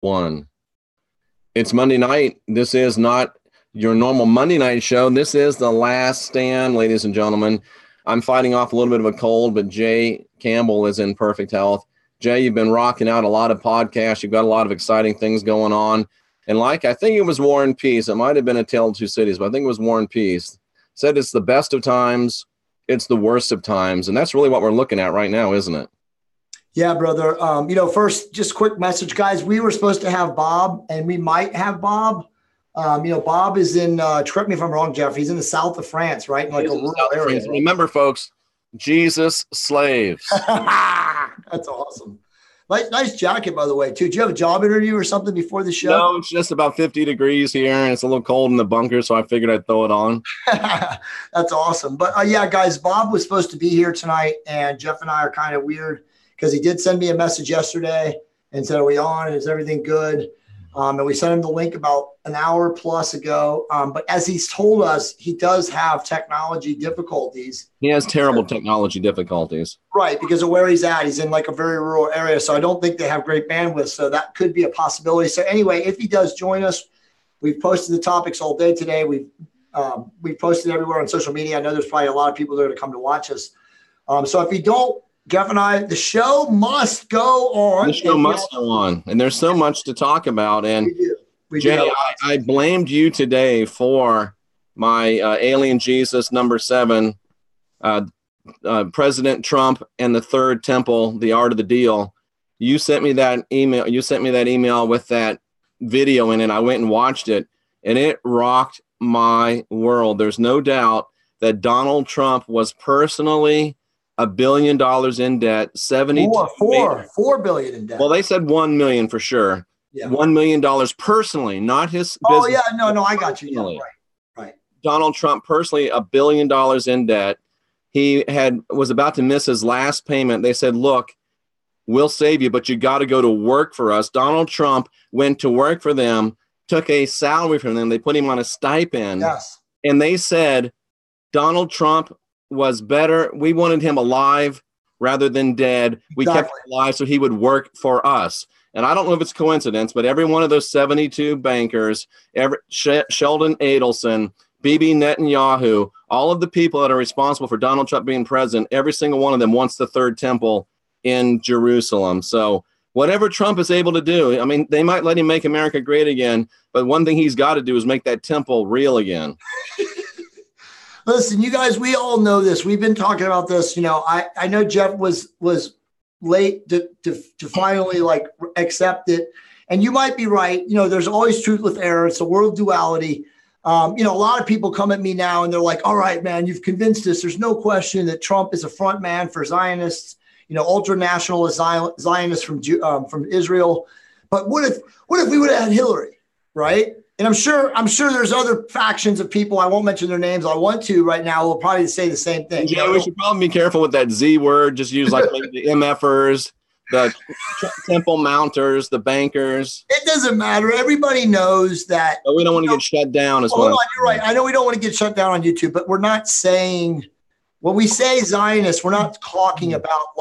One. It's Monday night. This is not your normal Monday night show. This is the last stand, ladies and gentlemen. I'm fighting off a little bit of a cold, but Jay Campbell is in perfect health. Jay, you've been rocking out a lot of podcasts. You've got a lot of exciting things going on. And like, I think it was War and Peace. It might have been A Tale of Two Cities, but I think it was War and Peace. Said it's the best of times. It's the worst of times. And that's really what we're looking at right now, isn't it? Yeah, brother. First, just quick message, guys. We were supposed to have Bob, and we might have Bob. Bob is in, correct me if I'm wrong, Jeff, he's in the south of France, right? In like a rural area. Remember, folks, Jesus slaves. That's awesome. Nice jacket, by the way, too. Do you have a job interview or something before the show? No, it's just about 50 degrees here, and it's a little cold in the bunker, so I figured I'd throw it on. That's awesome. But, yeah, guys, Bob was supposed to be here tonight, and Jeff and I are kind of weird because he did send me a message yesterday and said, are we on? Is everything good? And we sent him the link about an hour plus ago. But as he's told us, he does have technology difficulties. He has terrible technology difficulties. Right, because of where he's at. He's in like a very rural area. So I don't think they have great bandwidth. So that could be a possibility. So anyway, if he does join us, we've posted the topics all day today. We've posted everywhere on social media. I know there's probably a lot of people there to come to watch us. So if you don't, Jeff and I, the show must go on. The show must go on. And there's so much to talk about. And we Jay, I blamed you today for my Alien Jesus #7, President Trump and the Third Temple, The Art of the Deal. You sent me that email. You sent me that email with that video in it. I went and watched it, and it rocked my world. There's no doubt that Donald Trump was personally $1 billion in debt, 4 billion in debt. Well, they said 1 million for sure. Yeah. $1 million personally, not his business. Oh yeah, no, I got you. Yeah, right. Donald Trump personally, $1 billion in debt. He was about to miss his last payment. They said, "Look, we'll save you, but you got to go to work for us." Donald Trump went to work for them, took a salary from them. They put him on a stipend. Yes. And they said, Donald Trump was better. We wanted him alive rather than dead. We kept him alive so he would work for us. And I don't know if it's coincidence, but every one of those 72 bankers, Sheldon Adelson, Bibi Netanyahu, all of the people that are responsible for Donald Trump being president, every single one of them wants the Third Temple in Jerusalem. So whatever Trump is able to do, I mean, they might let him make America great again, but one thing he's got to do is make that temple real again. Listen, you guys, we all know this. We've been talking about this. I know Jeff was late to finally accept it. And you might be right. There's always truth with error. It's a world duality. A lot of people come at me now and they're like, all right, man, you've convinced us. There's no question that Trump is a front man for Zionists, ultra-nationalist Zionists from Israel. But what if we would have had Hillary, right? And I'm sure there's other factions of people. I won't mention their names. I want to right now. We'll probably say the same thing. Yeah, we should probably be careful with that Z word. Just use like maybe the MFers, the temple mounters, the bankers. It doesn't matter. Everybody knows that. But we don't want to get shut down as well. Hold on, you're right. I know we don't want to get shut down on YouTube, but we're not saying. When we say Zionist, we're not talking about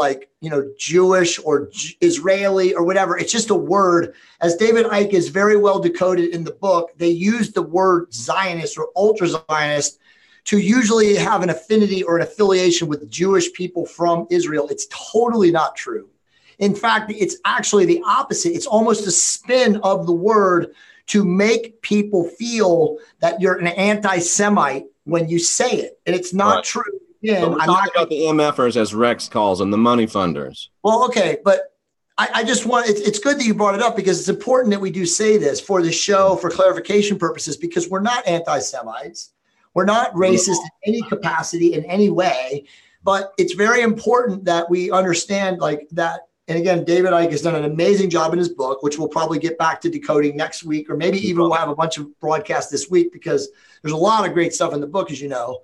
Jewish or Israeli or whatever. It's just a word. As David Icke is very well decoded in the book, they use the word Zionist or ultra-Zionist to usually have an affinity or an affiliation with Jewish people from Israel. It's totally not true. In fact, it's actually the opposite. It's almost a spin of the word to make people feel that you're an anti-Semite when you say it. And it's not true. We're talking about the MFers, as Rex calls them, the money funders. Well, okay, but I just want it's good that you brought it up because it's important that we do say this for the show for clarification purposes, because we're not anti-Semites. We're not racist in any capacity in any way, but it's very important that we understand that. And again, David Icke has done an amazing job in his book, which we'll probably get back to decoding next week, or maybe even we'll have a bunch of broadcasts this week because there's a lot of great stuff in the book, as you know.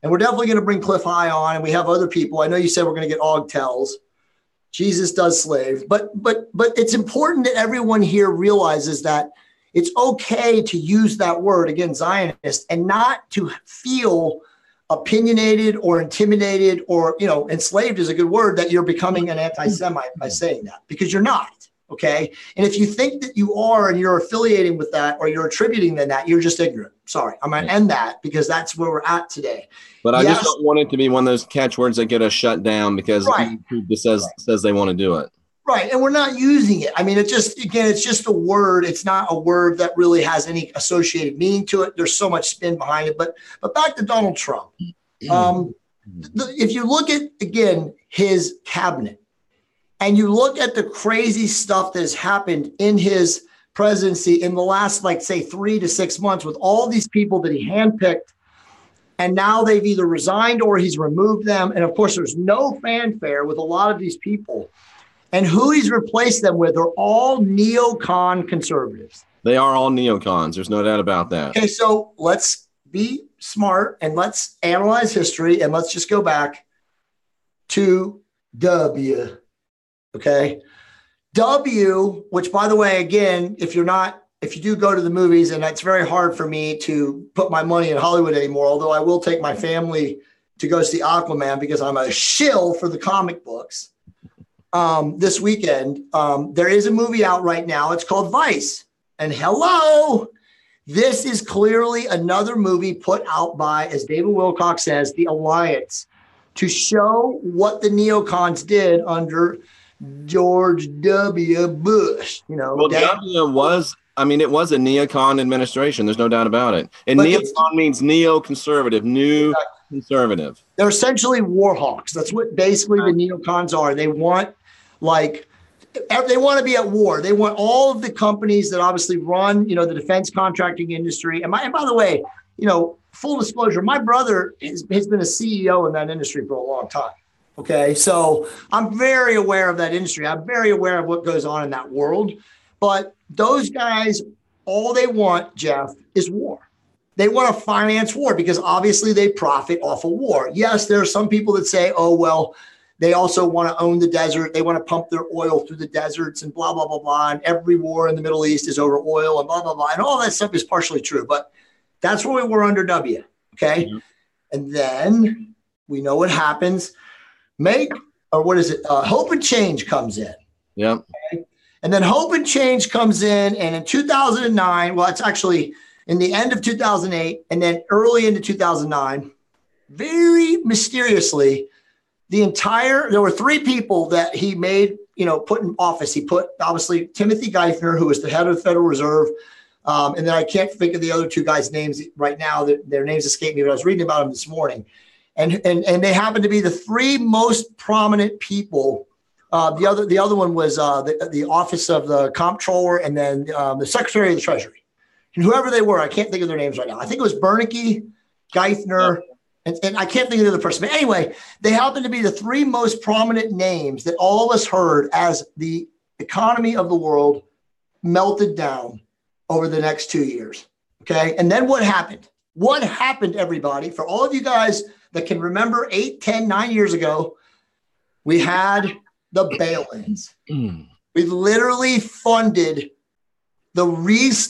And we're definitely going to bring Cliff High on, and we have other people. I know you said we're going to get Og Tells. Jesus does slave. But it's important that everyone here realizes that it's okay to use that word, again, Zionist, and not to feel opinionated or intimidated or, enslaved is a good word, that you're becoming an anti-Semite by saying that, because you're not. Okay. And if you think that you are and you're affiliating with that or you're attributing to that, you're just ignorant. Sorry. I'm going to end that because that's where we're at today. But I just don't want it to be one of those catchwords that get us shut down because YouTube says they want to do it. Right. And we're not using it. I mean, it's just a word. It's not a word that really has any associated meaning to it. There's so much spin behind it. But back to Donald Trump. If you look at, again, his cabinet, and you look at the crazy stuff that has happened in his presidency in the last, like, say, 3 to 6 months with all these people that he handpicked, and now they've either resigned or he's removed them. And of course, there's no fanfare with a lot of these people. And who he's replaced them with are all neocon conservatives. They are all neocons. There's no doubt about that. Okay, so let's be smart and let's analyze history and let's just go back to W. Okay. W, which, by the way, again, if you do go to the movies, and it's very hard for me to put my money in Hollywood anymore, although I will take my family to go see Aquaman because I'm a shill for the comic books. This weekend, there is a movie out right now. It's called Vice. And hello, this is clearly another movie put out by, as David Wilcock says, the Alliance, to show what the neocons did under George W. Bush. Well, W was, it was a neocon administration. There's no doubt about it. And neocon means neoconservative, new conservative. They're essentially war hawks. That's what basically the neocons are. They want, they want to be at war. They want all of the companies that obviously run, the defense contracting industry. And by the way, full disclosure, my brother has been a CEO in that industry for a long time. Okay. So I'm very aware of that industry. I'm very aware of what goes on in that world. But those guys, all they want, Jeff, is war. They want to finance war because obviously they profit off of war. Yes, there are some people that say, oh, well, they also want to own the desert. They want to pump their oil through the deserts and blah, blah, blah, blah. And every war in the Middle East is over oil and blah, blah, blah. And all that stuff is partially true. But that's where we were under W. Okay. Mm-hmm. And then we know what happens. Hope and Change comes in. Yeah. Okay? And then Hope and Change comes in. And in 2009, well, it's actually in the end of 2008 and then early into 2009, very mysteriously, there were 3 people that he made, put in office. He put, obviously, Timothy Geithner, who was the head of the Federal Reserve. And then I can't think of the other 2 guys' names right now. Their names escape me, but I was reading about them this morning. And they happen to be the 3 most prominent people. The other one was the Office of the Comptroller and then the Secretary of the Treasury. And whoever they were, I can't think of their names right now. I think it was Bernanke, Geithner, and I can't think of the other person. But anyway, they happen to be the 3 most prominent names that all of us heard as the economy of the world melted down over the next 2 years. Okay. And then what happened? What happened, everybody? For all of you guys that can remember 8, 10, 9 years ago, we had the bail-ins. We literally funded the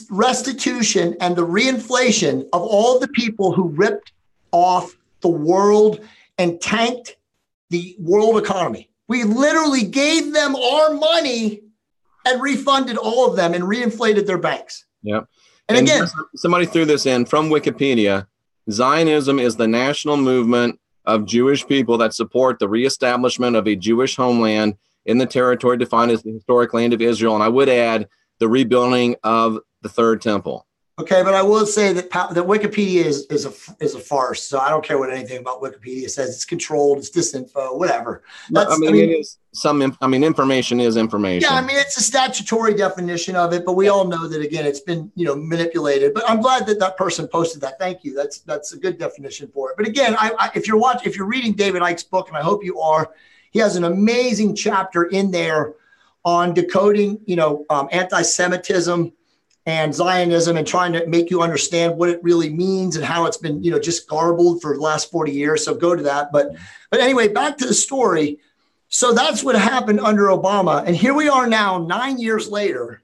restitution and the reinflation of all of the people who ripped off the world and tanked the world economy. We literally gave them our money and refunded all of them and reinflated their banks. Yeah. And again, somebody threw this in from Wikipedia. Zionism is the national movement of Jewish people that support the reestablishment of a Jewish homeland in the territory defined as the historic land of Israel. And I would add the rebuilding of the Third Temple. Okay, but I will say that Wikipedia is a farce. So I don't care what anything about Wikipedia says. It's controlled. It's disinfo. Whatever. It is information is information. Yeah, it's a statutory definition of it, but we all know that again, it's been manipulated. But I'm glad that person posted that. Thank you. That's a good definition for it. But again, if you're reading David Icke's book, and I hope you are, he has an amazing chapter in there on decoding, anti-Semitism and Zionism and trying to make you understand what it really means and how it's been, just garbled for the last 40 years. So go to that. But anyway, back to the story. So that's what happened under Obama. And here we are now 9 years later,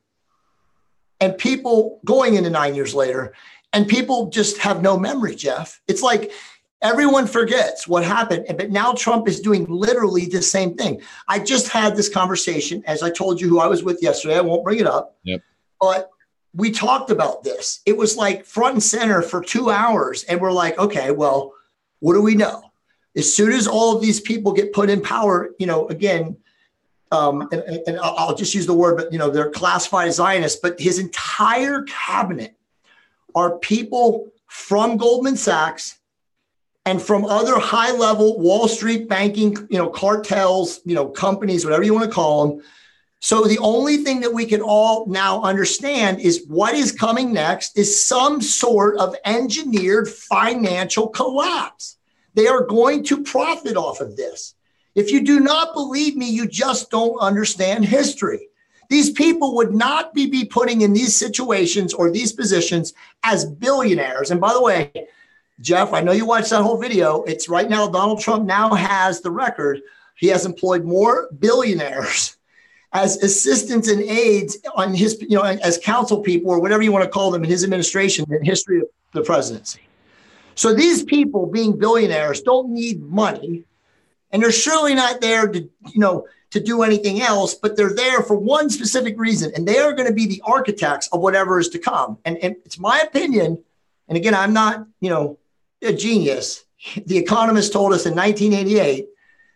and people going into 9 years later, and people just have no memory, Jeff. It's like Everyone forgets what happened, but now Trump is doing literally the same thing. I just had this conversation, as I told you who I was with yesterday. I won't bring it up, but we talked about this. It was like front and center for 2 hours. And we're like, okay, well, what do we know? As soon as all of these people get put in power, again, and I'll just use the word, but, they're classified as Zionists, but his entire cabinet are people from Goldman Sachs and from other high-level Wall Street banking, cartels, companies, whatever you want to call them. So the only thing that we can all now understand is what is coming next is some sort of engineered financial collapse. They are going to profit off of this. If you do not believe me, you just don't understand history. These people would not be putting in these situations or these positions as billionaires. And by the way, Jeff, I know you watched that whole video. It's right now, Donald Trump now has the record. He has employed more billionaires as assistants and aides on his, as council people or whatever you want to call them in his administration in the history of the presidency. So these people being billionaires don't need money, and they're surely not there to, to do anything else, but they're there for one specific reason, and they are going to be the architects of whatever is to come. And it's my opinion, and again, I'm not, a genius. The Economist told us in 1988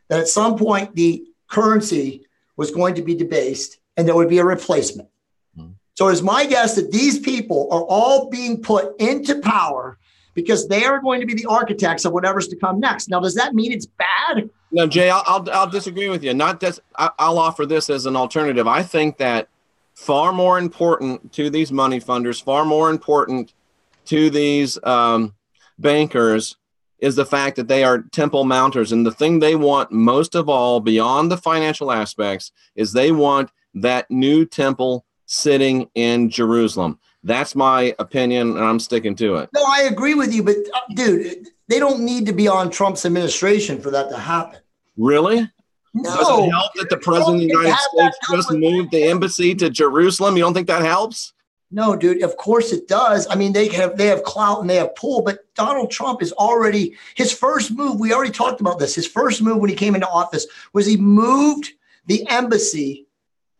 that at some point the currency was going to be debased and there would be a replacement. So it's my guess that these people are all being put into power because they are going to be the architects of whatever's to come next. Now, does that mean it's bad? No, Jay, I'll disagree with you. I'll offer this as an alternative. I think that far more important to these money funders, far more important to these bankers is the fact that they are temple mounters. And the thing they want most of all, beyond the financial aspects, is they want that new temple sitting in Jerusalem. That's my opinion, and I'm sticking to it. No, I agree with you, but dude, they don't need to be on Trump's administration for that to happen. Really? No. Does it help that the president of the United States just moved the embassy to Jerusalem? You don't think that helps? No, dude, of course it does. I mean, they have clout and they have pull, but Donald Trump is already, his first move, we already talked about this. His first move when he came into office was he moved the embassy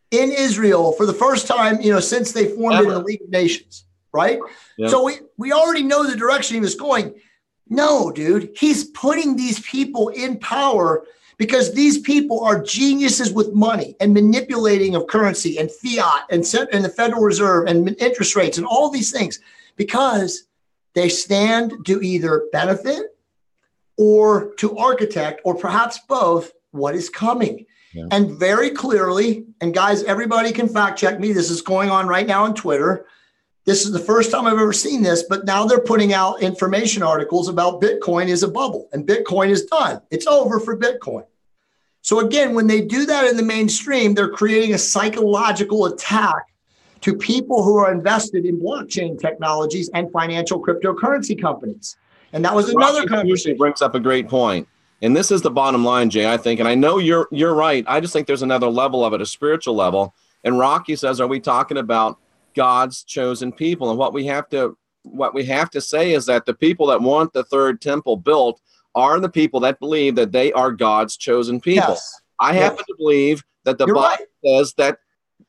in Israel for the first time, since they formed it in the League of Nations, right? Yep. So we already know the direction he was going. No, dude, he's putting these people in power because these people are geniuses with money and manipulating of currency and fiat and the Federal Reserve and interest rates and all these things because they stand to either benefit or to architect or perhaps both what is coming. Yeah. And very clearly, and guys, everybody can fact check me. This is going on right now on Twitter. This is the first time I've ever seen this, but now they're putting out information articles about Bitcoin is a bubble and Bitcoin is done. It's over for Bitcoin. So again, when they do that in the mainstream, they're creating a psychological attack to people who are invested in blockchain technologies and financial cryptocurrency companies. And that was another conversation. Brings up a great point. And this is the bottom line, Jay, I think. And I know you're right. I just think there's another level of it, a spiritual level. And Rocky says, are we talking about God's chosen people? And what we have to say is that the people that want the third temple built are the people that believe that they are God's chosen people. Yes. I happen to believe that the Bible says that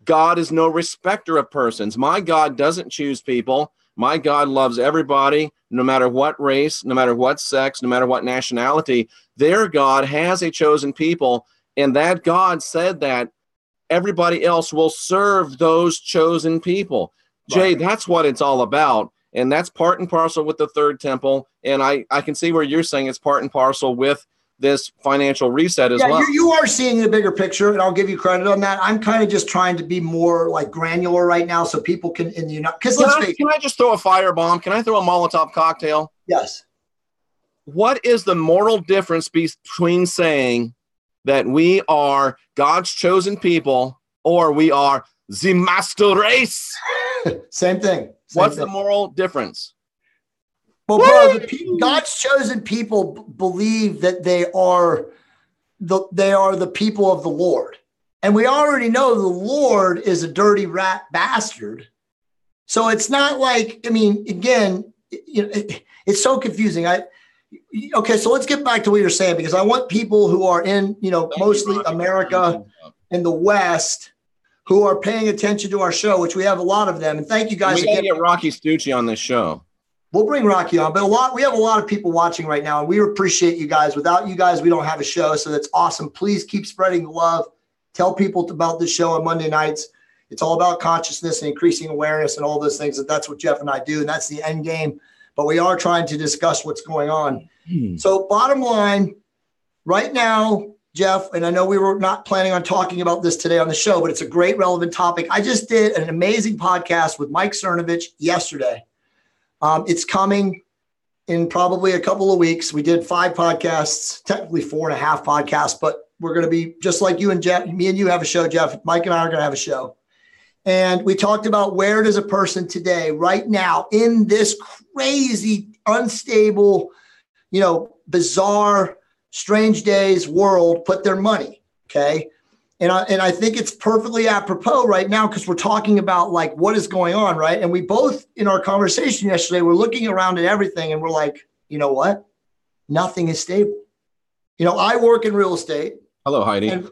God is no respecter of persons. My God doesn't choose people. My God loves everybody, no matter what race, no matter what sex, no matter what nationality. Their God has a chosen people, and that God said that everybody else will serve those chosen people. Jay, that's what it's all about. And that's part and parcel with the third temple. And I can see where you're saying it's part and parcel with this financial reset as well. You are seeing the bigger picture, and I'll give you credit on that. I'm kind of just trying to be more like granular right now so people can, because can I just throw a firebomb? Can I throw a Molotov cocktail? Yes. What is the moral difference between saying that we are God's chosen people or we are the master race? Same thing. What's the moral difference? Well, bro, God's chosen people believe that they are the people of the Lord. And we already know the Lord is a dirty rat bastard. So it's not like, again, it's so confusing. Okay, so let's get back to what you're saying, because I want people who are in, mostly America and the West, who are paying attention to our show, which we have a lot of them. And thank you guys. We got to get Rocky Stucci on this show. We'll bring Rocky on, but we have a lot of people watching right now, and we appreciate you guys. Without you guys, we don't have a show, so that's awesome. Please keep spreading the love. Tell people about this show on Monday nights. It's all about consciousness and increasing awareness and all those things. That's what Jeff and I do, and that's the end game. But we are trying to discuss what's going on. So bottom line, right now, Jeff, and I know we were not planning on talking about this today on the show, but it's a great relevant topic. I just did an amazing podcast with Mike Cernovich yesterday. It's coming in probably a couple of weeks. We did 5 podcasts, technically 4.5 podcasts, but we're going to be just like you and Jeff. Me and you have a show, Jeff. Mike and I are going to have a show. And we talked about, where does a person today, right now, in this crazy, unstable, bizarre, strange days world, put their money. Okay. And I think it's perfectly apropos right now, because we're talking about like what is going on, right? And we both, in our conversation yesterday, we're looking around at everything and we're like, you know what? Nothing is stable. I work in real estate. Hello, Heidi. And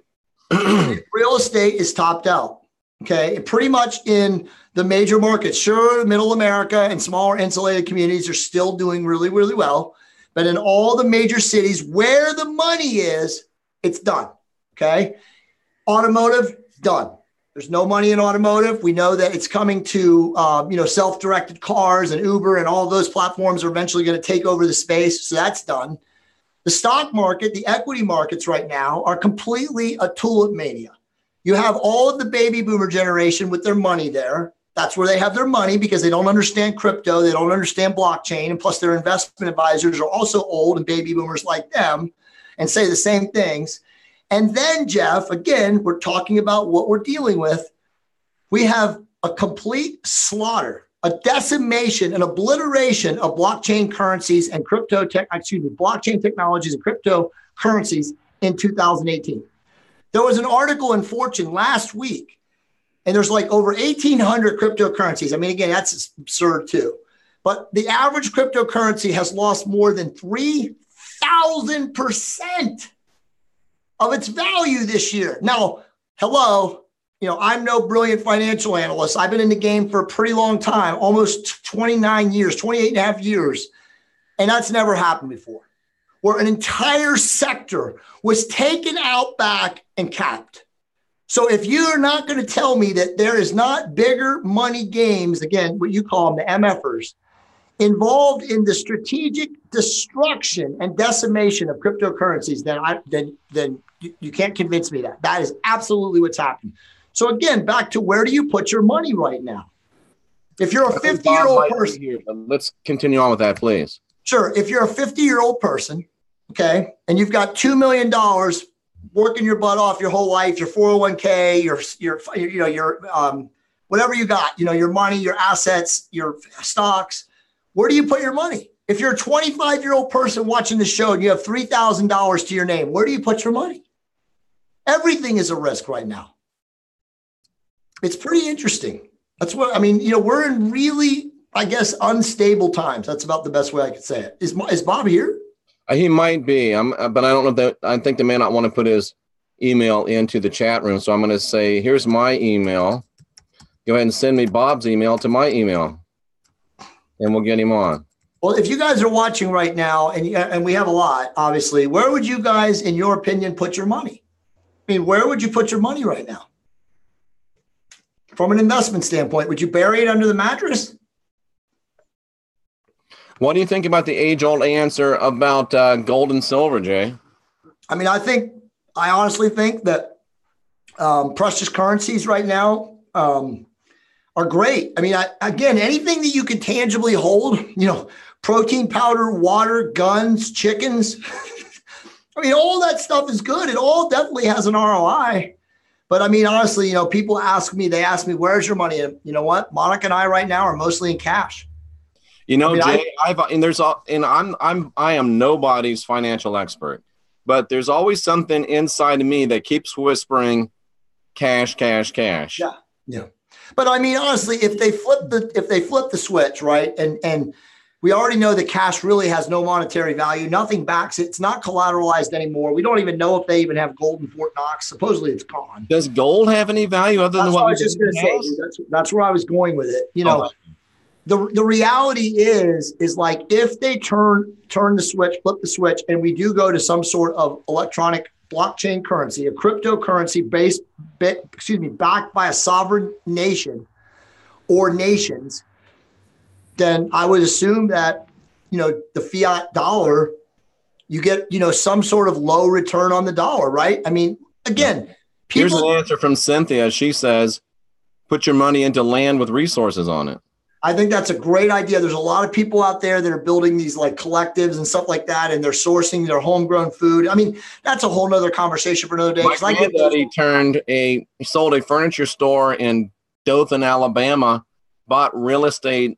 real estate is topped out. Okay. Pretty much in the major markets. Sure, middle America and smaller insulated communities are still doing really, really well. But in all the major cities where the money is, it's done. Okay. Automotive, done. There's no money in automotive. We know that it's coming to, self-directed cars, and Uber and all those platforms are eventually going to take over the space. So that's done. The stock market, the equity markets right now are completely a tulip mania. You have all of the baby boomer generation with their money there. That's where they have their money, because they don't understand crypto. They don't understand blockchain. And plus their investment advisors are also old and baby boomers like them and say the same things. And then, Jeff, again, we're talking about what we're dealing with. We have a complete slaughter, a decimation, an obliteration of blockchain currencies and blockchain technologies and cryptocurrencies in 2018. There was an article in Fortune last week, and there's like over 1,800 cryptocurrencies. I mean, again, that's absurd too. But the average cryptocurrency has lost more than 3,000% of its value this year. Now, hello, I'm no brilliant financial analyst. I've been in the game for a pretty long time, almost 29 years, 28 and a half years. And that's never happened before, where an entire sector was taken out back and capped. So if you're not going to tell me that there is not bigger money games, again, what you call them, the MFers, involved in the strategic destruction and decimation of cryptocurrencies, then you can't convince me that. That is absolutely what's happening. So again, back to, where do you put your money right now? If you're a 50-year-old person. Here, let's continue on with that, please. Sure. If you're a 50-year-old person, okay, and you've got $2 million working your butt off your whole life, your 401k, your whatever you got, your money, your assets, your stocks, where do you put your money? If you're a 25-year-old person watching the show and you have $3,000 to your name, where do you put your money? Everything is a risk right now. It's pretty interesting. That's what, we're in really, I guess, unstable times. That's about the best way I could say it. Is Bob here? He might be, but I don't know that. I think they may not want to put his email into the chat room. So I'm going to say, here's my email. Go ahead and send me Bob's email to my email, and we'll get him on. Well, if you guys are watching right now, and we have a lot, obviously, where would you guys, in your opinion, put your money? Where would you put your money right now? From an investment standpoint, would you bury it under the mattress? What do you think about the age-old answer about gold and silver, Jay? I honestly think that precious currencies right now are great. Again, anything that you can tangibly hold, protein powder, water, guns, chickens. All that stuff is good. It all definitely has an ROI. But honestly, people they ask me, where's your money? And you know what? Monica and I right now are mostly in cash. Jay, I am nobody's financial expert, but there's always something inside of me that keeps whispering cash, cash, cash. Yeah. But honestly, if they flip the switch, right, and We already know that cash really has no monetary value. Nothing backs it. It's not collateralized anymore. We don't even know if they even have gold in Fort Knox. Supposedly it's gone. Does gold have any value other than what I was just going to say? That's where I was going with it. You know, the reality is like if they turn the switch, flip the switch, and we do go to some sort of electronic blockchain currency, a cryptocurrency backed by a sovereign nation or nations, then I would assume that, you know, the fiat dollar, you get, you know, some sort of low return on the dollar, right? I mean, again, here's an answer from Cynthia. She says, put your money into land with resources on it. I think that's a great idea. There's a lot of people out there that are building these like collectives and stuff like that, and they're sourcing their homegrown food. I mean, that's a whole nother conversation for another day. My granddaddy sold a furniture store in Dothan, Alabama, bought real estate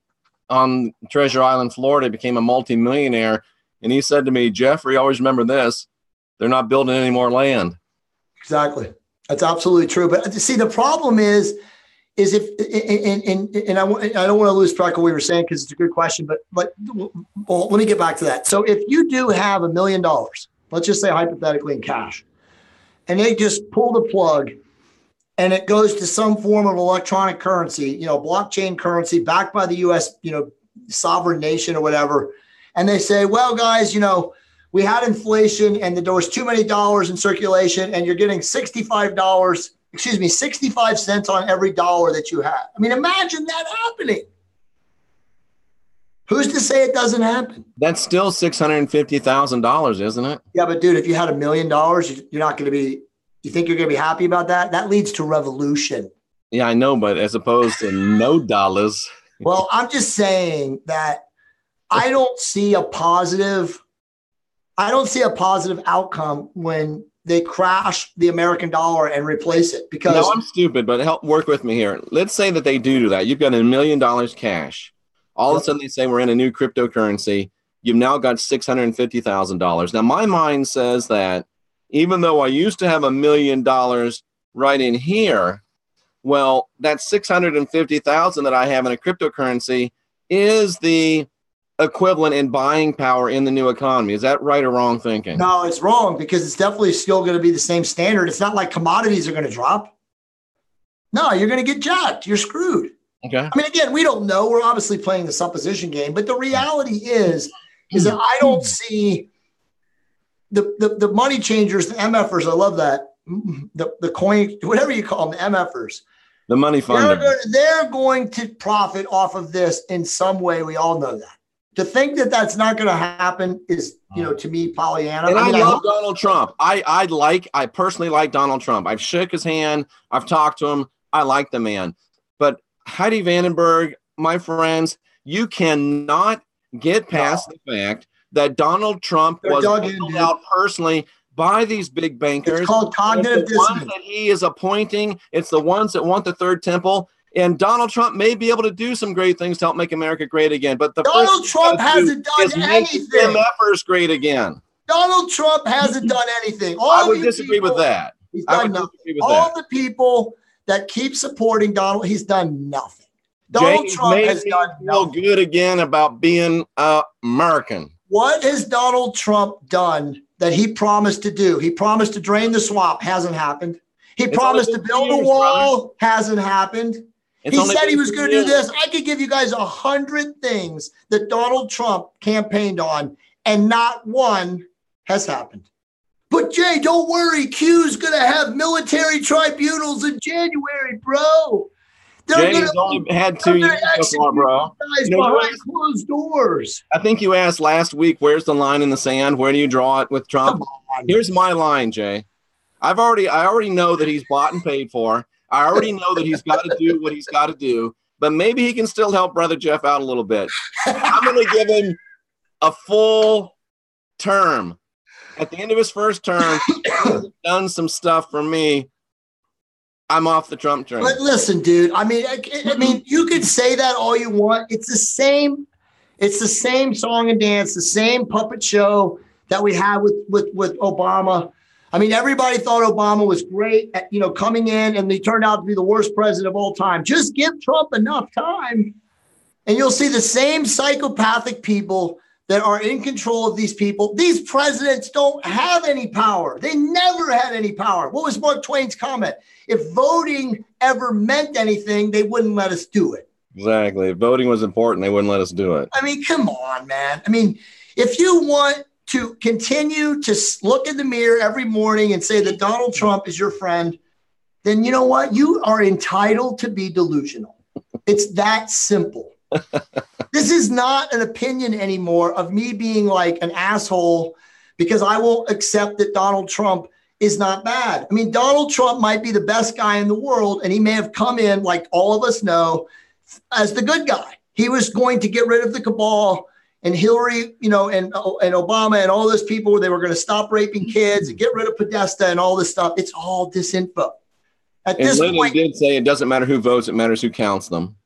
on Treasure Island, Florida, became a multimillionaire. And he said to me, Jeffrey, always remember this, they're not building any more land. Exactly. That's absolutely true. But see, the problem is if, and I don't want to lose track of what we were saying because it's a good question, but well, let me get back to that. So if you do have $1 million, let's just say hypothetically in cash, and they just pull the plug and it goes to some form of electronic currency, you know, blockchain currency backed by the U.S., you know, sovereign nation or whatever. And they say, well, guys, you know, we had inflation and there was too many dollars in circulation and you're getting $65 on every dollar that you have. I mean, imagine that happening. Who's to say it doesn't happen? That's still $650,000, isn't it? Yeah, but dude, if you had $1 million, you're not going to be, you think you're going to be happy about that? That leads to revolution. Yeah, I know, but as opposed to no dollars. Well, I'm just saying that I don't see a positive outcome when they crash the American dollar and replace it. Because no, I'm stupid, but help work with me here. Let's say that they do that. You've got $1 million cash. All of a sudden they say we're in a new cryptocurrency. You've now got $650,000. Now my mind says that even though I used to have $1 million right in here, well, that $650,000 that I have in a cryptocurrency is the equivalent in buying power in the new economy. Is that right or wrong thinking? No, it's wrong because it's definitely still going to be the same standard. It's not like commodities are going to drop. No, you're going to get jacked. You're screwed. Okay. I mean, again, we don't know. We're obviously playing the supposition game, but the reality is that I don't see the money changers, the MFers. I love that. The coin, whatever you call them, the MFers. The money funder. They're going to profit off of this in some way. We all know that. To think that that's not going to happen is, you know, to me, Pollyanna. And I love Donald Trump. I personally like Donald Trump. I've shook his hand. I've talked to him. I like the man. But Heidi Vandenberg, my friends, you cannot get past the fact that Donald Trump was pulled out personally by these big bankers. It's called cognitive dissonance. The ones that he is appointing, it's the ones that want the third temple. And Donald Trump may be able to do some great things to help make America great again. But Donald Trump hasn't done anything. MFers great again. Donald Trump hasn't done anything. I would disagree with that. He's done nothing. All the people that keep supporting Donald, he's done nothing. Donald Trump has done nothing. Feel good again about being American. What has Donald Trump done that he promised to do? He promised to drain the swamp. Hasn't happened. He promised to build a wall. Hasn't happened. He said he was going to do this. I could give you guys 100 things that Donald Trump campaigned on, and not one has happened. But Jay, don't worry. Q's going to have military tribunals in January, bro. Jay's only had 2 years so far, bro. Behind closed doors. I think you asked last week, where's the line in the sand? Where do you draw it with Trump? Here's my line, Jay. I already know that he's bought and paid for. I already know that he's got to do what he's got to do, but maybe he can still help Brother Jeff out a little bit. I'm going to give him a full term. At the end of his first term, he's done some stuff for me. I'm off the Trump train. But listen, dude, I mean, you could say that all you want. It's the same song and dance, the same puppet show that we had with Obama. I mean, everybody thought Obama was great at, you know, coming in, and he turned out to be the worst president of all time. Just give Trump enough time. And you'll see the same psychopathic people that are in control of these people. These presidents don't have any power. They never had any power. What was Mark Twain's comment? If voting ever meant anything, they wouldn't let us do it. Exactly. If voting was important, they wouldn't let us do it. I mean, come on, man. I mean, if you want to continue to look in the mirror every morning and say that Donald Trump is your friend, then you know what? You are entitled to be delusional. It's that simple. This is not an opinion anymore of me being like an asshole because I won't accept that Donald Trump is not bad. I mean, Donald Trump might be the best guy in the world, and he may have come in, like all of us know, as the good guy. He was going to get rid of the cabal and Hillary, you know, and Obama and all those people where they were going to stop raping kids and get rid of Podesta and all this stuff. It's all disinfo. At this point, did say it doesn't matter who votes, it matters who counts them.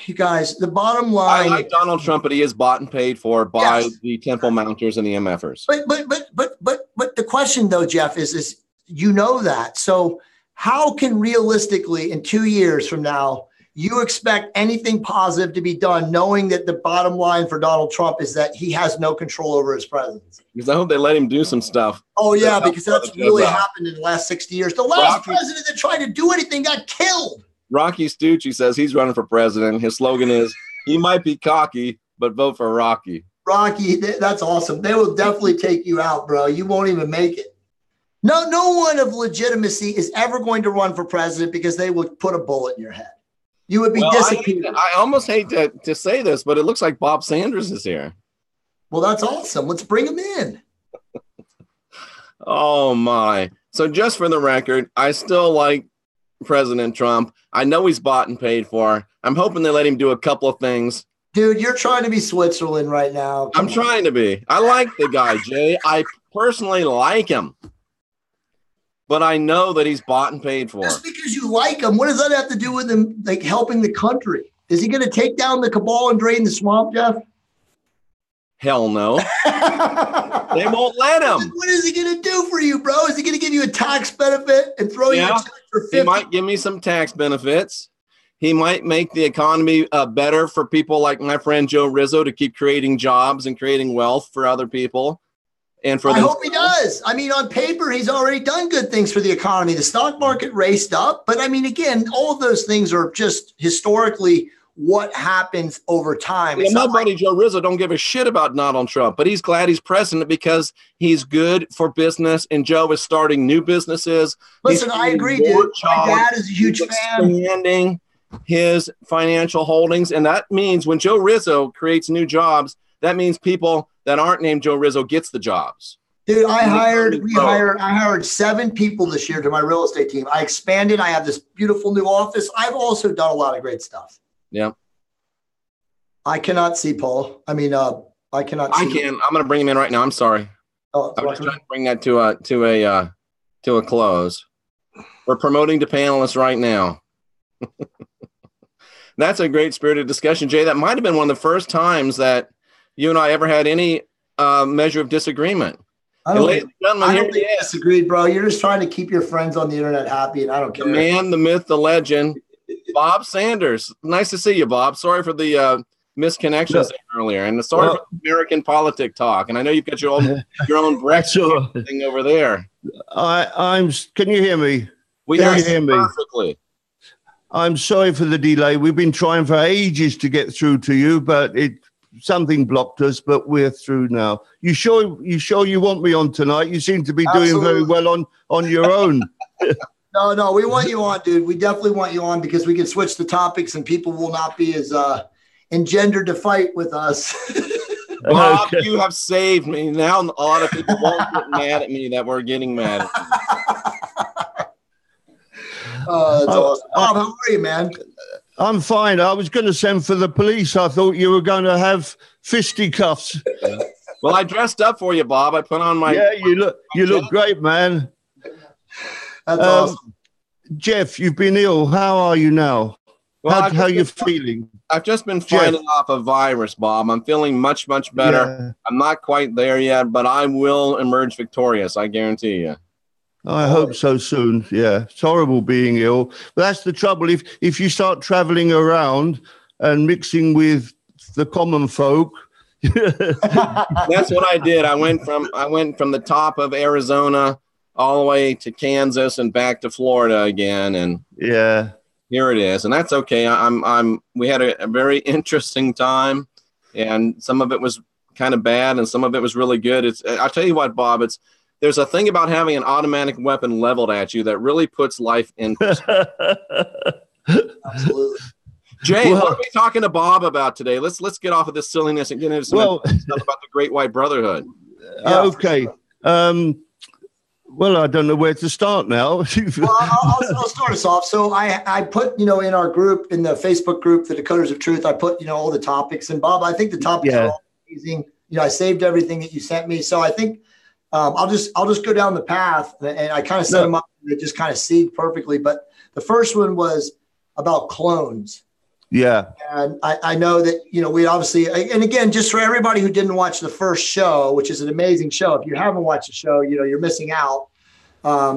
You guys, the bottom line. I like Donald Trump, but he is bought and paid for by the temple mounters and the MFers. But the question though, Jeff, is you know that. So how can realistically in 2 years from now you expect anything positive to be done, knowing that the bottom line for Donald Trump is that he has no control over his presidency? Because I hope they let him do some stuff. Oh yeah, because that's really happened in the last 60 years. The last president that tried to do anything got killed. Rocky Stucci says he's running for president. His slogan is, he might be cocky, but vote for Rocky. Rocky, that's awesome. They will definitely take you out, bro. You won't even make it. No one of legitimacy is ever going to run for president because they would put a bullet in your head. You would be disappeared. I almost hate to say this, but it looks like Bob Sanders is here. Well, that's awesome. Let's bring him in. Oh, my. So just for the record, I still like President Trump. I know he's bought and paid for. I'm hoping they let him do a couple of things. Dude, you're trying to be Switzerland right now. I'm trying to be. I like the guy, Jay. I personally like him. But I know that he's bought and paid for. Just because you like him, what does that have to do with him like helping the country? Is he going to take down the cabal and drain the swamp, Jeff? Hell no. They won't let him. What is he going to do for you, bro? Is he going to give you a tax benefit and throw you a check for 50? He might give me some tax benefits. He might make the economy better for people like my friend Joe Rizzo to keep creating jobs and creating wealth for other people. And for I hope he does. I mean, on paper, he's already done good things for the economy. The stock market raced up. But I mean, again, all of those things are just historically what happens over time. Yeah, my buddy Joe Rizzo don't give a shit about Donald Trump, but he's glad he's president because he's good for business, and Joe is starting new businesses. Listen, I agree, dude. My dad is a huge fan. Expanding his financial holdings, and that means when Joe Rizzo creates new jobs, that means people that aren't named Joe Rizzo gets the jobs. Dude, I hired 7 people this year to my real estate team. I expanded. I have this beautiful new office. I've also done a lot of great stuff. Yeah. I cannot see Paul. I mean, I cannot see. I can. I'm going to bring him in right now. I'm sorry. Oh, I'm just trying to bring that to a close. We're promoting to panelists right now. That's a great spirited discussion, Jay. That might have been one of the first times that you and I ever had any measure of disagreement. I don't think you disagreed, bro. You're just trying to keep your friends on the internet happy, and I don't care. The man, the myth, the legend, Bob Sanders. Nice to see you, Bob. Sorry for the misconnections earlier, and sorry for American politic talk. And I know you've got your own Brexit thing over there. Can you hear me? Can you hear me perfectly? I'm sorry for the delay. We've been trying for ages to get through to you, but something blocked us. But we're through now. You sure you want me on tonight? You seem to be doing very well on your own. No, we want you on, dude. We definitely want you on because we can switch the topics and people will not be as engendered to fight with us. Bob, you have saved me. Now a lot of people won't get mad at me that we're getting mad at me. That's awesome. Bob, how are you, man? I'm fine. I was going to send for the police. I thought you were going to have fisticuffs. Well, I dressed up for you, Bob. I put on my... Yeah, you look great, man. That's awesome. Jeff, you've been ill. How are you now? Well, how are you feeling? I've just been fighting off a virus, Bob. I'm feeling much, much better. Yeah. I'm not quite there yet, but I will emerge victorious. I guarantee you. I hope so soon. Yeah, it's horrible being ill, but that's the trouble. If you start traveling around, and mixing with the common folk. That's what I did. I went from the top of Arizona all the way to Kansas and back to Florida again, and yeah, here it is. And that's okay. We had a very interesting time, and some of it was kind of bad and some of it was really good. I'll tell you what, Bob, there's a thing about having an automatic weapon leveled at you that really puts life in perspective. Absolutely. Jay, what are we talking to Bob about today? Let's get off of this silliness and get into some stuff about the Great White Brotherhood. Yeah, okay. Sure. Well, I don't know where to start now. Well, I'll start us off. So I put, in our group, in the Facebook group, the Decoders of Truth, I put, all the topics. And Bob, I think the topics are all amazing. I saved everything that you sent me. So I think I'll just go down the path, and I kind of set them up. They just kind of seed perfectly. But the first one was about clones. Yeah. And I know that, we obviously, and again, just for everybody who didn't watch the first show, which is an amazing show, if you haven't watched the show, you're missing out.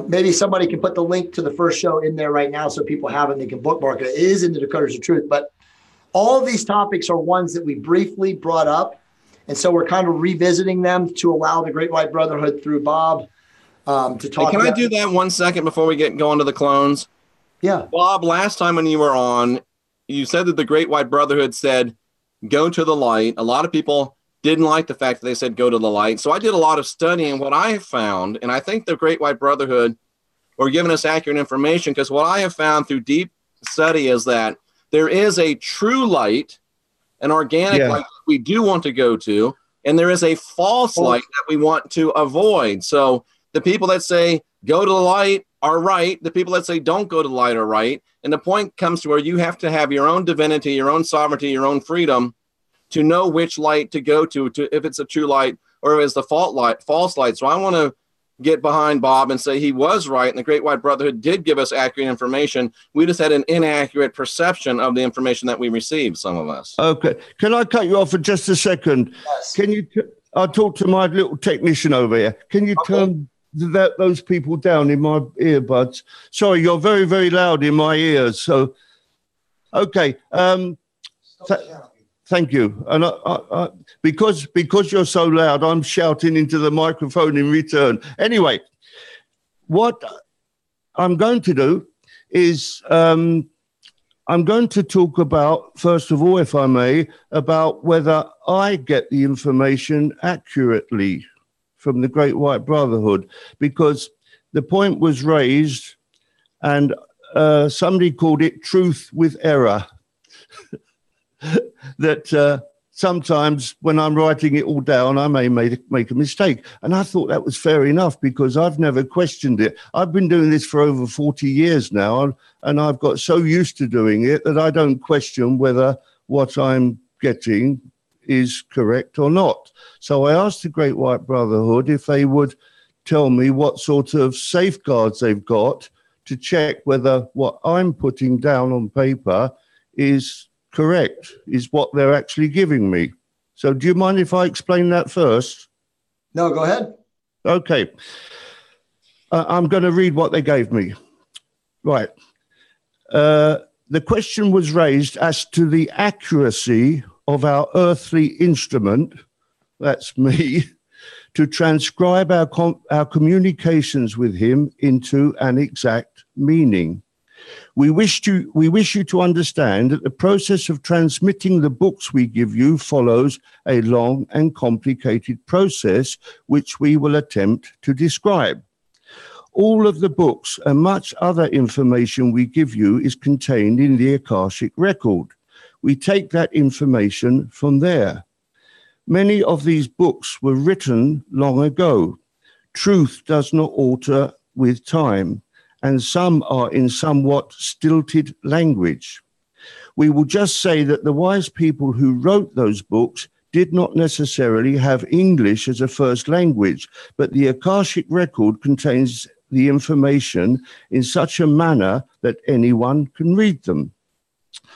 Maybe somebody can put the link to the first show in there right now so people have it and they can bookmark it. It is in the Decoders of Truth. But all of these topics are ones that we briefly brought up. And so we're kind of revisiting them to allow the Great White Brotherhood through Bob to talk. Hey, can I do that 1 second before we get going to the clones? Yeah. Bob, last time when you were on, you said that the Great White Brotherhood said, go to the light. A lot of people didn't like the fact that they said, go to the light. So I did a lot of studying. What I have found, and I think the Great White Brotherhood were giving us accurate information, because what I have found through deep study is that there is a true light, an organic light that we do want to go to, and there is a false light that we want to avoid. So the people that say, go to the light are right. The people that say don't go to the light are right. And the point comes to where you have to have your own divinity, your own sovereignty, your own freedom to know which light to go to if it's a true light or if it's the false light. So I want to get behind Bob and say he was right, and the Great White Brotherhood did give us accurate information. We just had an inaccurate perception of the information that we received, some of us. Okay. Can I cut you off for just a second? Yes. Can you I'll talk to my little technician over here. Can you turn those people down in my earbuds? Sorry, you're very, very loud in my ears. So, okay. Thank you. And I, because you're so loud, I'm shouting into the microphone in return. Anyway, what I'm going to do is I'm going to talk about, first of all, if I may, about whether I get the information accurately from the Great White Brotherhood, because the point was raised and somebody called it truth with error. That sometimes when I'm writing it all down, I may make a mistake. And I thought that was fair enough, because I've never questioned it. I've been doing this for over 40 years now, and I've got so used to doing it that I don't question whether what I'm getting is correct or not. So I asked the Great White Brotherhood if they would tell me what sort of safeguards they've got to check whether what I'm putting down on paper is correct, is what they're actually giving me. So do you mind if I explain that first? No, go ahead. Okay. I'm going to read what they gave me. Right. The question was raised as to the accuracy of our earthly instrument, that's me, to transcribe our communications with him into an exact meaning. We wish you to understand that the process of transmitting the books we give you follows a long and complicated process, which we will attempt to describe. All of the books and much other information we give you is contained in the Akashic Record. We take that information from there. Many of these books were written long ago. Truth does not alter with time, and some are in somewhat stilted language. We will just say that the wise people who wrote those books did not necessarily have English as a first language, but the Akashic Record contains the information in such a manner that anyone can read them.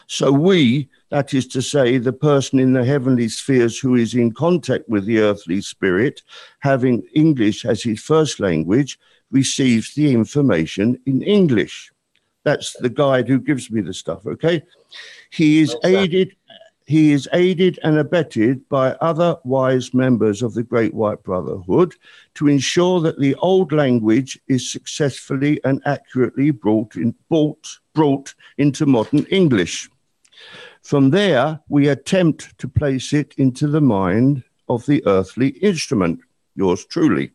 So we, that is to say, the person in the heavenly spheres who is in contact with the earthly spirit, having English as his first language, receives the information in English. That's the guide who gives me the stuff, okay? He is aided he is aided and abetted by other wise members of the Great White Brotherhood to ensure that the old language is successfully and accurately brought into modern English. From there, we attempt to place it into the mind of the earthly instrument, yours truly.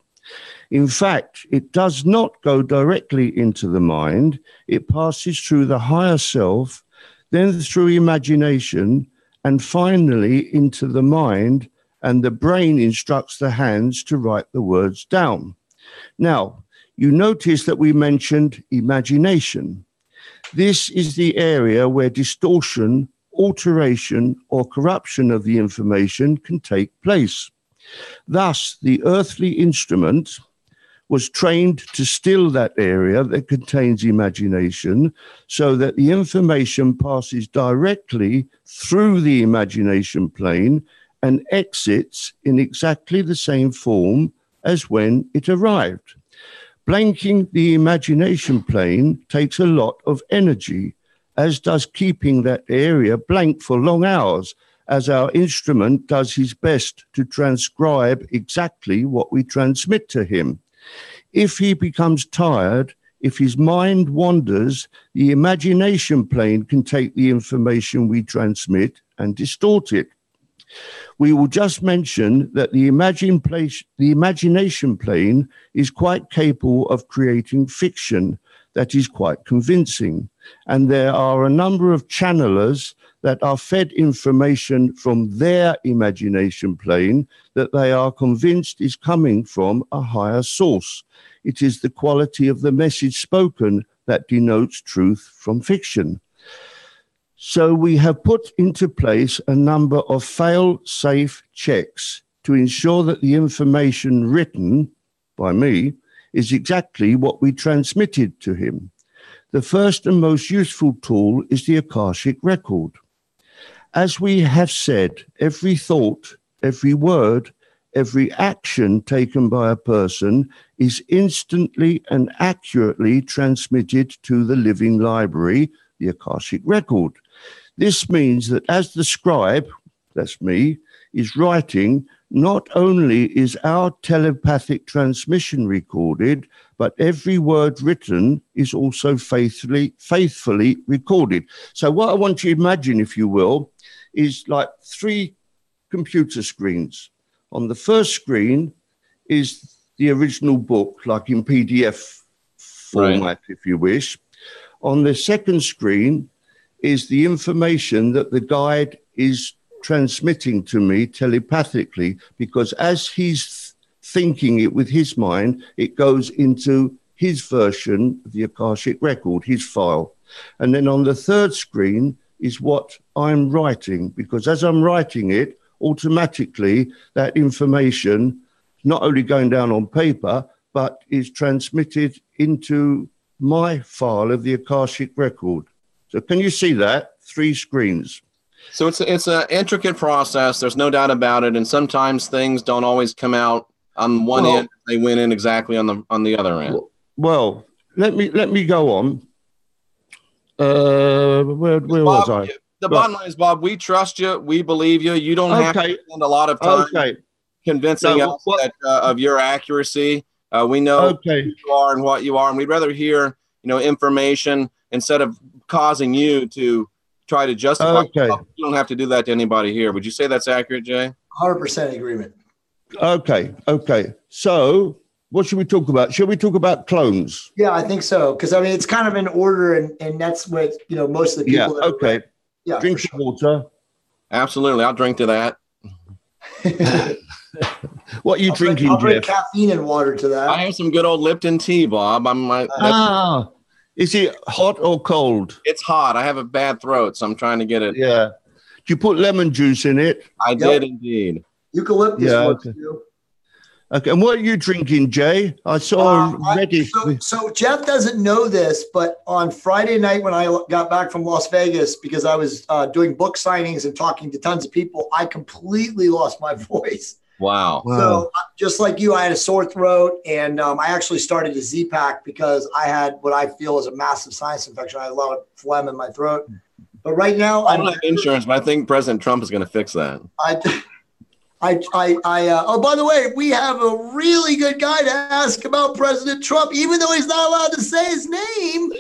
In fact, it does not go directly into the mind. It passes through the higher self, then through imagination, and finally into the mind, and the brain instructs the hands to write the words down. Now, you notice that we mentioned imagination. This is the area where distortion, alteration, or corruption of the information can take place. Thus, the earthly instrument was trained to still that area that contains imagination so that the information passes directly through the imagination plane and exits in exactly the same form as when it arrived. Blanking the imagination plane takes a lot of energy, as does keeping that area blank for long hours, as our instrument does his best to transcribe exactly what we transmit to him. If he becomes tired, if his mind wanders, the imagination plane can take the information we transmit and distort it. We will just mention that the imagination plane is quite capable of creating fiction that is quite convincing. And there are a number of channelers that are fed information from their imagination plane that they are convinced is coming from a higher source. It is the quality of the message spoken that denotes truth from fiction. So we have put into place a number of fail-safe checks to ensure that the information written by me is exactly what we transmitted to him. The first and most useful tool is the Akashic Record. As we have said, every thought, every word, every action taken by a person is instantly and accurately transmitted to the living library, the Akashic Record. This means that as the scribe, that's me, is writing, not only is our telepathic transmission recorded, but every word written is also faithfully recorded. So what I want you to imagine, if you will, is like 3 computer screens. On the first screen is the original book, like in PDF format, right, if you wish. On the second screen is the information that the guide is transmitting to me telepathically, because as he's thinking it with his mind, it goes into his version of the Akashic Record, his file. And then on the third screen is what I'm writing, because as I'm writing it, automatically that information not only going down on paper, but is transmitted into my file of the Akashic Record. So can you see that? 3 screens. So it's an intricate process. There's no doubt about it. And sometimes things don't always come out on one end. They went in exactly on the other end. Well, let me go on. Where was I? The bottom line is, Bob, we trust you. We believe you. You don't have to spend a lot of time convincing us of your accuracy. We know who you are and what you are, and we'd rather hear information instead of causing you to try to justify yourself. You don't have to do that to anybody here. Would you say that's accurate, Jay? 100% agreement. Okay. So what should we talk about? Should we talk about clones? Yeah, I think so. Because I mean, it's kind of in order, and that's what most of the people. Yeah. Okay. Yeah. Drink some water. Absolutely, I'll drink to that. What are you drinking, I'll drink caffeine and water to that. I have some good old Lipton tea, Bob. Is it hot or cold? It's hot. I have a bad throat, so I'm trying to get it. Yeah. Did you put lemon juice in it? I did indeed. Eucalyptus works too. Okay. And what are you drinking, Jay? I saw ready. So Jeff doesn't know this, but on Friday night when I got back from Las Vegas, because I was doing book signings and talking to tons of people, I completely lost my voice. Wow. So just like you, I had a sore throat, and I actually started a Z-Pack because I had what I feel is a massive sinus infection. I had a lot of phlegm in my throat. But right now, I don't have insurance, but I think President Trump is going to fix that. Oh, by the way, we have a really good guy to ask about President Trump, even though he's not allowed to say his name.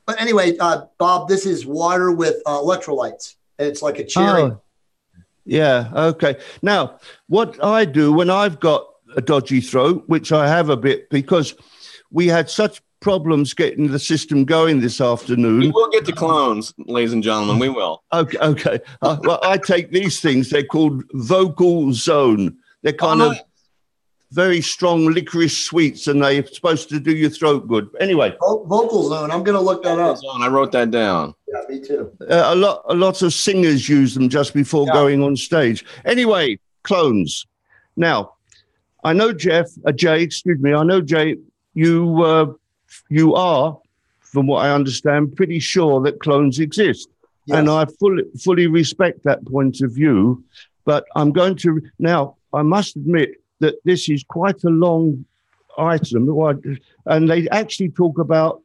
But anyway, Bob, this is water with electrolytes. And it's like a cherry. Oh, yeah. Okay. Now, what I do when I've got a dodgy throat, which I have a bit because we had such problems getting the system going this afternoon. We will get to clones, ladies and gentlemen. We will. Okay. Well, I take these things. They're called Vocal Zone. They're kind of very strong licorice sweets, and they're supposed to do your throat good. Anyway. Vocal Zone. I'm going to look that up. I wrote that down. Yeah, me too. A lot of singers use them just before going on stage. Anyway, clones. Now, I know Jay, I know Jay, you are, from what I understand, pretty sure that clones exist. Yes. And I fully respect that point of view. But I'm going to, now, I must admit that this is quite a long item. And they actually talk about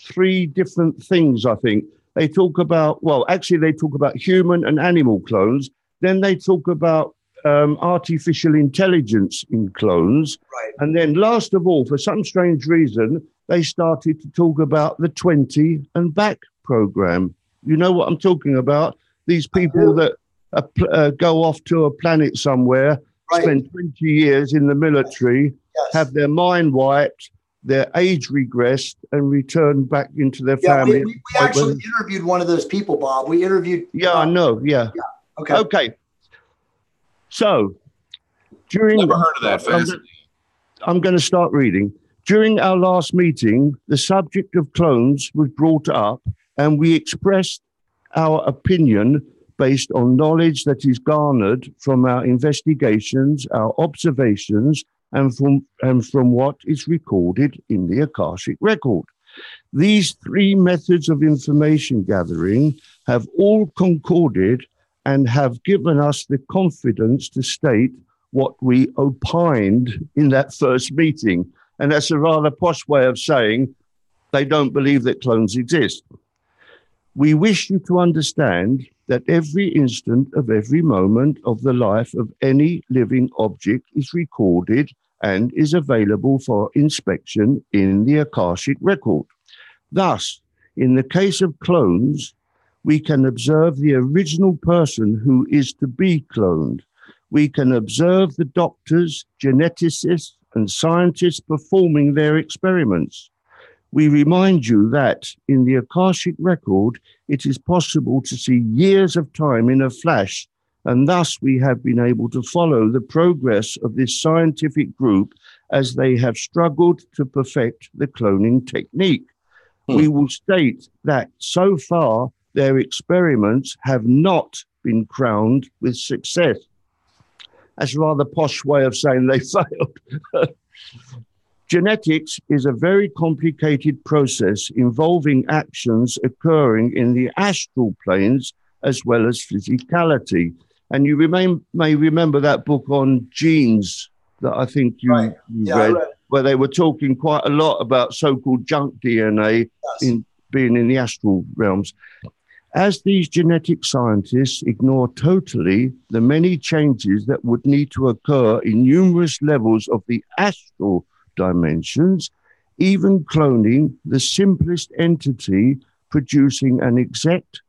3 different things, I think. They talk about, they talk about human and animal clones. Then they talk about artificial intelligence in clones. Right. And then last of all, for some strange reason, they started to talk about the 20 and back program. You know what I'm talking about? These people that go off to a planet somewhere, spend 20 years in the military, have their mind wiped, their age regressed, and return back into their family. We actually interviewed one of those people, Bob. We interviewed. Yeah, I know. Yeah. Okay. So, never heard of that. I'm going to start reading. During our last meeting, the subject of clones was brought up, and we expressed our opinion based on knowledge that is garnered from our investigations, our observations, and from what is recorded in the Akashic Record. These 3 methods of information gathering have all concorded and have given us the confidence to state what we opined in that first meeting. And that's a rather posh way of saying they don't believe that clones exist. We wish you to understand that every instant of every moment of the life of any living object is recorded and is available for inspection in the Akashic Record. Thus, in the case of clones, we can observe the original person who is to be cloned. We can observe the doctors, geneticists, and scientists performing their experiments. We remind you that in the Akashic Record, it is possible to see years of time in a flash, and thus we have been able to follow the progress of this scientific group as they have struggled to perfect the cloning technique. We will state that so far, their experiments have not been crowned with success. That's a rather posh way of saying they failed. Genetics is a very complicated process involving actions occurring in the astral planes as well as physicality. And you may remember that book on genes that I think you read, where they were talking quite a lot about so-called junk DNA being in the astral realms. As these genetic scientists ignore totally the many changes that would need to occur in numerous levels of the astral dimensions, even cloning the simplest entity producing an exact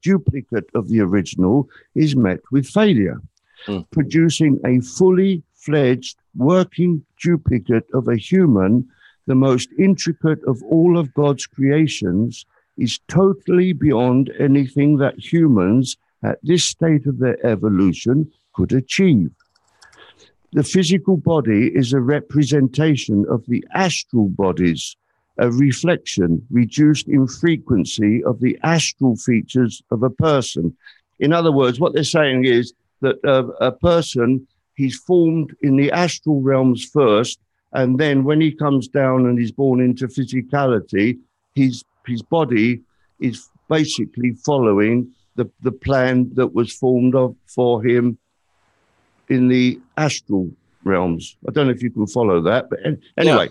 duplicate of the original is met with failure. Producing a fully fledged working duplicate of a human, the most intricate of all of God's creations, is totally beyond anything that humans at this state of their evolution could achieve. The physical body is a representation of the astral bodies, a reflection reduced in frequency of the astral features of a person. In other words, what they're saying is that a person, he's formed in the astral realms first, and then when he comes down and is born into physicality, his body is basically following the plan that was formed for him in the astral realms. I don't know if you can follow that, but anyway.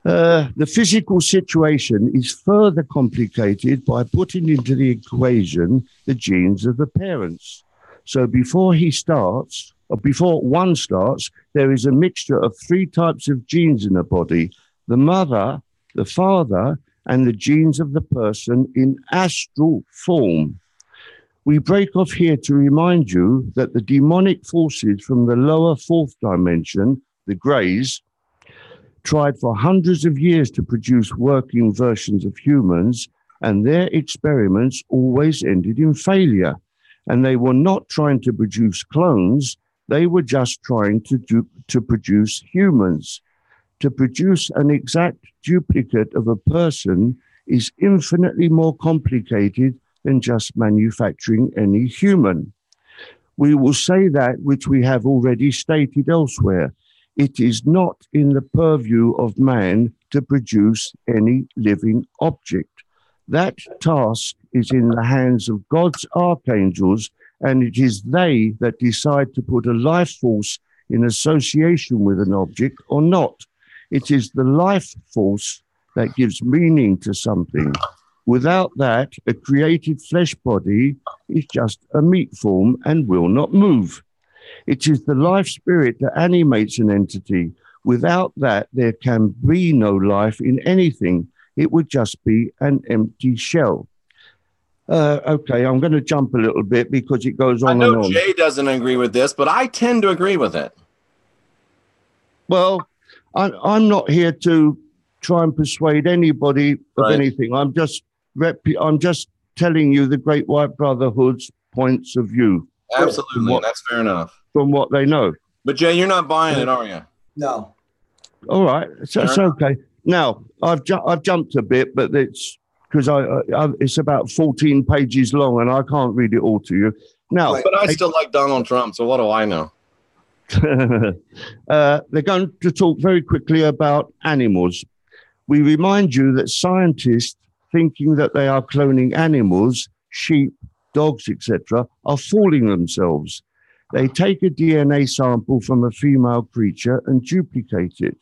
The physical situation is further complicated by putting into the equation the genes of the parents. So before one starts, there is a mixture of 3 types of genes in the body: the mother, the father, and the genes of the person in astral form. We break off here to remind you that the demonic forces from the lower 4th dimension, the Greys, tried for hundreds of years to produce working versions of humans, and their experiments always ended in failure. And they were not trying to produce clones, they were just trying to produce humans. To produce an exact duplicate of a person is infinitely more complicated than just manufacturing any human. We will say that which we have already stated elsewhere. It is not in the purview of man to produce any living object. That task is in the hands of God's archangels, and it is they that decide to put a life force in association with an object or not. It is the life force that gives meaning to something. Without that, a created flesh body is just a meat form and will not move. It is the life spirit that animates an entity. Without that, there can be no life in anything. It would just be an empty shell. Okay, I'm going to jump a little bit because it goes on and on. I know Jay doesn't agree with this, but I tend to agree with it. Well, I'm not here to try and persuade anybody of anything. I'm just telling you the Great White Brotherhood's points of view. Absolutely, that's fair enough. From what they know. But Jay, you're not buying it, are you? No. All right, so it's okay. Now I've jumped a bit, but it's because it's about 14 pages long, and I can't read it all to you. Now, but I still like Donald Trump, so what do I know? They're going to talk very quickly about animals. We remind you that scientists thinking that they are cloning animals, sheep, dogs, etc., are fooling themselves. They take a DNA sample from a female creature and duplicate it.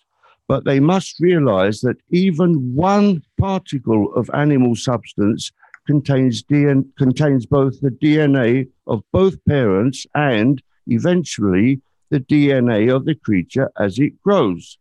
But they must realize that even one particle of animal substance contains both the DNA of both parents and, eventually, the DNA of the creature as it grows.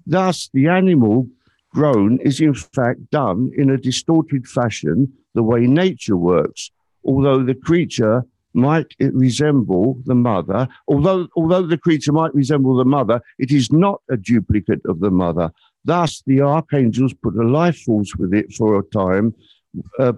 Thus, the animal grown is in fact done in a distorted fashion, the way nature works. Although the creature might resemble the mother, although the creature might resemble the mother, it is not a duplicate of the mother. Thus, the archangels put a life force with it for a time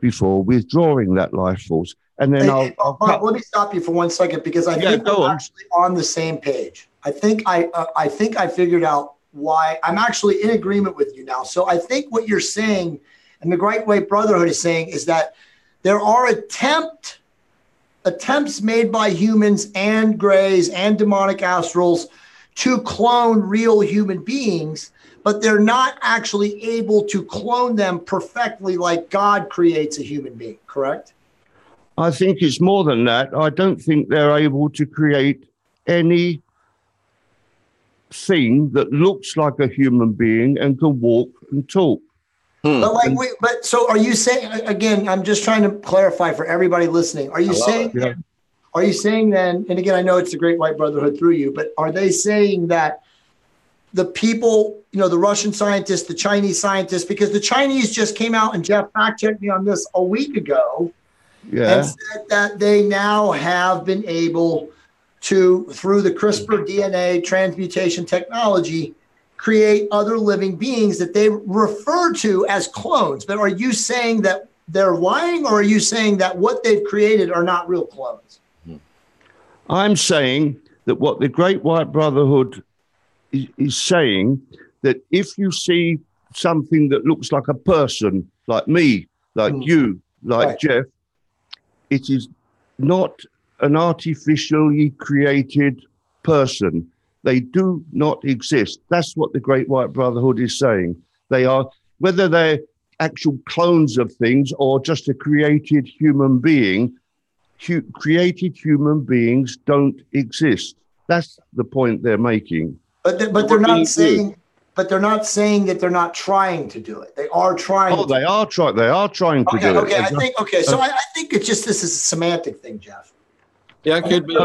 before withdrawing that life force. And then Mark, let me stop you for 1 second because I think we're actually on the same page. I think I figured out why I'm actually in agreement with you now. So I think what you're saying, and the Great White Brotherhood is saying, is that there are attempts made by humans and Greys and demonic astrals to clone real human beings, but they're not actually able to clone them perfectly like God creates a human being, correct? I think it's more than that. I don't think they're able to create any thing that looks like a human being and can walk and talk. But so are you saying, again, I'm just trying to clarify for everybody listening. Are you saying then, and again, I know it's the Great White Brotherhood through you, but are they saying that the people, the Russian scientists, the Chinese scientists, because the Chinese just came out, and Jeff fact-checked me on this a week ago, and said that they now have been able to, through the CRISPR DNA transmutation technology, create other living beings that they refer to as clones. But are you saying that they're lying, or are you saying that what they've created are not real clones? I'm saying that what the Great White Brotherhood is saying, that if you see something that looks like a person, like me, like you, like Jeff, it is not an artificially created person. They do not exist. That's what the Great White Brotherhood is saying. They are, whether they're actual clones of things or just a created human being, created human beings don't exist. That's the point they're making. But they're not saying, but they're not saying that they're not trying to do it. They are trying. Oh, they are trying. They are trying to do it. Okay, I think. Okay, so I think it's just this is a semantic thing, Jeff. Yeah, it could be.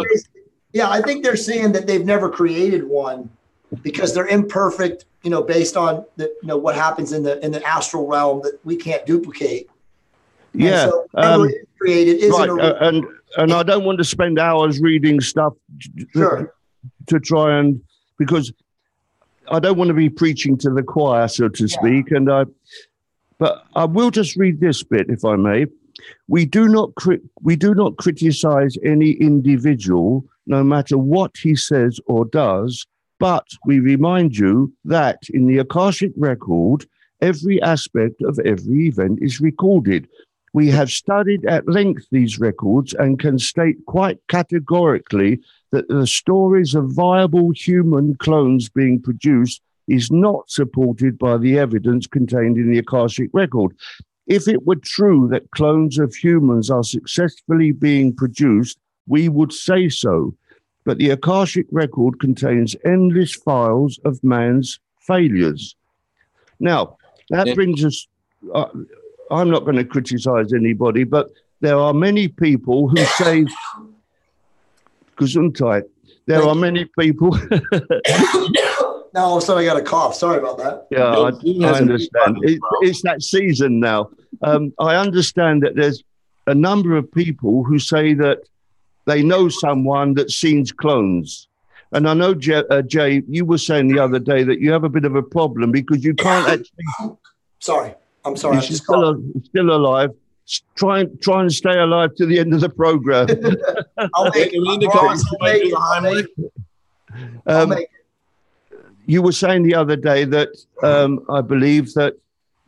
Yeah, I think they're saying that they've never created one because they're imperfect. You know, based on what happens in the astral realm that we can't duplicate. Yeah, and so created isn't right. And I don't want to spend hours reading stuff to try and, because I don't want to be preaching to the choir, so to speak. But I will just read this bit, if I may. We do not criticize any individual, no matter what he says or does, but we remind you that in the Akashic Record, every aspect of every event is recorded. We have studied at length these records and can state quite categorically that the stories of viable human clones being produced is not supported by the evidence contained in the Akashic Record. If it were true that clones of humans are successfully being produced, we would say so. But the Akashic Record contains endless files of man's failures. Now, that brings us... I'm not going to criticize anybody, but there are many people who say, Gesundheit, there are many people. Now all of a sudden I got a cough. Sorry about that. Yeah, I understand. It's that season now. I understand that there's a number of people who say that they know someone that's seen clones. And I know, Jay, you were saying the other day that you have a bit of a problem because you can't actually... Sorry. I'm sorry. You're still alive. Try and stay alive to the end of the program. I'll make it. You were saying the other day that I believe that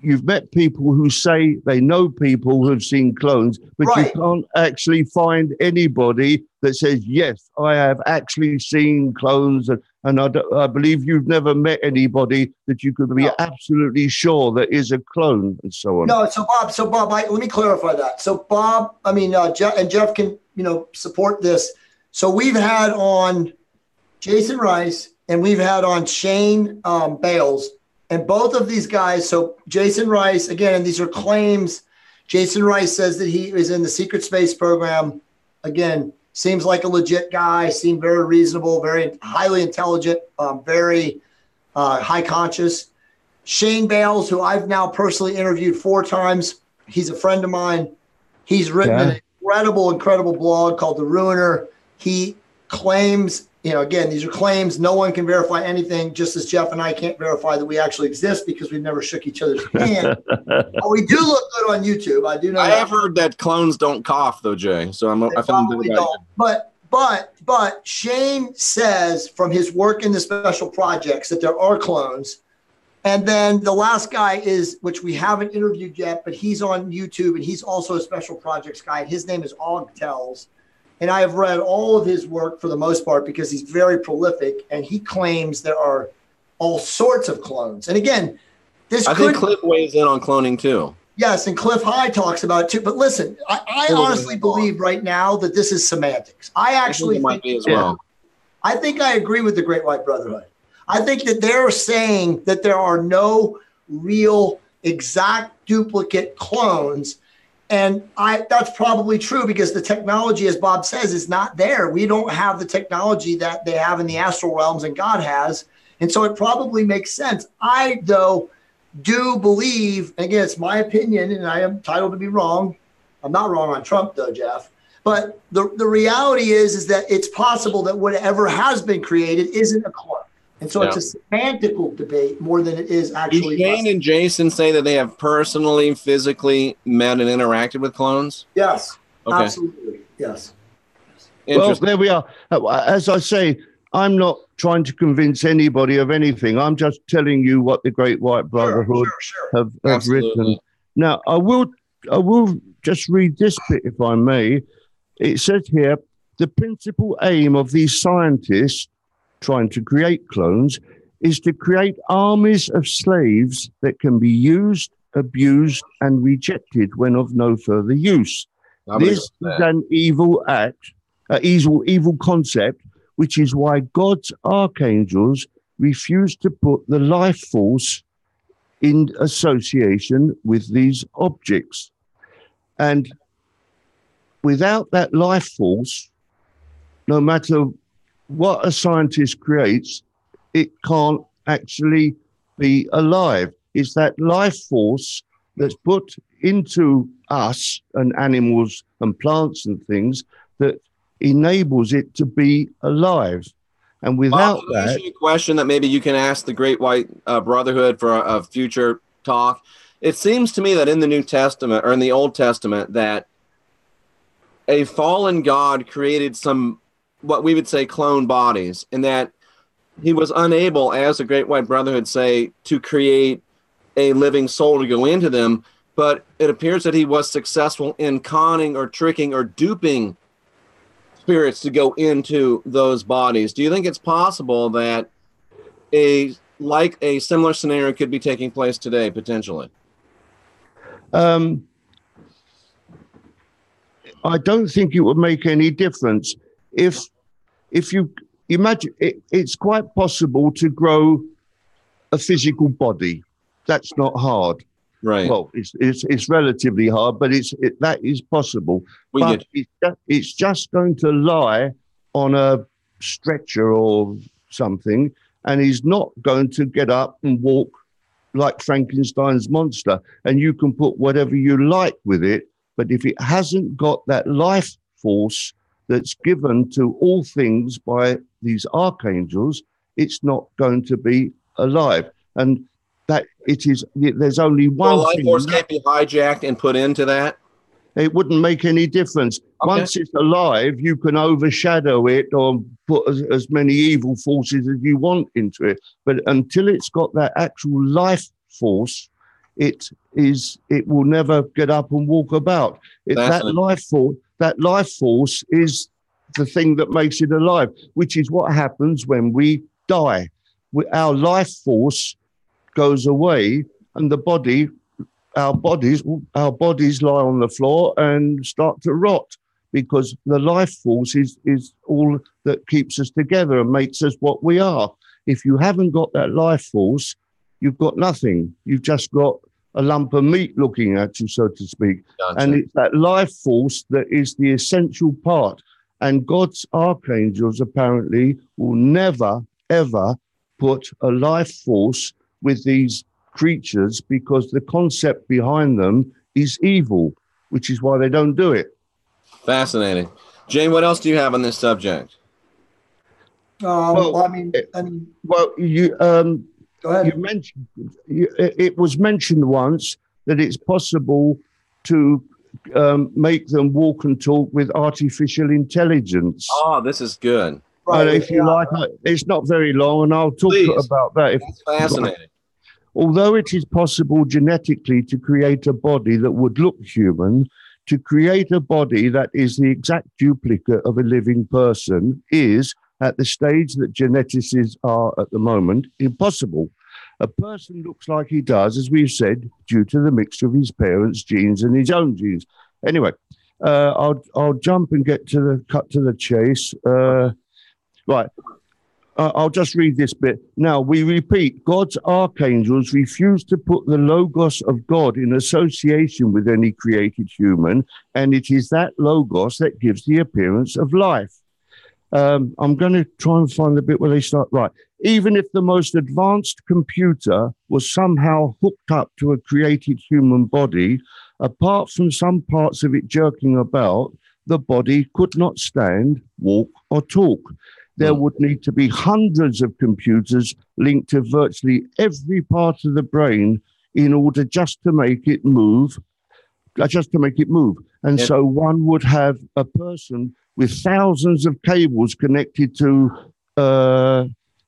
you've met people who say they know people who've seen clones, but you can't actually find anybody that says, yes, I have actually seen clones. And I believe you've never met anybody that you could be absolutely sure that is a clone and so on. No, so Bob, let me clarify that. So Bob, Jeff can, support this. So we've had on Jason Rice and we've had on Shane Bales, and both of these guys. So Jason Rice, again, these are claims. Jason Rice says that he is in the secret space program. Again, seems like a legit guy, seemed very reasonable, very highly intelligent, very high conscious. Shane Bales, who I've now personally interviewed 4 times. He's a friend of mine. He's written an incredible blog called The Ruiner. He claims, again, these are claims. No one can verify anything, just as Jeff and I can't verify that we actually exist because we've never shook each other's hand. But we do look good on YouTube. I do know. I have heard that clones don't cough, though, Jay. So I probably don't. But Shane says from his work in the special projects that there are clones. And then the last guy is, which we haven't interviewed yet, but he's on YouTube and he's also a special projects guy. His name is Og Tells. And I have read all of his work for the most part because he's very prolific, and he claims there are all sorts of clones. And again, I think Cliff weighs in on cloning too. Yes, and Cliff High talks about it too. But listen, I honestly believe right now that this is semantics. I actually think as well. I think I agree with the Great White Brotherhood. I think that they're saying that there are no real exact duplicate clones. And that's probably true because the technology, as Bob says, is not there. We don't have the technology that they have in the astral realms and God has. And so it probably makes sense. I, though, do believe, and again, it's my opinion, and I am entitled to be wrong. I'm not wrong on Trump, though, Jeff. But the reality is that it's possible that whatever has been created isn't a clone. And so it's a semantical debate more than it is actually. Do Shane and Jason say that they have personally, physically met and interacted with clones? Yes, absolutely. Yes. Well, there we are. As I say, I'm not trying to convince anybody of anything. I'm just telling you what the Great White Brotherhood have written. Now, I will just read this bit, if I may. It says here, the principal aim of these scientists trying to create clones is to create armies of slaves that can be used, abused, and rejected when of no further use. This is an evil act, evil concept, which is why God's archangels refused to put the life force in association with these objects. And without that life force, no matter what a scientist creates, it can't actually be alive. It's that life force that's put into us and animals and plants and things that enables it to be alive. And without I'll ask you a question that maybe you can ask the Great White Brotherhood for a future talk. It seems to me that in the New Testament or in the Old Testament that a fallen God created some, what we would say, clone bodies, and that he was unable, as the Great White Brotherhood say, to create a living soul to go into them. But it appears that he was successful in conning or tricking or duping spirits to go into those bodies. Do you think it's possible that a similar scenario could be taking place today, potentially? I don't think it would make any difference. If you imagine, it's quite possible to grow a physical body. That's not hard. Right. Well, it's relatively hard, but that is possible. It's just going to lie on a stretcher or something, and he's not going to get up and walk like Frankenstein's monster. And you can put whatever you like with it, but if it hasn't got that life force that's given to all things by these archangels, it's not going to be alive. And that there's only one life thing. Force can't be hijacked and put into that? It wouldn't make any difference. Okay. Once it's alive, you can overshadow it or put as many evil forces as you want into it. But until it's got that actual life force, it will never get up and walk about. That life force is the thing that makes it alive, which is what happens when we die. Our life force goes away, and our bodies lie on the floor and start to rot, because the life force is all that keeps us together and makes us what we are. If you haven't got that life force, you've got nothing. You've just got a lump of meat looking at you, so to speak. Gotcha. And it's that life force that is the essential part. And God's archangels apparently will never, ever put a life force with these creatures, because the concept behind them is evil, which is why they don't do it. Fascinating. Jane, what else do you have on this subject? You go ahead. You mentioned it was mentioned once that it's possible to make them walk and talk with artificial intelligence. Oh, this is good. Right. If you like, it's not very long, and I'll talk about that. That's fascinating. Although it is possible genetically to create a body that would look human, to create a body that is the exact duplicate of a living person is, at the stage that geneticists are at the moment, impossible. A person looks like he does, as we've said, due to the mixture of his parents' genes and his own genes. Anyway, I'll jump and cut to the chase. Right. I'll just read this bit. Now, we repeat, God's archangels refuse to put the logos of God in association with any created human, and it is that logos that gives the appearance of life. I'm going to try and find the bit where they start. Right. Even if the most advanced computer was somehow hooked up to a created human body, apart from some parts of it jerking about, the body could not stand, walk, or talk. There would need to be hundreds of computers linked to virtually every part of the brain in order just to make it move. And so one would have a person with thousands of cables connected to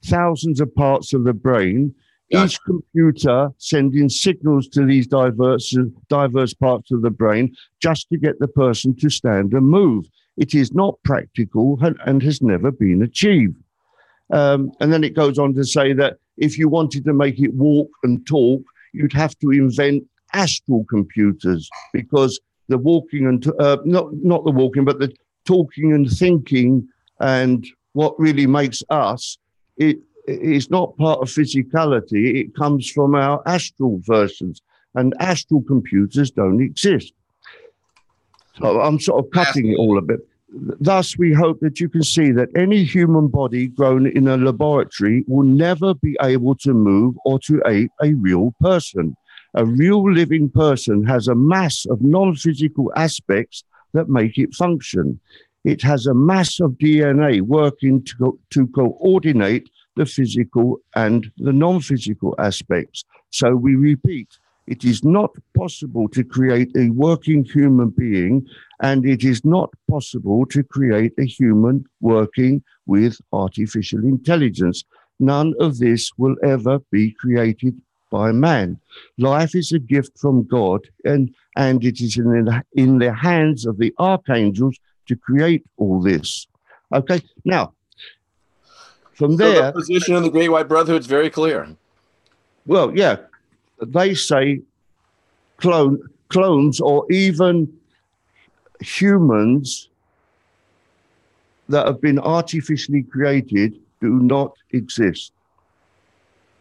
thousands of parts of the brain, each computer sending signals to these diverse parts of the brain just to get the person to stand and move. It is not practical and has never been achieved. And then it goes on to say that if you wanted to make it walk and talk, you'd have to invent astral computers, because the walking and not the walking, but the talking and thinking and what really makes us, it's not part of physicality. It comes from our astral versions, and astral computers don't exist. So I'm sort of cutting it all a bit. Thus, we hope that you can see that any human body grown in a laboratory will never be able to move or to ape a real person. A real living person has a mass of non-physical aspects that make it function. It has a mass of DNA working to coordinate the physical and the non-physical aspects. So we repeat, it is not possible to create a working human being, and it is not possible to create a human working with artificial intelligence. None of this will ever be created by man. Life is a gift from God, and it is in the hands of the archangels to create all this. Okay, now, from there... the position of the Great White Brotherhood is very clear. Well, yeah, they say clones or even humans that have been artificially created do not exist.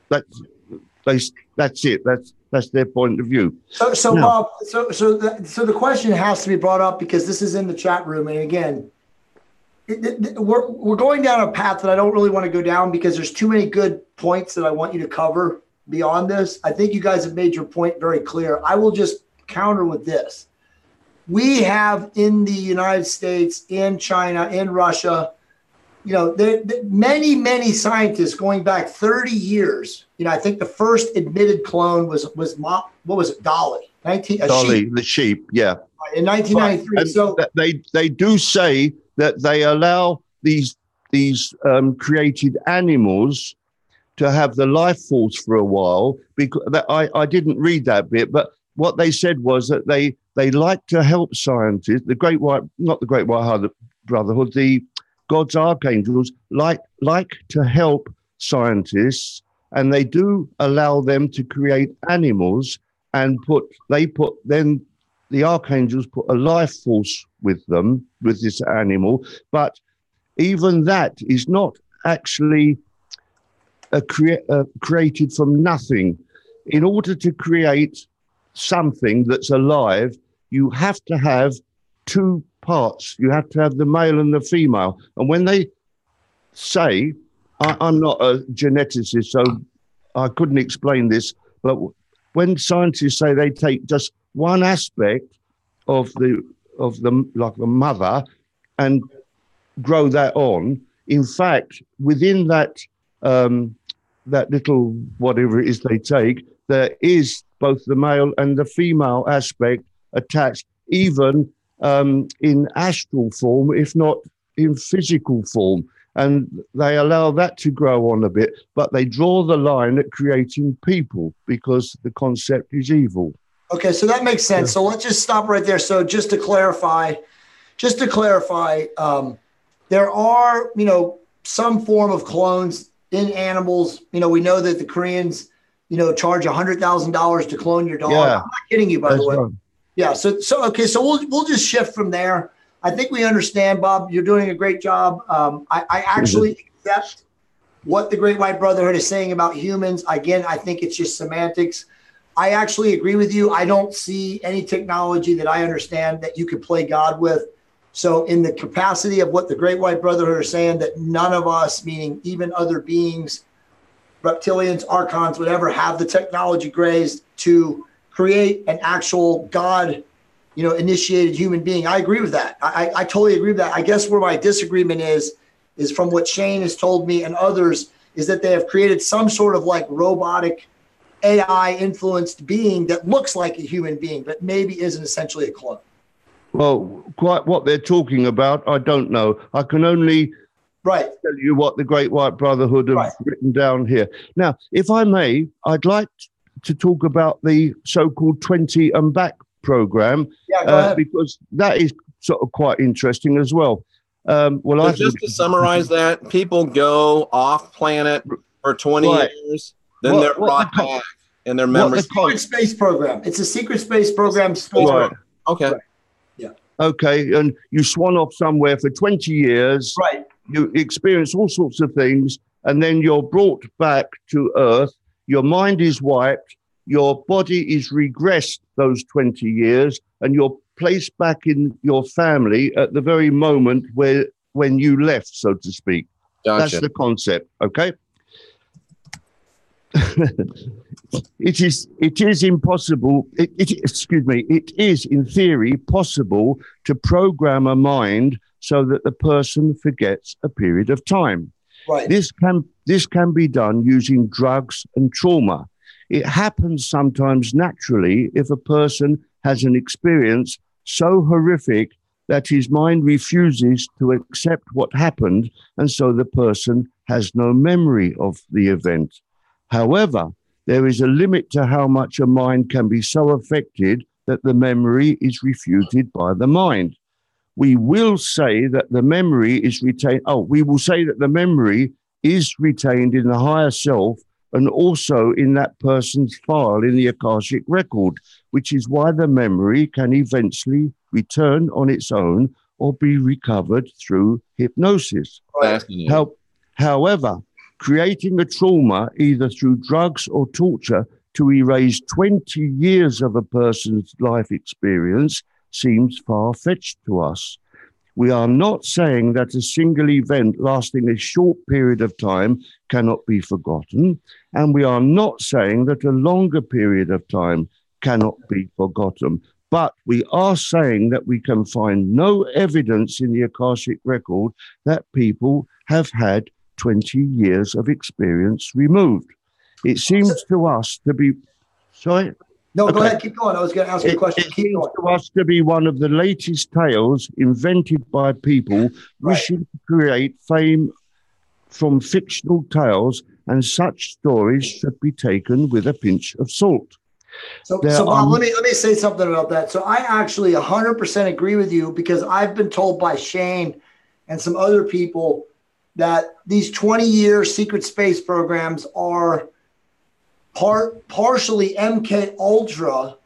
That's it. That's their point of view. So Bob, so the question has to be brought up because this is in the chat room, and again, we're going down a path that I don't really want to go down because there's too many good points that I want you to cover beyond this. I think you guys have made your point very clear. I will just counter with this. We have in the United States, in China, in Russia, many scientists going back 30 years. I think the first admitted clone was what was it? Dolly. Dolly, the sheep. Yeah. In 1993. And so they do say that they allow these created animals to have the life force for a while. Because I didn't read that bit, but what they said was that they like to help scientists. Not the Great White Brotherhood, the God's archangels like to help scientists, and they do allow them to create animals, and then the archangels put a life force with them, with this animal. But even that is not actually created from nothing. In order to create something that's alive, you have to have two parts. You have to have the male and the female. And when they say, I'm not a geneticist, so I couldn't explain this, but when scientists say they take just one aspect of the like the mother and grow that on, in fact, within that little whatever it is they take, there is both the male and the female aspect attached, even in astral form, if not in physical form. And they allow that to grow on a bit, but they draw the line at creating people because the concept is evil. Okay, so that makes sense. So let's just stop right there. So just to clarify, there are, some form of clones in animals. We know that the Koreans, charge $100,000 to clone your dog. Yeah. I'm not kidding you, by the way. Right. Yeah. So okay. So we'll just shift from there. I think we understand, Bob. You're doing a great job. I actually accept what the Great White Brotherhood is saying about humans. Again, I think it's just semantics. I actually agree with you. I don't see any technology that I understand that you could play God with. So in the capacity of what the Great White Brotherhood are saying, that none of us, meaning even other beings, reptilians, archons, whatever, have the technology grays to create an actual God, initiated human being. I agree with that. I totally agree with that. I guess where my disagreement is from what Shane has told me and others, is that they have created some sort of like robotic AI influenced being that looks like a human being, but maybe isn't essentially a clone. Well, quite what they're talking about, I don't know. I can only tell you what the Great White Brotherhood have written down here. Now, if I may, I'd like to talk about the so-called 20 and back program, go ahead. because that is sort of quite interesting as well. So just to summarize that, people go off planet for 20 years, then they're brought back and their memories. Secret space program. It's a secret space program. Right. Okay. Right. Yeah. Okay, and you swan off somewhere for 20 years. Right. You experience all sorts of things, and then you're brought back to Earth. Your mind is wiped. Your body is regressed those 20 years, and you're placed back in your family at the very moment when you left, so to speak. Gotcha. That's the concept, okay? It is impossible. It is in theory possible to program a mind so that the person forgets a period of time. Right. This can be done using drugs and trauma. It happens sometimes naturally if a person has an experience so horrific that his mind refuses to accept what happened, and so the person has no memory of the event. However, there is a limit to how much a mind can be so affected that the memory is refuted by the mind. We will say that the memory is retained. We will say that the memory is retained in the higher self and also in that person's file in the Akashic Record, which is why the memory can eventually return on its own or be recovered through hypnosis. However, creating a trauma either through drugs or torture to erase 20 years of a person's life experience seems far-fetched to us. We are not saying that a single event lasting a short period of time cannot be forgotten, and we are not saying that a longer period of time cannot be forgotten. But we are saying that we can find no evidence in the Akashic Record that people have had 20 years of experience removed. It seems to us to be... Sorry? No, go ahead. Keep going. I was going to ask you a question. It seems to us to be one of the latest tales invented by people wishing to create fame from fictional tales, and such stories should be taken with a pinch of salt. So Bob, let me say something about that. So I actually 100% agree with you, because I've been told by Shane and some other people that these 20-year secret space programs are partially MK Ultra,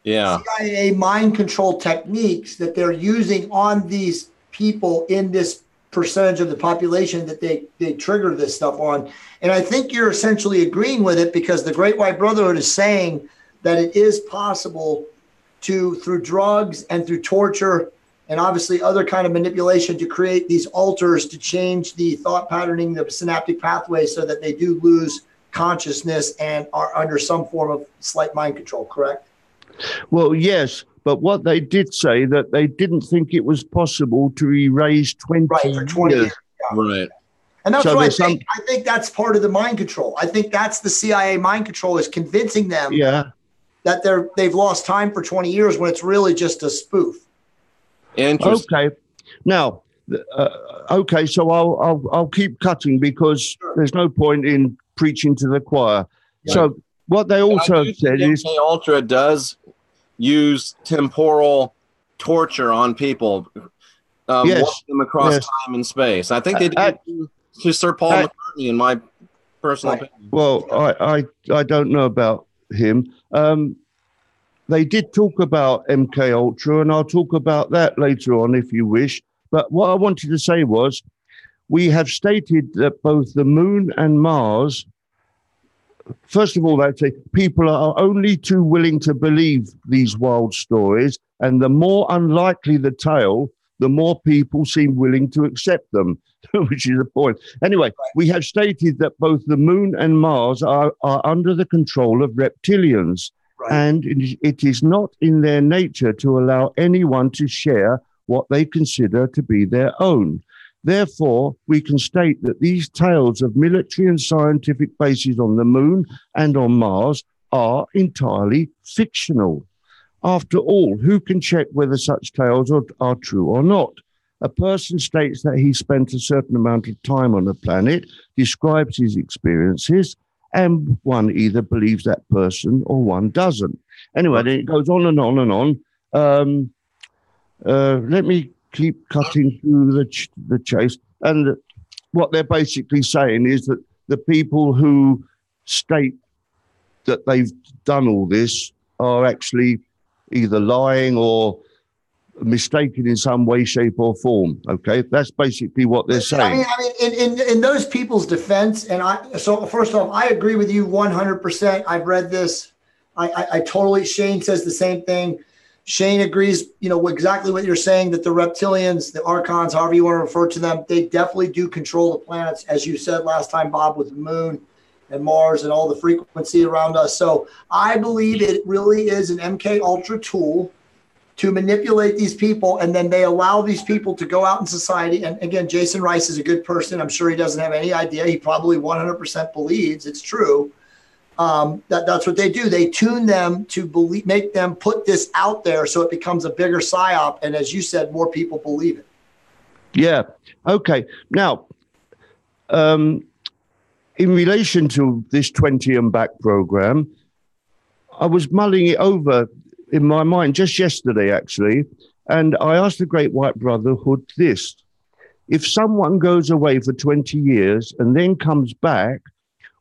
CIA mind control techniques that they're using on these people in this percentage of the population that they trigger this stuff on. And I think you're essentially agreeing with it, because the Great White Brotherhood is saying that it is possible to, through drugs and through torture and obviously other kind of manipulation, to create these alters to change the thought patterning, the synaptic pathway, so that they do lose consciousness and are under some form of slight mind control, correct? Well, yes, but what they did say, that they didn't think it was possible to erase 20 years. Yeah. Right. And that's what I think. I think that's part of the mind control. I think that's the CIA mind control, is convincing them that they've lost time for 20 years when it's really just a spoof. Interesting. Okay. Now, so I'll keep cutting, because there's no point in preaching to the choir. Yeah. So what they also said is Ultra does use temporal torture on people, walking them across time and space. I think they did to Sir Paul McCartney, in my personal opinion. Well, I don't know about him. They did talk about MK Ultra, and I'll talk about that later on if you wish. But what I wanted to say was, we have stated that both the moon and Mars, first of all, I'd say people are only too willing to believe these wild stories, and the more unlikely the tale, the more people seem willing to accept them, which is the point. Anyway, we have stated that both the moon and Mars are under the control of reptilians, and it is not in their nature to allow anyone to share what they consider to be their own. Therefore, we can state that these tales of military and scientific bases on the moon and on Mars are entirely fictional. After all, who can check whether such tales are true or not? A person states that he spent a certain amount of time on a planet, describes his experiences, and one either believes that person or one doesn't. Anyway, then it goes on and on and on. Let me keep cutting through the chase. And what they're basically saying is that the people who state that they've done all this are actually either lying or mistaken in some way, shape, or form. Okay, that's basically what they're saying. I mean, in those people's defense, so first off, I agree with you 100%. I've read this. I totally. Shane says the same thing. Shane agrees, exactly what you're saying, that the reptilians, the archons, however you want to refer to them, they definitely do control the planets, as you said last time, Bob, with the moon and Mars and all the frequency around us. So I believe it really is an MK Ultra tool to manipulate these people, and then they allow these people to go out in society. And again, Jason Rice is a good person. I'm sure he doesn't have any idea. He probably 100% believes it's true. That's what they do. They tune them to believe, make them put this out there so it becomes a bigger psyop. And as you said, more people believe it. Yeah. Okay. Now, in relation to this 20 and back program, I was mulling it over in my mind just yesterday, actually. And I asked the Great White Brotherhood this: if someone goes away for 20 years and then comes back,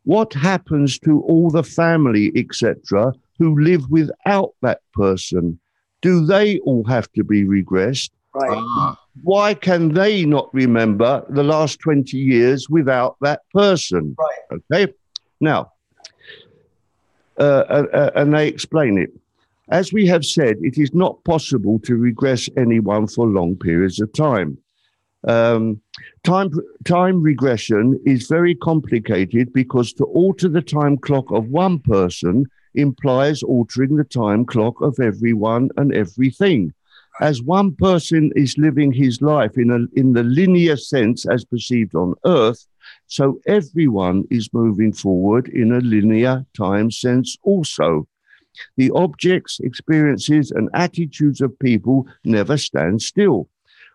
what happens to all the family, etc., who live without that person? Do they all have to be regressed? Right. Why can they not remember the last 20 years without that person? Right. Okay. Now, and they explain it. As we have said, it is not possible to regress anyone for long periods of time. Time regression is very complicated because to alter the time clock of one person implies altering the time clock of everyone and everything. As one person is living his life in the linear sense as perceived on Earth, so everyone is moving forward in a linear time sense also. The objects, experiences, and attitudes of people never stand still.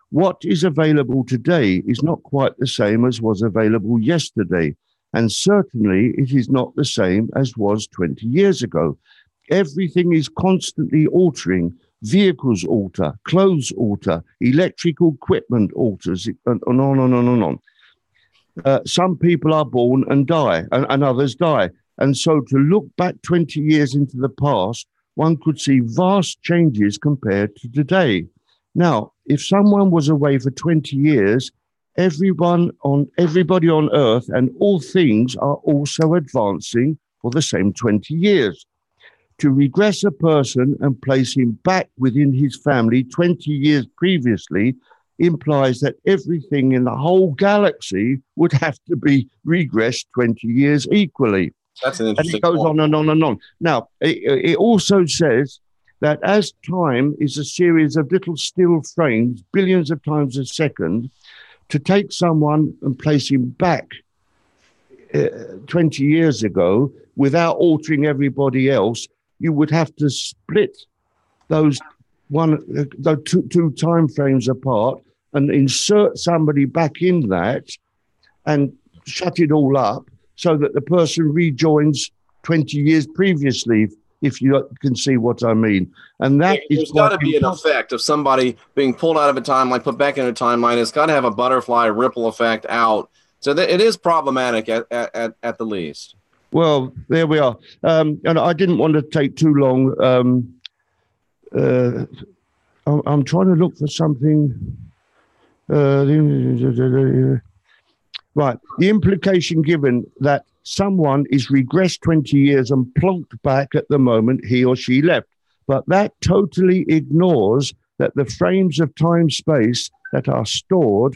What is available today is not quite the same as was available yesterday, and certainly it is not the same as was 20 years ago. Everything is constantly altering. Vehicles alter, clothes alter, electrical equipment alters, and on and on and on. Some people are born and die, and others die. And so to look back 20 years into the past, one could see vast changes compared to today. Now, if someone was away for 20 years, everybody on Earth and all things are also advancing for the same 20 years. To regress a person and place him back within his family 20 years previously implies that everything in the whole galaxy would have to be regressed 20 years equally. That's an interesting point. And it goes on and on and on. Now, it also says that as time is a series of little still frames, billions of times a second, to take someone and place him back 20 years ago without altering everybody else, you would have to split those two time frames apart and insert somebody back in that and shut it all up so that the person rejoins 20 years previously, if you can see what I mean. And that there's got to be an effect of somebody being pulled out of a timeline, put back in a timeline. It's got to have a butterfly ripple effect out. So that it is problematic at the least. Well, there we are. And I didn't want to take too long. I'm trying to look for something. Right. The implication given that someone is regressed 20 years and plonked back at the moment he or she left. But that totally ignores that the frames of time-space that are stored,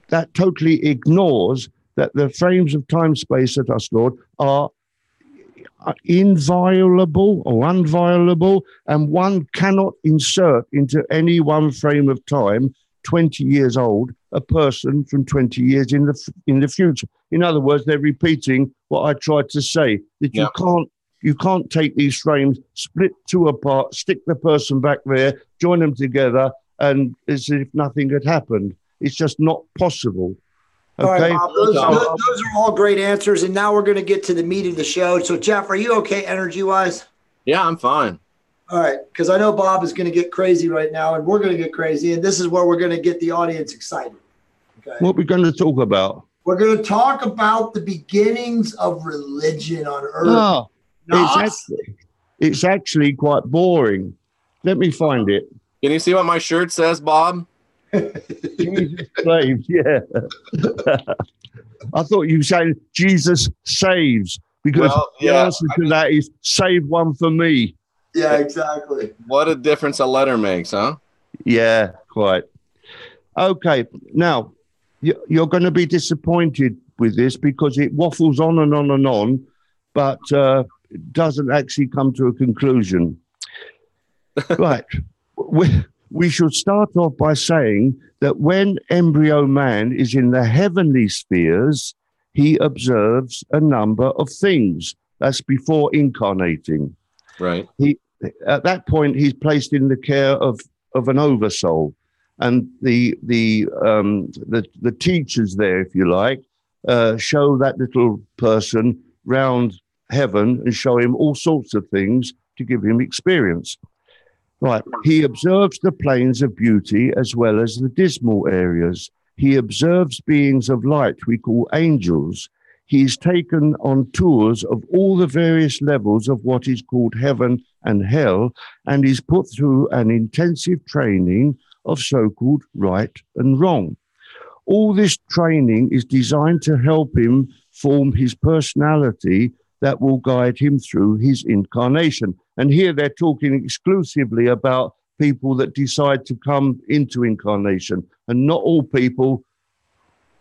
that totally ignores that the frames of time-space that are stored are inviolable or unviolable, and one cannot insert into any one frame of time 20 years old a person from 20 years in the future. In other words, they're repeating what I tried to say, that you can't take these frames, split two apart, stick the person back there, join them together, and as if nothing had happened. It's just not possible. Okay. All right, Bob, those are all great answers. And now we're going to get to the meat of the show. So, Jeff, are you okay energy-wise? Yeah, I'm fine. All right, because I know Bob is going to get crazy right now, and we're going to get crazy. And this is where we're going to get the audience excited. Okay. What are we going to talk about? We're going to talk about the beginnings of religion on Earth. It's actually quite boring. Let me find it. Can you see what my shirt says, Bob? Jesus saves, yeah. I thought you were saying Jesus saves, because the answer to that is save one for me. Yeah, exactly. What a difference a letter makes, huh? Yeah, quite. Okay, now you're going to be disappointed with this because it waffles on and on and on, but doesn't actually come to a conclusion. Right. We should start off by saying that when embryo man is in the heavenly spheres, he observes a number of things. That's before incarnating. Right. At that point, he's placed in the care of an oversoul, and the teachers there, if you like, show that little person round heaven and show him all sorts of things to give him experience. Right. He observes the planes of beauty as well as the dismal areas. He observes beings of light we call angels. He's taken on tours of all the various levels of what is called heaven and hell, and is put through an intensive training of so-called right and wrong. All this training is designed to help him form his personality that will guide him through his incarnation. And here they're talking exclusively about people that decide to come into incarnation, and not all people.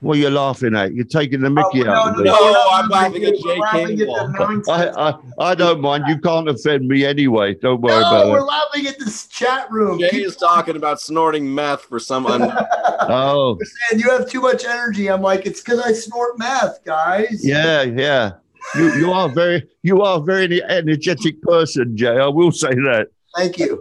What are you laughing at? You're taking the mickey out of me. No, I'm laughing at Jay Campbell. I don't mind. You can't offend me anyway. Don't worry about it. We're laughing at this chat room. Jay is talking about snorting meth for some unknown. Oh. Saying you have too much energy. I'm like, it's because I snort meth, guys. Yeah, yeah. You are a very energetic person, Jay. I will say that. Thank you.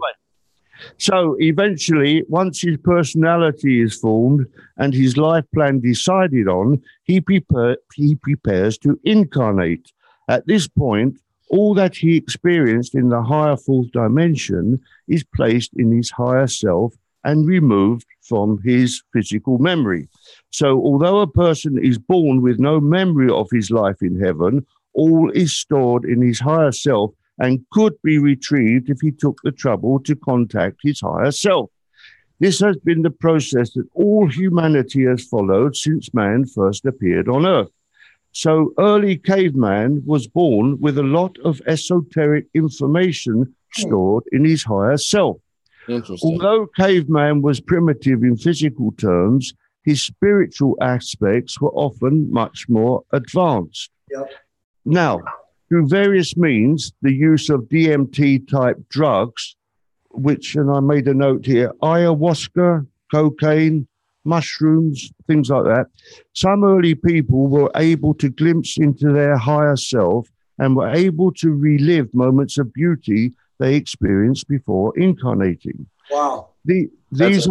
So eventually, once his personality is formed and his life plan decided on, he prepares to incarnate. At this point, all that he experienced in the higher fourth dimension is placed in his higher self and removed from his physical memory. So although a person is born with no memory of his life in heaven, all is stored in his higher self and could be retrieved if he took the trouble to contact his higher self. This has been the process that all humanity has followed since man first appeared on Earth. So early caveman was born with a lot of esoteric information stored in his higher self. Although caveman was primitive in physical terms, his spiritual aspects were often much more advanced. Yep. Now, through various means, the use of DMT-type drugs, which, and I made a note here, ayahuasca, cocaine, mushrooms, things like that, some early people were able to glimpse into their higher self and were able to relive moments of beauty they experienced before incarnating. Wow. These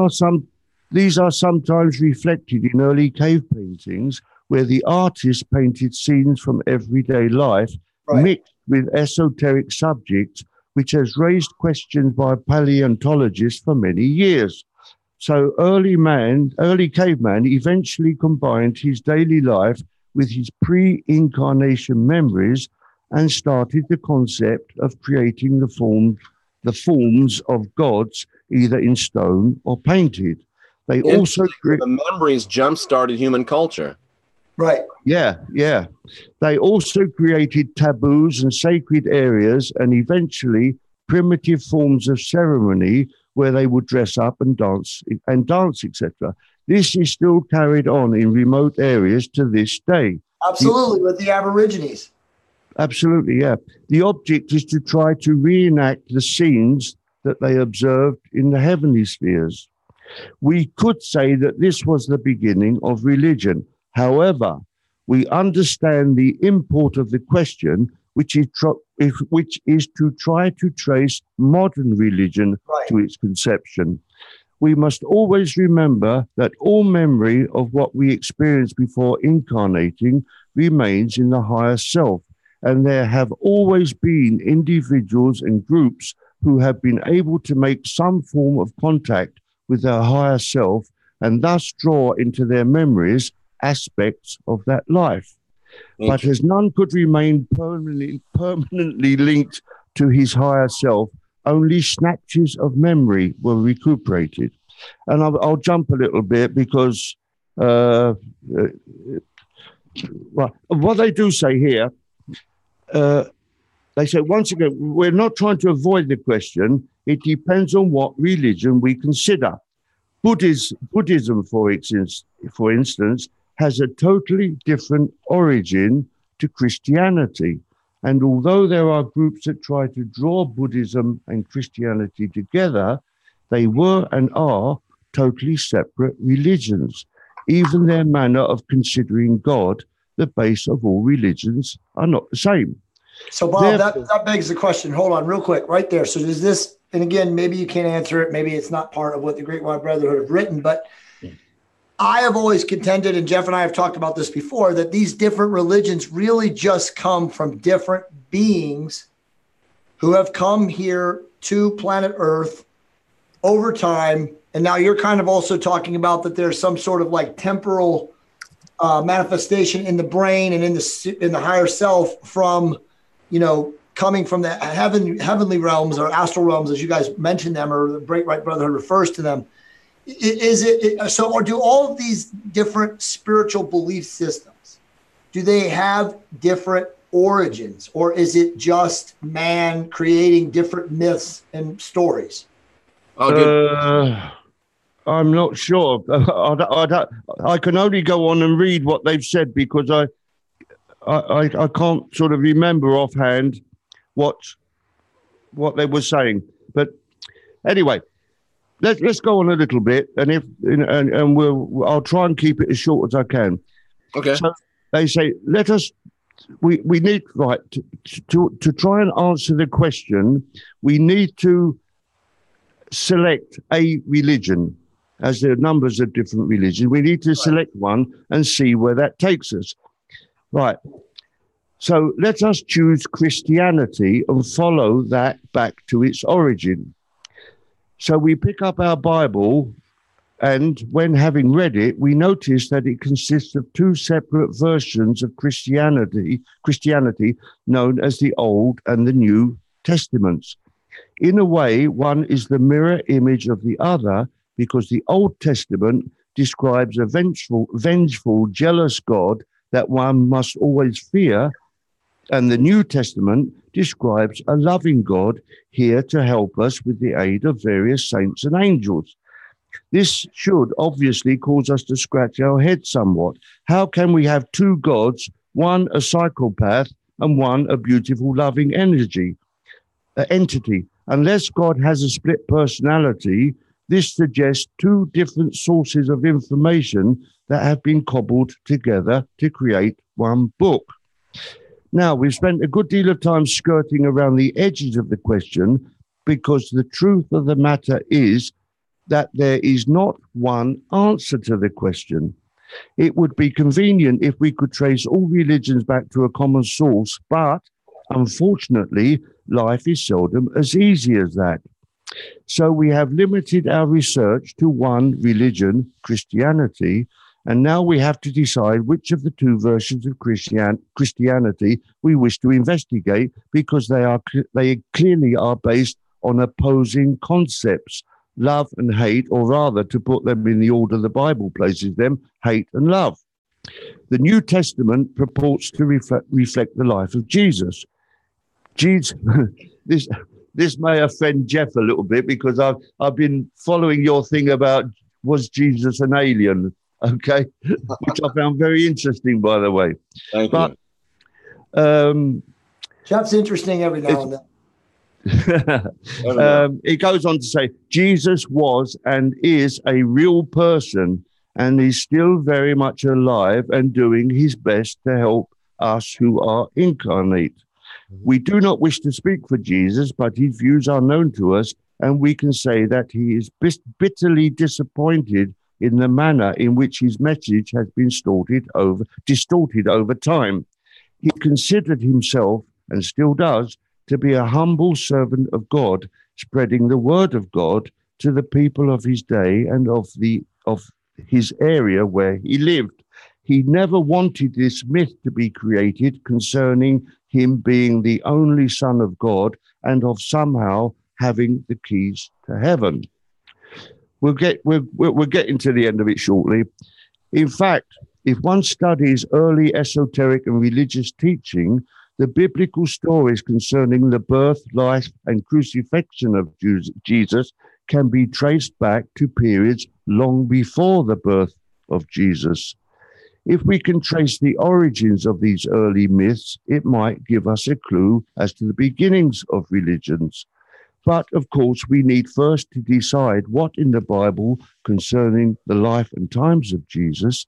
are sometimes reflected in early cave paintings where the artist painted scenes from everyday life mixed with esoteric subjects, which has raised questions by paleontologists for many years. So early caveman eventually combined his daily life with his pre-incarnation memories and started the concept of creating the forms of gods, either in stone or painted. They also the memories jump-started human culture. Right. Yeah, yeah. They also created taboos and sacred areas and eventually primitive forms of ceremony where they would dress up and dance, etc. This is still carried on in remote areas to this day. Absolutely, with the Aborigines. Absolutely, yeah. The object is to try to reenact the scenes that they observed in the heavenly spheres. We could say that this was the beginning of religion. However, we understand the import of the question, which is to try to trace modern religion to its conception. We must always remember that all memory of what we experienced before incarnating remains in the higher self, and there have always been individuals and groups who have been able to make some form of contact with their higher self and thus draw into their memories aspects of that life. But as none could remain permanently linked to his higher self, only snatches of memory were recuperated. And I'll jump a little bit because well, what they do say here, they say, once again, we're not trying to avoid the question. It depends on what religion we consider. Buddhism, for instance, has a totally different origin to Christianity. And although there are groups that try to draw Buddhism and Christianity together, they were and are totally separate religions. Even their manner of considering God, the base of all religions, are not the same. So, Bob, that begs the question. Hold on real quick right there. So does this, and again, maybe you can't answer it. Maybe it's not part of what the Great White Brotherhood have written, but I have always contended, and Jeff and I have talked about this before, that these different religions really just come from different beings who have come here to planet Earth over time. And now you're kind of also talking about that there's some sort of like temporal manifestation in the brain and in the higher self from, coming from the heavenly realms or astral realms, as you guys mentioned them, or the Great White Brotherhood refers to them. Or do all of these different spiritual belief systems, do they have different origins, or is it just man creating different myths and stories? I'm not sure. I can only go on and read what they've said because I can't sort of remember offhand what they were saying. But anyway, let's go on a little bit, and I'll try and keep it as short as I can. Okay. So they say, we need to try and answer the question. We need to select a religion, as there are numbers of different religions. We need to select one and see where that takes us. Right. So let us choose Christianity and follow that back to its origin. So we pick up our Bible, and when having read it, we notice that it consists of two separate versions of Christianity known as the Old and the New Testaments. In a way, one is the mirror image of the other, because the Old Testament describes a vengeful, jealous God that one must always fear, and the New Testament describes a loving God here to help us with the aid of various saints and angels. This should obviously cause us to scratch our heads somewhat. How can we have two gods, one a psychopath and one a beautiful, loving entity? Unless God has a split personality, this suggests two different sources of information that have been cobbled together to create one book. Now, we've spent a good deal of time skirting around the edges of the question, because the truth of the matter is that there is not one answer to the question. It would be convenient if we could trace all religions back to a common source, but unfortunately, life is seldom as easy as that. So we have limited our research to one religion, Christianity, and now we have to decide which of the two versions of Christianity we wish to investigate, because they clearly are based on opposing concepts, love and hate, or rather, to put them in the order the Bible places them, hate and love. The New Testament purports to reflect the life of Jesus. This may offend Jeff a little bit, because I've been following your thing about, was Jesus an alien? Okay, which I found very interesting, by the way. Thank you. Jeff's interesting every now and then. It goes on to say, Jesus was and is a real person, and is still very much alive and doing his best to help us who are incarnate. We do not wish to speak for Jesus, but his views are known to us, and we can say that he is bitterly disappointed in the manner in which his message has been distorted over time. He considered himself, and still does, to be a humble servant of God, spreading the word of God to the people of his day and of his area where he lived. He never wanted this myth to be created concerning him being the only Son of God, and of somehow having the keys to heaven. We'll get into the end of it shortly. In fact, if one studies early esoteric and religious teaching, the biblical stories concerning the birth, life, and crucifixion of Jesus can be traced back to periods long before the birth of Jesus. If we can trace the origins of these early myths, it might give us a clue as to the beginnings of religions. But of course, we need first to decide what in the Bible concerning the life and times of Jesus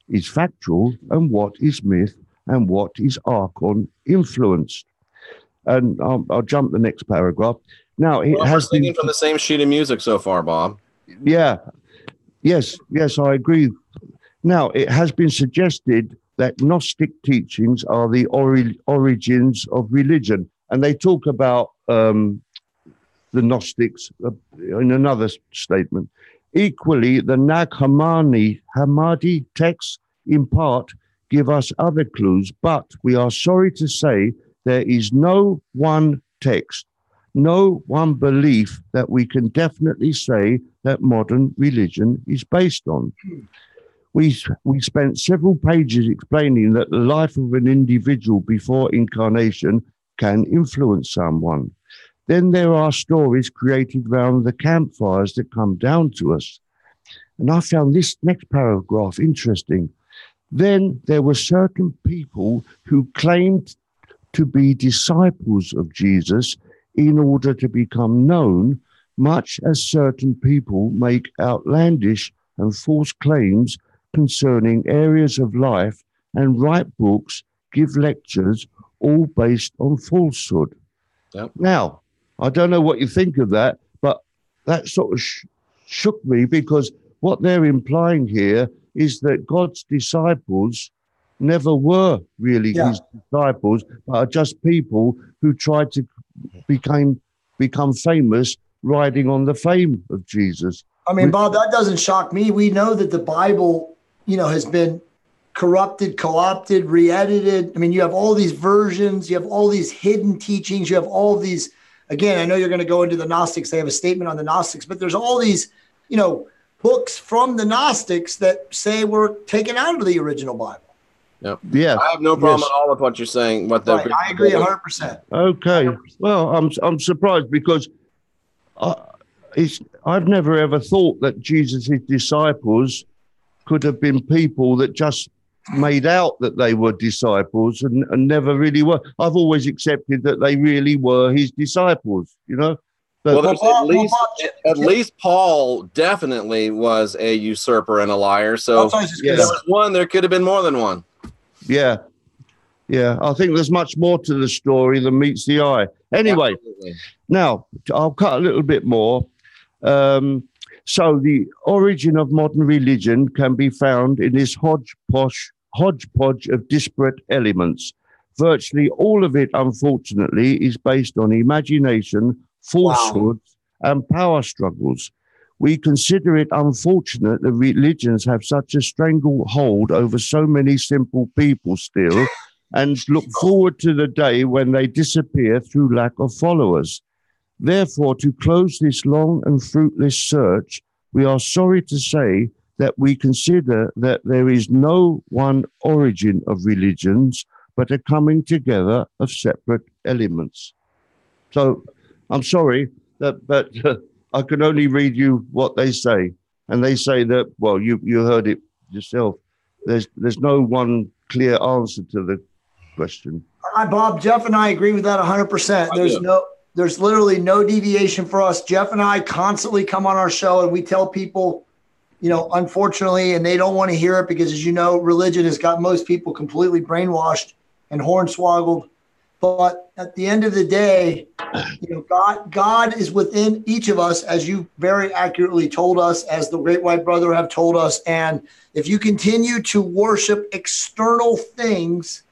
is factual and what is myth and what is archon influenced. And I'll jump the next paragraph. Now, it has been singing from the same sheet of music so far, Bob. Yeah. Yes, I agree. Now, it has been suggested that Gnostic teachings are the origins of religion. And they talk about the Gnostics in another statement. Equally, the Nag Hammadi texts in part give us other clues, but we are sorry to say there is no one text, no one belief that we can definitely say that modern religion is based on. We spent several pages explaining that the life of an individual before incarnation can influence someone. Then there are stories created around the campfires that come down to us. And I found this next paragraph interesting. Then there were certain people who claimed to be disciples of Jesus in order to become known, much as certain people make outlandish and false claims concerning areas of life and write books, give lectures, all based on falsehood. Yep. Now, I don't know what you think of that, but that sort of shook me, because what they're implying here is that God's disciples never were really his disciples, but are just people who tried to become famous riding on the fame of Jesus. I mean, Bob, that doesn't shock me. We know that the Bible, has been corrupted, co-opted, re-edited. I mean, you have all these versions, you have all these hidden teachings, you have all these, again, I know you're going to go into the Gnostics. They have a statement on the Gnostics, but there's all these, books from the Gnostics that say were taken out of the original Bible. Yep. Yeah. I have no problem at all with what you're saying. Right. I agree 100%. Okay. 100%. Well, I'm surprised, because I've never ever thought that Jesus' disciples could have been people that just made out that they were disciples and never really were. I've always accepted that they really were his disciples, But, well, there's at least Paul definitely was a usurper and a liar. So there was one, there could have been more than one. Yeah. I think there's much more to the story than meets the eye. Anyway, Now I'll cut a little bit more. So the origin of modern religion can be found in this hodgepodge of disparate elements. Virtually all of it, unfortunately, is based on imagination, falsehoods, and power struggles. We consider it unfortunate that religions have such a stranglehold over so many simple people still, and look forward to the day when they disappear through lack of followers. Therefore, to close this long and fruitless search, we are sorry to say that we consider that there is no one origin of religions, but a coming together of separate elements. So I'm sorry, but I can only read you what they say. And they say that, well, you heard it yourself. There's no one clear answer to the question. Hi, Bob. Jeff and I agree with that 100%. There's literally no deviation for us. Jeff and I constantly come on our show and we tell people, unfortunately, and they don't want to hear it because, as you know, religion has got most people completely brainwashed and hornswoggled. But at the end of the day, God is within each of us, as you very accurately told us, as the Great White Brother have told us. And if you continue to worship external things,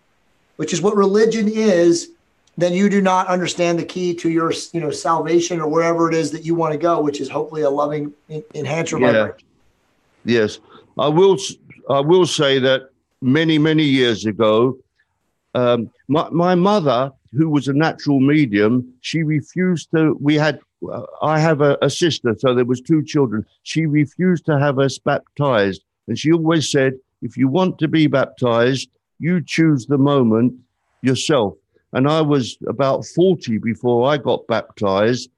which is what religion is, then you do not understand the key to your, salvation or wherever it is that you want to go, which is hopefully a loving enhancer. Yeah. Yes, I will say that many, many years ago, my mother, who was a natural medium, she refused to. We had I have a sister, so there was 2 children. She refused to have us baptized. And she always said, if you want to be baptized, you choose the moment yourself. And I was about 40 before I got baptized.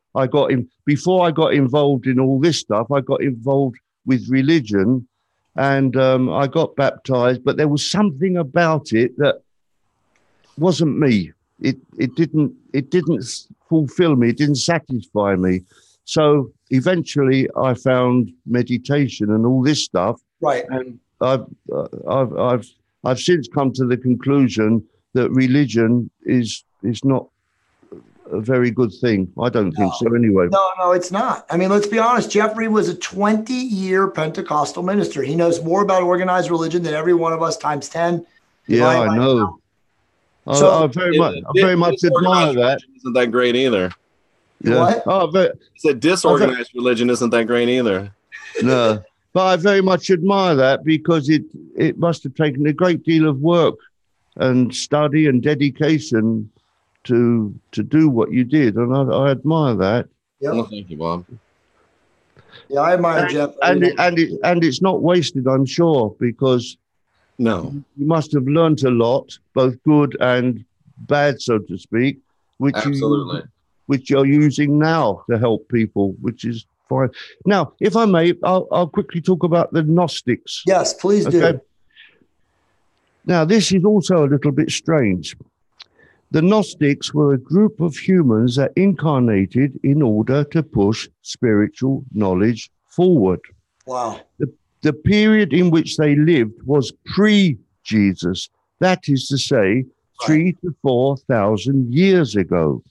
Before I got involved in all this stuff, I got involved with religion, and I got baptized, but there was something about it that wasn't me. It didn't fulfill me. It didn't satisfy me. So eventually I found meditation and all this stuff. Right. And I've since come to the conclusion that religion is not a very good thing. I don't think so anyway. No, it's not. I mean, let's be honest. Jeffrey was a 20-year Pentecostal minister. He knows more about organized religion than every one of us times 10. Yeah, I know. I very much admire that. Isn't that great either? Yeah. What? Disorganized religion isn't that great either. No, but I very much admire that, because it must have taken a great deal of work and study and dedication to do what you did, and I admire that. Yeah, well, thank you, Bob. Yeah, I admire Jeff. And it's not wasted, I'm sure, because you must have learned a lot, both good and bad, so to speak, which you're using now to help people, which is fine. Now, if I may, I'll quickly talk about the Gnostics. Yes, please do. Now, this is also a little bit strange. The Gnostics were a group of humans that incarnated in order to push spiritual knowledge forward. Wow. The period in which they lived was pre-Jesus. That is to say, 3,000 to 4,000 years ago.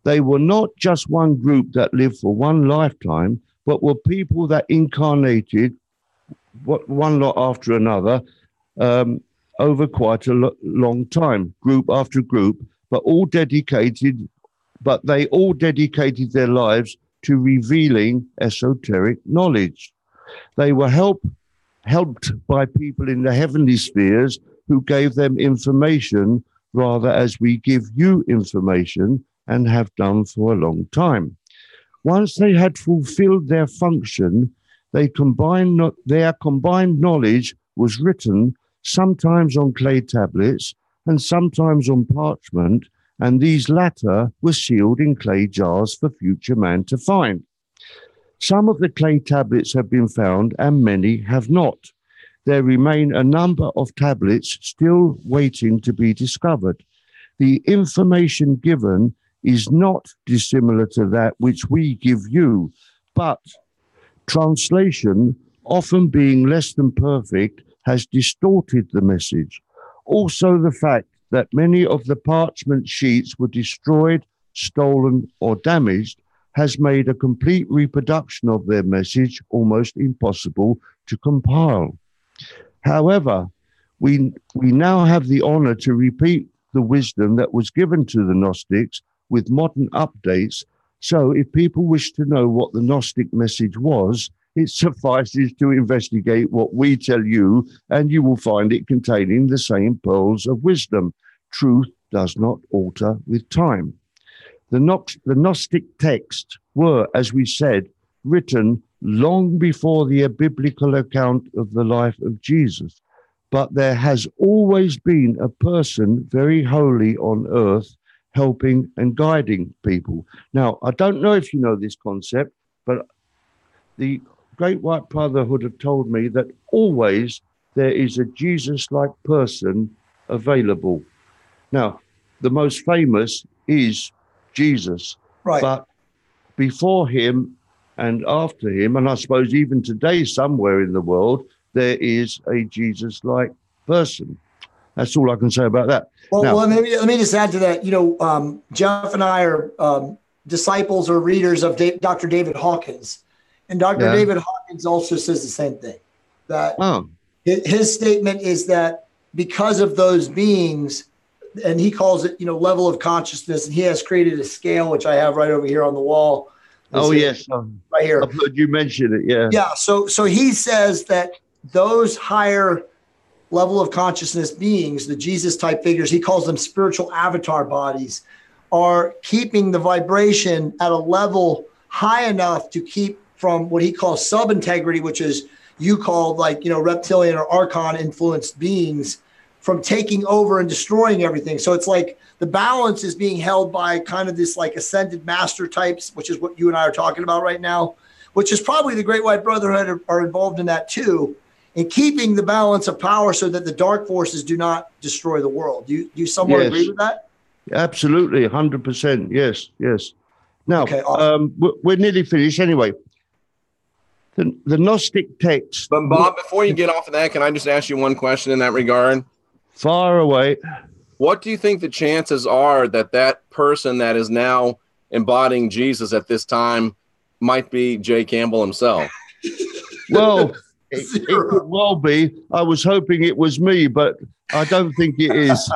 They were not just one group that lived for one lifetime, but were people that incarnated one lot after another, over quite a long time, group after group, but they all dedicated their lives to revealing esoteric knowledge. They were helped by people in the heavenly spheres who gave them information, rather as we give you information and have done for a long time. Once they had fulfilled their function, their combined knowledge was written sometimes on clay tablets and sometimes on parchment, and these latter were sealed in clay jars for future man to find. Some of the clay tablets have been found and many have not. There remain a number of tablets still waiting to be discovered. The information given is not dissimilar to that which we give you, but translation, often being less than perfect, has distorted the message. Also, the fact that many of the parchment sheets were destroyed, stolen, or damaged has made a complete reproduction of their message almost impossible to compile. However, we now have the honor to repeat the wisdom that was given to the Gnostics with modern updates. So if people wish to know what the Gnostic message was, it suffices to investigate what we tell you, and you will find it containing the same pearls of wisdom. Truth does not alter with time. The Gnostic texts were, as we said, written long before the biblical account of the life of Jesus. But there has always been a person very holy on earth helping and guiding people. Now, I don't know if you know this concept, but the Great White Brotherhood have told me that always there is a Jesus-like person available. Now, the most famous is Jesus. Right. But before him and after him, and I suppose even today somewhere in the world, there is a Jesus-like person. That's all I can say about that. Well, let me just add to that. You know, Jeff and I are disciples or readers of Dr. David Hawkins. And Dr. David Hawkins also says the same thing, that his statement is that because of those beings, and he calls it, you know, level of consciousness, and he has created a scale, which I have right over here on the wall. Yes. Right here. I've heard you mention it, yeah. Yeah, so he says that those higher level of consciousness beings, the Jesus-type figures, he calls them spiritual avatar bodies, are keeping the vibration at a level high enough to keep from what he calls sub-integrity, which is you called like, reptilian or archon influenced beings from taking over and destroying everything. So it's like the balance is being held by kind of this like ascended master types, which is what you and I are talking about right now, which is probably the Great White Brotherhood are involved in that too, in keeping the balance of power so that the dark forces do not destroy the world. Do you somewhat agree with that? Absolutely, 100%. Yes, yes. Now, okay, awesome. We're nearly finished anyway. The Gnostic text. But Bob, before you get off of that, can I just ask you one question in that regard? Far away. What do you think the chances are that that person that is now embodying Jesus at this time might be Jay Campbell himself? Well, it could well be. I was hoping it was me, but I don't think it is.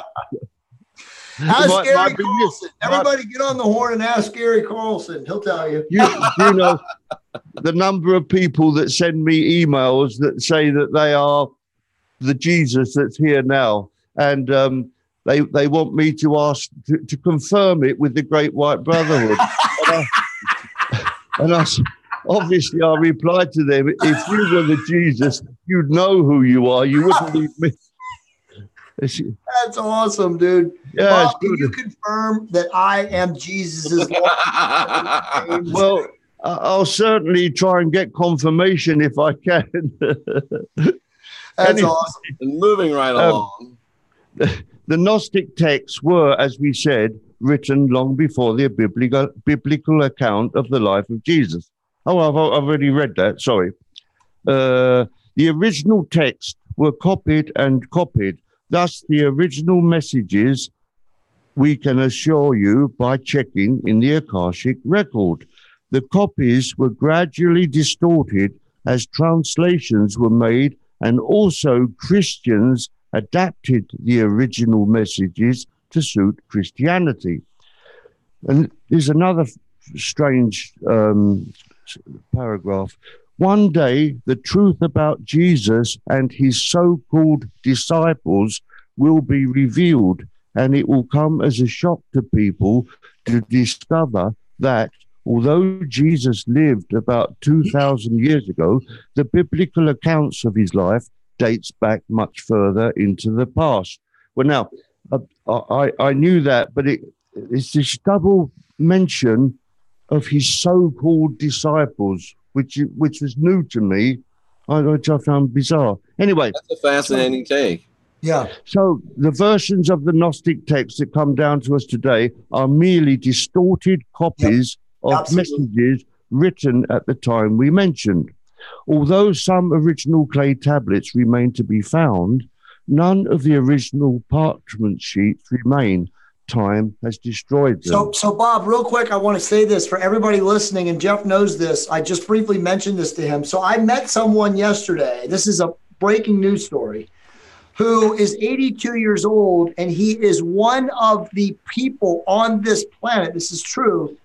Ask Gary Carlson. Everybody get on the horn and ask Gary Carlson. He'll tell you. You know, the number of people that send me emails that say that they are the Jesus that's here now. And they want me to ask to confirm it with the Great White Brotherhood. Obviously, I replied to them, if you were the Jesus, you'd know who you are. You wouldn't leave me. That's awesome, dude. Yeah, Bob, can you confirm that I am Jesus's Lord? Well, I'll certainly try and get confirmation if I can. That's awesome. And moving right along. The Gnostic texts were, as we said, written long before the biblical account of the life of Jesus. Oh, I've already read that. Sorry. The original texts were copied and copied. Thus, the original messages we can assure you by checking in the Akashic Record. The copies were gradually distorted as translations were made, and also Christians adapted the original messages to suit Christianity. And there's another strange paragraph. One day, the truth about Jesus and his so-called disciples will be revealed, and it will come as a shock to people to discover that although Jesus lived about 2,000 years ago, the biblical accounts of his life dates back much further into the past. Well, now, I knew that, but it's this double mention of his so-called disciples, which was new to me, which I found bizarre. Anyway. That's a fascinating take. Yeah. So the versions of the Gnostic texts that come down to us today are merely distorted copies of messages written at the time we mentioned. Although some original clay tablets remain to be found, none of the original parchment sheets remain. Time has destroyed them. So Bob, real quick, I want to say this for everybody listening, and Jeff knows this. I just briefly mentioned this to him. So I met someone yesterday. This is a breaking news story, who is 82 years old, and he is one of the people on this planet, this is true,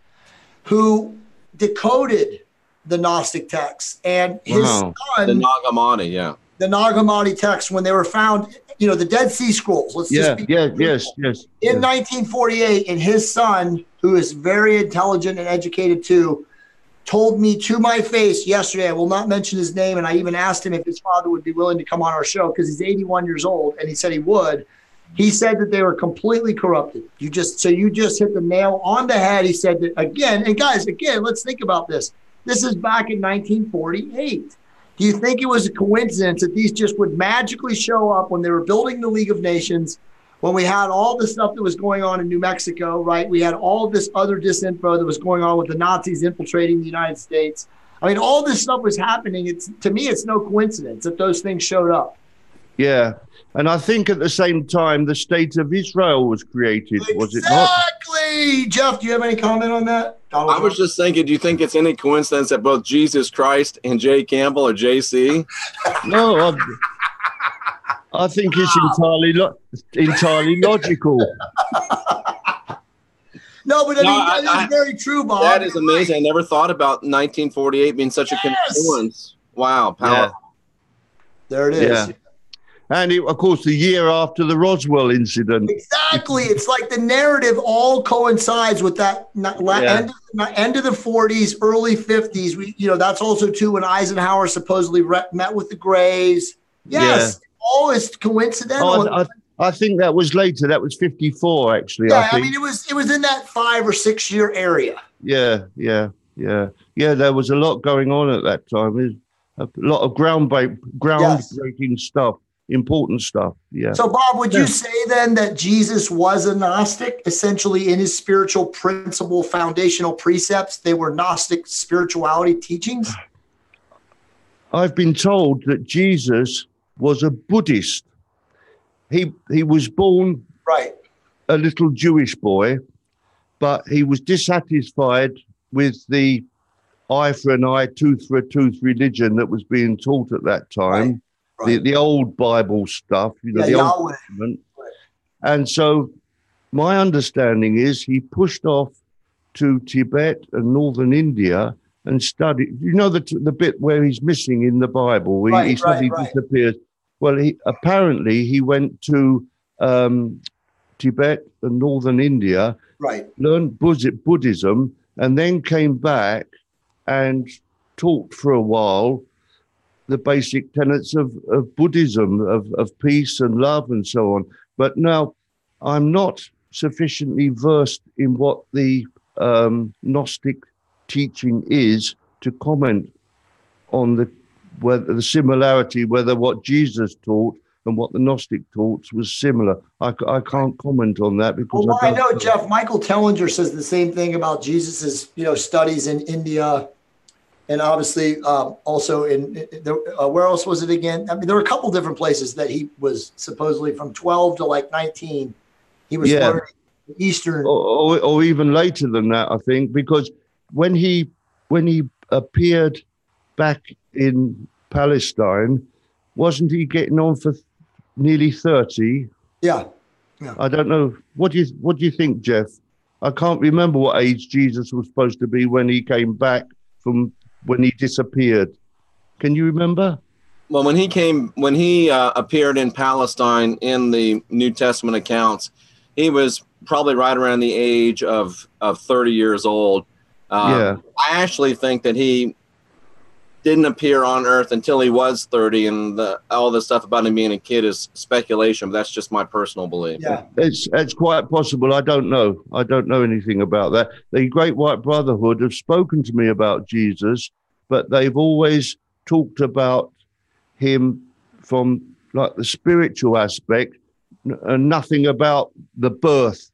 who decoded the Gnostic texts. And his son, the Nag Hammadi, the Nag Hammadi texts, when they were found, the Dead Sea Scrolls. Yes. In 1948, and his son, who is very intelligent and educated too, told me to my face yesterday, I will not mention his name, and I even asked him if his father would be willing to come on our show because he's 81 years old, and he said he would. He said that they were completely corrupted. You just hit the nail on the head. He said that again, and guys, let's think about this. This is back in 1948. Do you think it was a coincidence that these just would magically show up when they were building the League of Nations, when we had all the stuff that was going on in New Mexico, right? We had all this other disinfo that was going on with the Nazis infiltrating the United States. I mean, all this stuff was happening. To me, it's no coincidence that those things showed up. Yeah. And I think at the same time, the state of Israel was created, was it not? Exactly. Jeff, do you have any comment on that? I was just thinking, do you think it's any coincidence that both Jesus Christ and Jay Campbell are JC? No, I think it's entirely logical. No, but that is very true, Bob. That is amazing. I never thought about 1948 being such a coincidence. Wow, powerful. Yeah. There it is. Yeah. And of course, the year after the Roswell incident. Exactly. It's like the narrative all coincides with that end of the 40s, early 50s. That's also too when Eisenhower supposedly met with the Greys. Yes, all is coincidental. I think that was later. That was 54, actually. Yeah, I mean, it was in that 5 or 6 year area. Yeah. There was a lot going on at that time. A lot of groundbreaking stuff. Important stuff. Yeah. So, Bob, would you say then that Jesus was a Gnostic, essentially in his spiritual principle, foundational precepts? They were Gnostic spirituality teachings? I've been told that Jesus was a Buddhist. He was born a little Jewish boy, but he was dissatisfied with the eye for an eye, tooth for a tooth religion that was being taught at that time. Right. The old Bible stuff, the Old Testament. Right. And so my understanding is he pushed off to Tibet and northern India and studied, the bit where he's missing in the Bible, where he suddenly disappears. Well, he went to Tibet and northern India, learned Buddhism, and then came back and taught for a while the basic tenets of Buddhism, of peace and love and so on. But now I'm not sufficiently versed in what the Gnostic teaching is to comment on whether the similarity, whether what Jesus taught and what the Gnostic taught was similar. I can't comment on that because I know, Jeff, Michael Tellinger says the same thing about Jesus's studies in India. And obviously, also where else was it again? I mean, there were a couple different places that he was supposedly from 12 to like 19. He was learning Eastern, or even later than that, I think, because when he appeared back in Palestine, wasn't he getting on for nearly 30? Yeah. I don't know. What do you think, Jeff? I can't remember what age Jesus was supposed to be when he came back from. When he disappeared. Can you remember? Well, when he appeared in Palestine in the New Testament accounts, he was probably right around the age of 30 years old. I actually think that he didn't appear on Earth until he was 30, and all this stuff about him being a kid is speculation, but that's just my personal belief. Yeah, it's quite possible. I don't know anything about that. The Great White Brotherhood have spoken to me about Jesus, but they've always talked about him from like the spiritual aspect and nothing about the birth,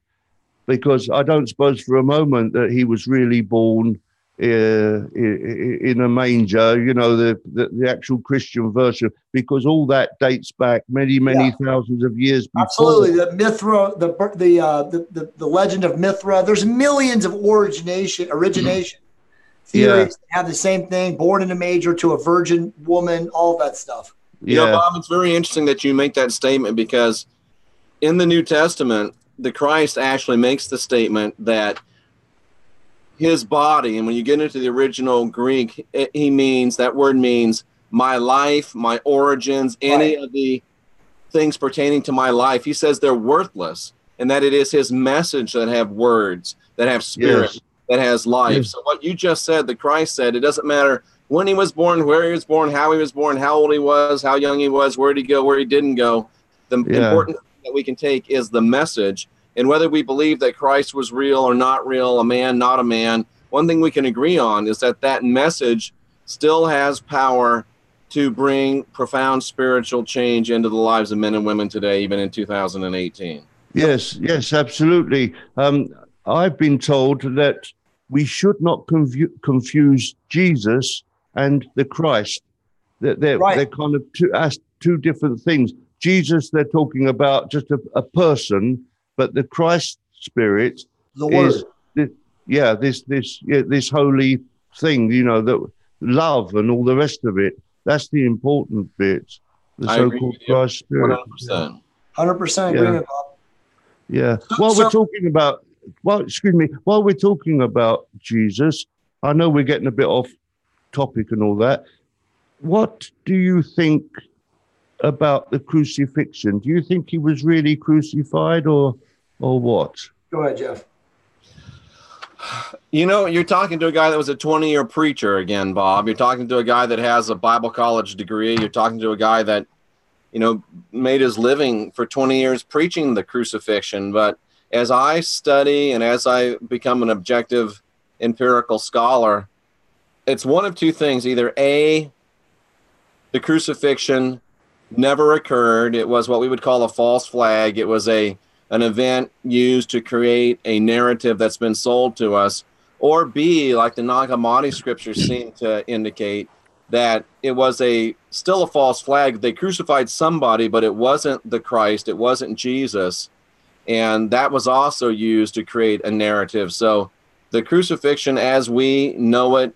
because I don't suppose for a moment that he was really born in a manger, the actual Christian version, because all that dates back many thousands of years before. Absolutely, the Mithra, the legend of Mithra. There's millions of origination theories that have the same thing. Born in a manger to a virgin woman, all that stuff. Bob, it's very interesting that you make that statement, because in the New Testament, the Christ actually makes the statement that his body, and when you get into the original Greek, that word means my life, my origins, any of the things pertaining to my life. He says they're worthless, and that it is his message that have words, that have spirit, that has life. Yes. So what you just said, the Christ said, it doesn't matter when he was born, where he was born, how he was born, how old he was, how young he was, where did he go, where he didn't go. The important thing that we can take is the message. And whether we believe that Christ was real or not real, a man, not a man, one thing we can agree on is that message still has power to bring profound spiritual change into the lives of men and women today, even in 2018. Yes, absolutely. I've been told that we should not confuse Jesus and the Christ. They're kind of two different things. Jesus, they're talking about just a person, but the Christ spirit is this holy thing, that love and all the rest of it. That's the important bit. The so-called Christ spirit. 100% agreement, Bob. Yeah. While we're talking about Jesus, I know we're getting a bit off topic and all that. What do you think about the crucifixion. Do you think he was really crucified or what? Go ahead, Jeff. You know, you're talking to a guy that was a 20-year preacher again, Bob. You're talking to a guy that has a Bible college degree. You're talking to a guy that, you know, made his living for 20 years preaching the crucifixion. But as I study and as I become an objective empirical scholar, it's one of two things. Either A, the crucifixion never occurred. It was what we would call a false flag. It was an event used to create a narrative that's been sold to us. Or B, like the Nag Hammadi scriptures seem to indicate, that it was still a false flag. They crucified somebody, but it wasn't the Christ. It wasn't Jesus. And that was also used to create a narrative. So the crucifixion as we know it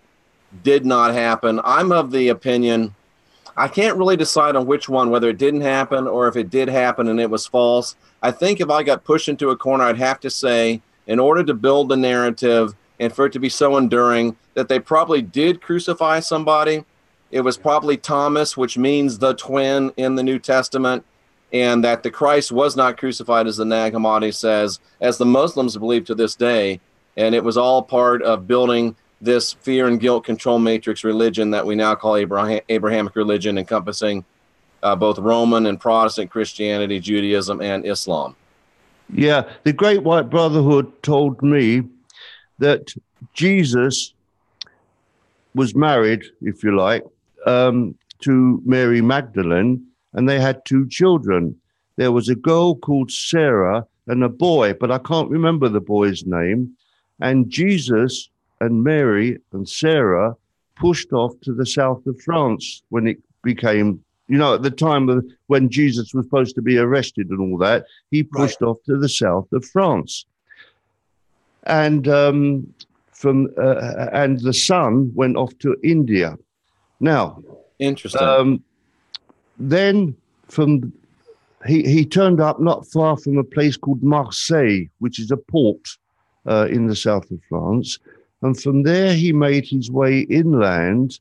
did not happen. I'm of the opinion, I can't really decide on which one, whether it didn't happen or if it did happen and it was false. I think if I got pushed into a corner, I'd have to say, in order to build the narrative and for it to be so enduring, that they probably did crucify somebody. It was probably Thomas, which means the twin in the New Testament, and that the Christ was not crucified, as the Nag Hammadi says, as the Muslims believe to this day. And it was all part of building this fear and guilt control matrix religion that we now call Abrahamic religion, encompassing both Roman and Protestant Christianity, Judaism, and Islam. Yeah, the Great White Brotherhood told me that Jesus was married, if you like, to Mary Magdalene, and they had two children. There was a girl called Sarah and a boy, but I can't remember the boy's name. And Jesus and Mary and Sarah pushed off to the south of France when it became, you know, at the time when Jesus was supposed to be arrested and all that, he pushed off to the south of France. And and the son went off to India. Now, interesting. Then he turned up not far from a place called Marseille, which is a port in the south of France. And from there, he made his way inland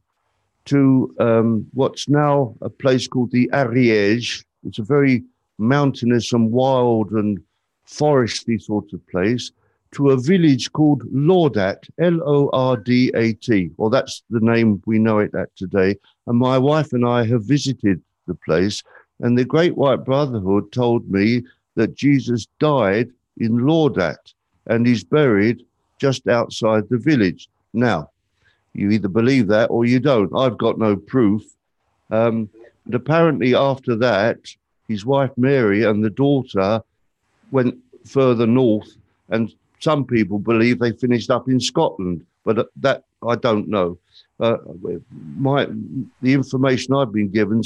to what's now a place called the Ariège. It's a very mountainous and wild and foresty sort of place, to a village called Lordat, Lordat, or that's the name we know it at today. And my wife and I have visited the place, and the Great White Brotherhood told me that Jesus died in Lordat and he's buried just outside the village. Now, you either believe that or you don't. I've got no proof. But apparently after that, his wife Mary and the daughter went further north, and some people believe they finished up in Scotland, but that I don't know. The information I've been given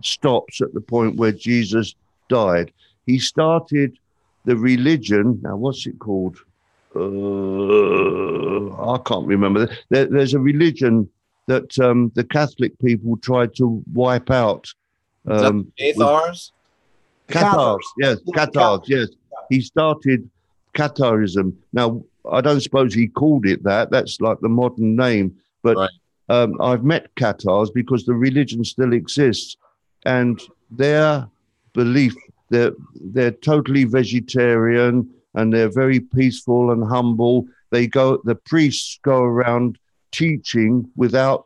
stops at the point where Jesus died. He started the religion. Now, what's it called? I can't remember. There's a religion that the Catholic people tried to wipe out. Cathars? Cathars, yes. Cathars, yes. He started Catharism. Now, I don't suppose he called it that. That's like the modern name. But right. I've met Cathars because the religion still exists. And their belief, they're totally vegetarian, and they're very peaceful and humble. The priests go around teaching without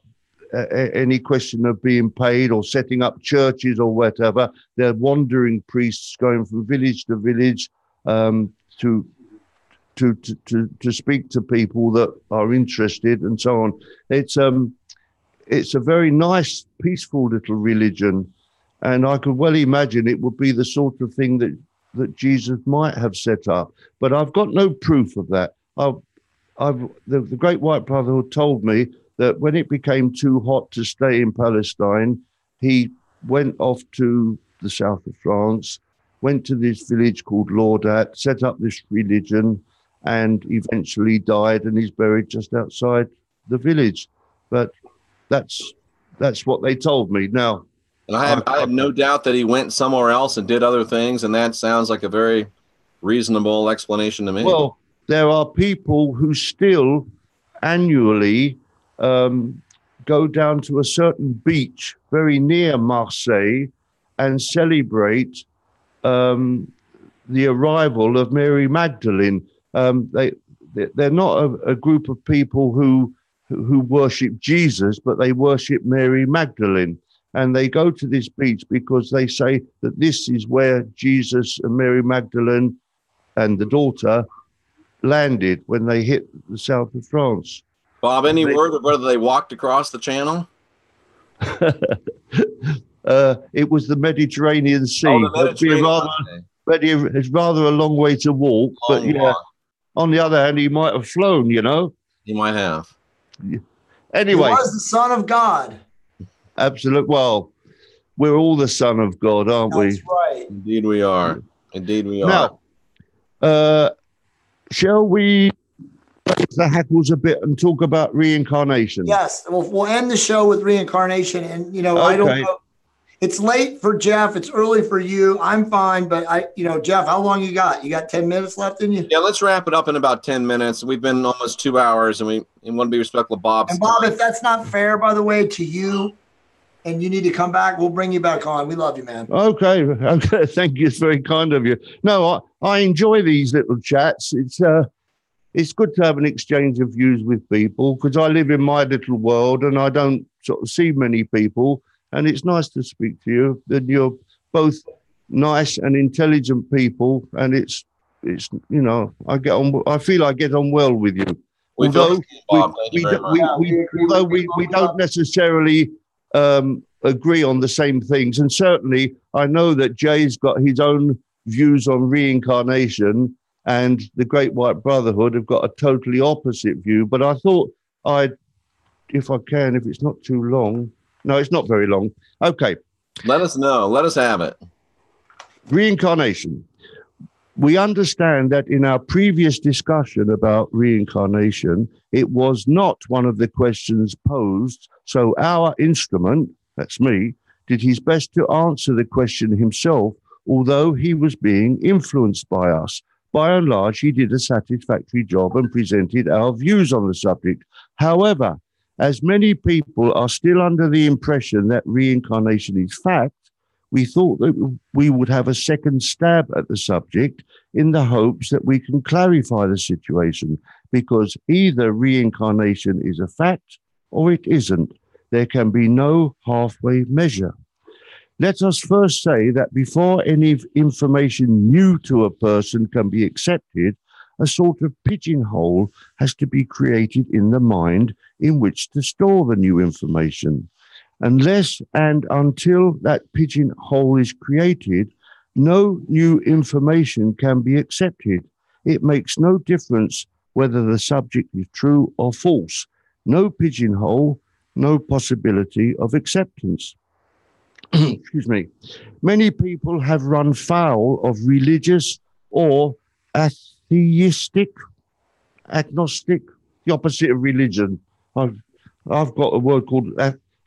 any question of being paid or setting up churches or whatever. They're wandering priests going from village to village to speak to people that are interested and so on. It's a very nice, peaceful little religion, and I could well imagine it would be the sort of thing that Jesus might have set up. But I've got no proof of that. The Great White Brotherhood told me that when it became too hot to stay in Palestine, he went off to the south of France, went to this village called Lordat, set up this religion, and eventually died, and he's buried just outside the village. But that's what they told me. Now, and I have no doubt that he went somewhere else and did other things, and that sounds like a very reasonable explanation to me. Well, there are people who still annually go down to a certain beach very near Marseille, and celebrate the arrival of Mary Magdalene. They're not a group of people who worship Jesus, but they worship Mary Magdalene. And they go to this beach because they say that this is where Jesus and Mary Magdalene and the daughter landed when they hit the south of France. Bob, any word of whether they walked across the channel? It was the Mediterranean Sea. Oh, the Mediterranean. It's rather a long way to walk, but yeah. Walk. On the other hand, he might have flown, you know. He might have. Anyway, he was the Son of God. Absolutely. Well, we're all the Son of God, aren't we? That's right. Indeed, we are. Indeed, we are. Now, shall we raise the hackles a bit and talk about reincarnation? Yes. We'll end the show with reincarnation, and okay. I don't know. It's late for Jeff. It's early for you. I'm fine, but Jeff, how long you got? You got 10 minutes left in you? Yeah, let's wrap it up in about 10 minutes. We've been almost 2 hours, and we want to be respectful of Bob's And Bob, time. if that's not fair, by the way, to you, and you need to come back, we'll bring you back on. We love you, man. Okay. Thank you. It's very kind of you. No, I enjoy these little chats. It's good to have an exchange of views with people because I live in my little world and I don't sort of see many people. And it's nice to speak to you. And you're both nice and intelligent people. And it's I feel I get on well with you. Although we don't necessarily agree on the same things. And certainly I know that Jay's got his own views on reincarnation and the Great White Brotherhood have got a totally opposite view. But I thought if it's not too long. No, it's not very long. Okay. Let us know. Let us have it. Reincarnation. We understand that in our previous discussion about reincarnation, it was not one of the questions posed. So our instrument, that's me, did his best to answer the question himself, although he was being influenced by us. By and large, he did a satisfactory job and presented our views on the subject. However, as many people are still under the impression that reincarnation is fact, we thought that we would have a second stab at the subject in the hopes that we can clarify the situation, because either reincarnation is a fact or it isn't. There can be no halfway measure. Let us first say that before any information new to a person can be accepted, a sort of pigeonhole has to be created in the mind in which to store the new information. Unless and until that pigeonhole is created, no new information can be accepted. It makes no difference whether the subject is true or false. No pigeonhole, no possibility of acceptance. Excuse me. Many people have run foul of religious or atheistic, agnostic, the opposite of religion. I've got a word called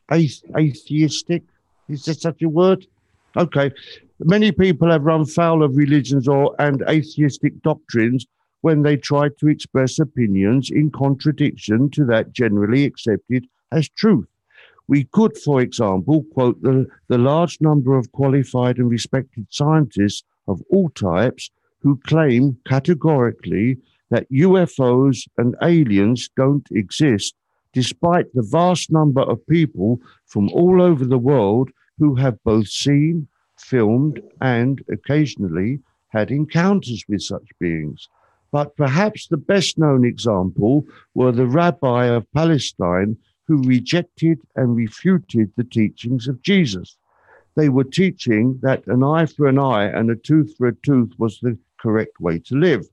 atheistic. Is there such a word? Okay. Many people have run foul of religions and atheistic doctrines when they try to express opinions in contradiction to that generally accepted as truth. We could, for example, quote the large number of qualified and respected scientists of all types who claim categorically that UFOs and aliens don't exist, despite the vast number of people from all over the world who have both seen, filmed, and occasionally had encounters with such beings. But perhaps the best known example were the rabbi of Palestine who rejected and refuted the teachings of Jesus. They were teaching that an eye for an eye and a tooth for a tooth was the correct way to live.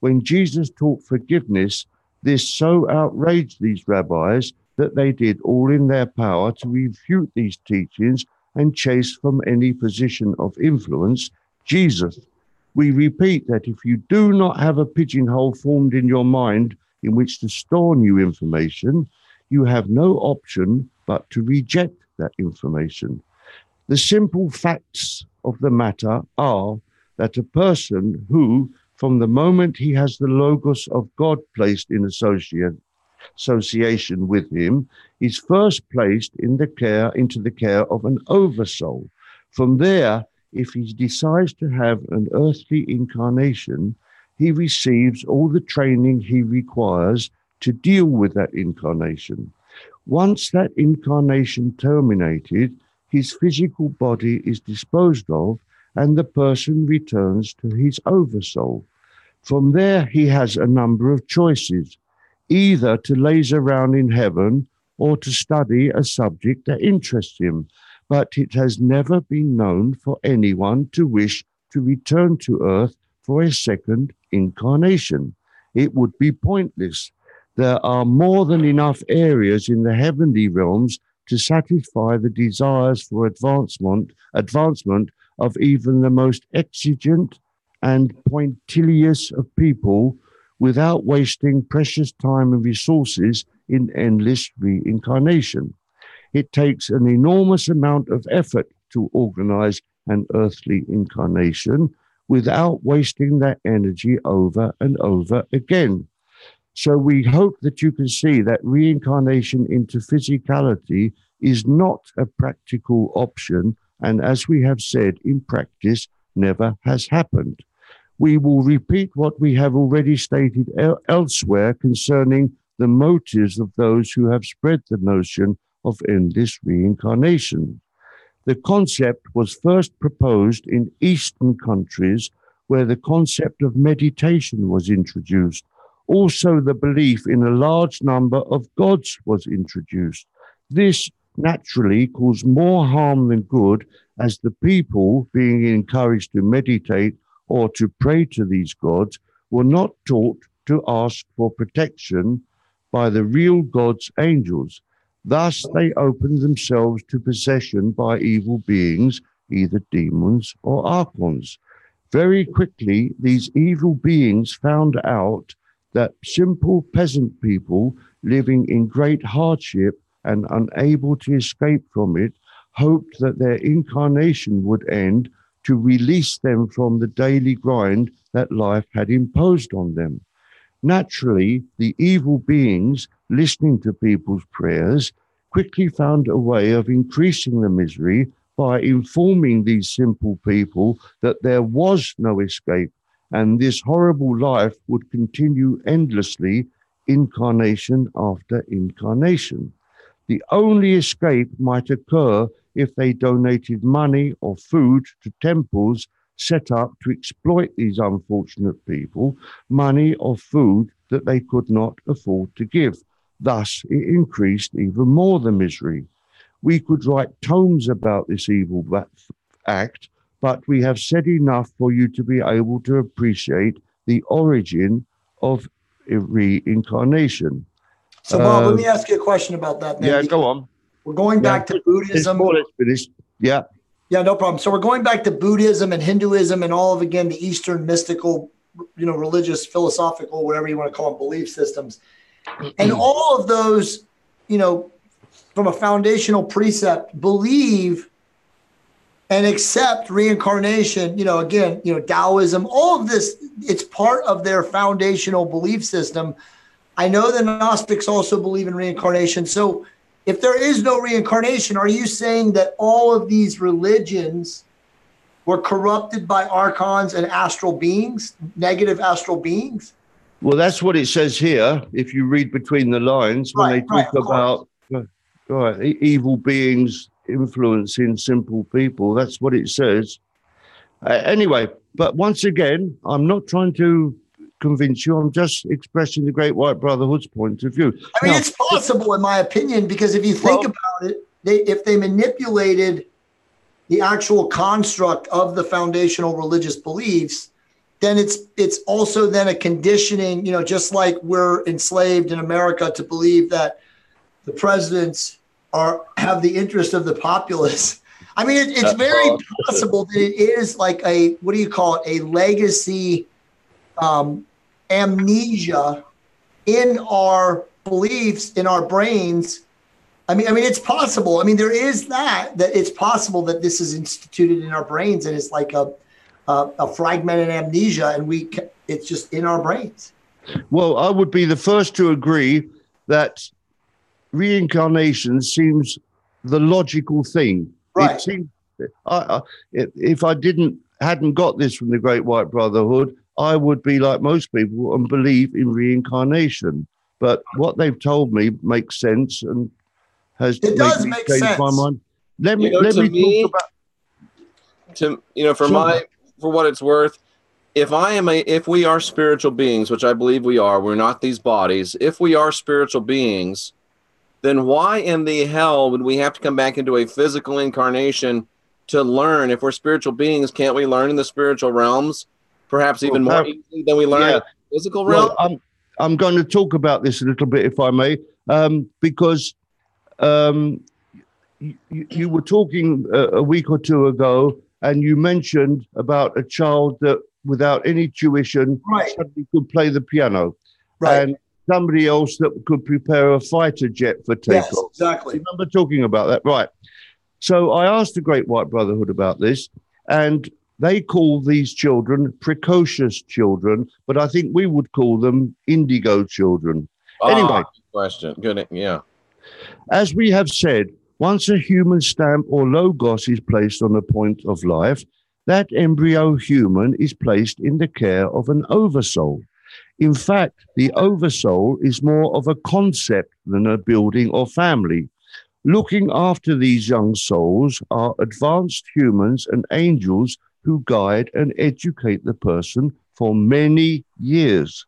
When Jesus taught forgiveness, this so outraged these rabbis that they did all in their power to refute these teachings and chase from any position of influence Jesus. We repeat that if you do not have a pigeonhole formed in your mind in which to store new information, you have no option but to reject that information. The simple facts of the matter are that a person who, from the moment he has the logos of God placed in association with him, is first placed into the care of an oversoul. From there, if he decides to have an earthly incarnation, he receives all the training he requires to deal with that incarnation. Once that incarnation terminated, his physical body is disposed of and the person returns to his oversoul. From there, he has a number of choices, either to laze around in heaven or to study a subject that interests him. But it has never been known for anyone to wish to return to Earth for a second incarnation. It would be pointless. There are more than enough areas in the heavenly realms to satisfy the desires for advancement of even the most exigent and punctilious of people without wasting precious time and resources in endless reincarnation. It takes an enormous amount of effort to organize an earthly incarnation without wasting that energy over and over again. So we hope that you can see that reincarnation into physicality is not a practical option, and as we have said, in practice, never has happened. We will repeat what we have already stated elsewhere concerning the motives of those who have spread the notion of endless reincarnation. The concept was first proposed in Eastern countries where the concept of meditation was introduced. Also, the belief in a large number of gods was introduced. This naturally caused more harm than good, as the people being encouraged to meditate or to pray to these gods were not taught to ask for protection by the real God's angels. Thus, they opened themselves to possession by evil beings, either demons or archons. Very quickly, these evil beings found out that simple peasant people living in great hardship and unable to escape from it hoped that their incarnation would end to release them from the daily grind that life had imposed on them. Naturally, the evil beings, listening to people's prayers, quickly found a way of increasing the misery by informing these simple people that there was no escape, and this horrible life would continue endlessly, incarnation after incarnation. The only escape might occur if they donated money or food to temples set up to exploit these unfortunate people, money or food that they could not afford to give. Thus, it increased even more the misery. We could write tomes about this evil act, but we have said enough for you to be able to appreciate the origin of reincarnation. So, Bob, let me ask you a question about that. Then, yeah, go on. We're going back to Buddhism. Yeah. Yeah, no problem. So we're going back to Buddhism and Hinduism and all of, again, the Eastern mystical, religious, philosophical, whatever you want to call them, belief systems. And all of those, from a foundational precept, believe and accept reincarnation, again, Taoism, all of this, it's part of their foundational belief system. I know the Gnostics also believe in reincarnation. So if there is no reincarnation, are you saying that all of these religions were corrupted by archons and astral beings, negative astral beings? Well, that's what it says here. If you read between the lines, when they talk about evil beings influencing simple people, that's what it says. Anyway, but once again, I'm not trying to convince you. I'm just expressing the Great White Brotherhood's point of view. I mean, it's possible, in my opinion, because if you think about it, if they manipulated the actual construct of the foundational religious beliefs, then it's also then a conditioning, just like we're enslaved in America to believe that the presidents have the interest of the populace. I mean, it's very possible that it is like a legacy amnesia in our beliefs, in our brains. I mean, it's possible. I mean, there is that it's possible that this is instituted in our brains and it's like a fragmented amnesia, and it's just in our brains. Well, I would be the first to agree that reincarnation seems the logical thing. Right. if I hadn't got this from the Great White Brotherhood, I would be like most people and believe in reincarnation. But what they've told me makes sense and has does made me make change sense. my mind. Let me talk about for what it's worth, if we are spiritual beings, which I believe we are, we're not these bodies. If we are spiritual beings, then why in the hell would we have to come back into a physical incarnation to learn? If we're spiritual beings, can't we learn in the spiritual realms? Perhaps even more easily than we learn in the physical realm? Well, I'm going to talk about this a little bit, if I may, because you were talking a week or two ago, and you mentioned about a child that, without any tuition, suddenly could play the piano, and somebody else that could prepare a fighter jet for takeoff. Yes, exactly. You remember talking about that, right? So I asked the Great White Brotherhood about this, and they call these children precocious children, but I think we would call them indigo children. Anyway, question. Good. Yeah. As we have said, once a human stamp or logos is placed on a point of life, that embryo human is placed in the care of an oversoul. In fact, the oversoul is more of a concept than a building or family. Looking after these young souls are advanced humans and angels who guide and educate the person for many years.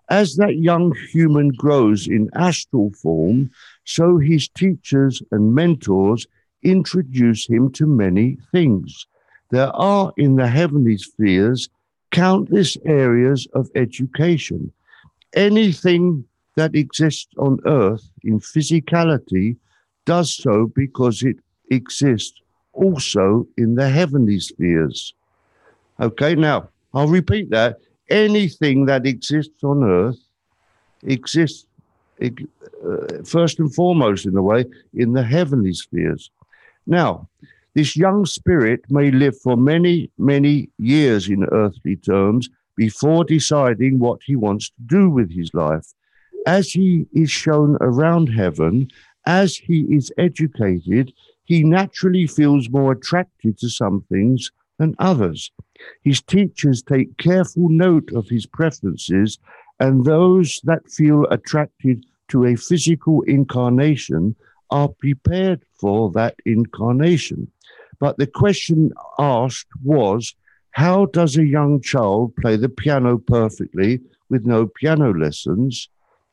As that young human grows in astral form, so his teachers and mentors introduce him to many things. There are in the heavenly spheres countless areas of education. Anything that exists on earth in physicality does so because it exists also in the heavenly spheres. Okay, now I'll repeat that. Anything that exists on earth exists first and foremost, in a way, in the heavenly spheres. Now, this young spirit may live for many, many years in earthly terms before deciding what he wants to do with his life. As he is shown around heaven, as he is educated, he naturally feels more attracted to some things than others. His teachers take careful note of his preferences, and those that feel attracted to a physical incarnation are prepared for that incarnation. But the question asked was, how does a young child play the piano perfectly with no piano lessons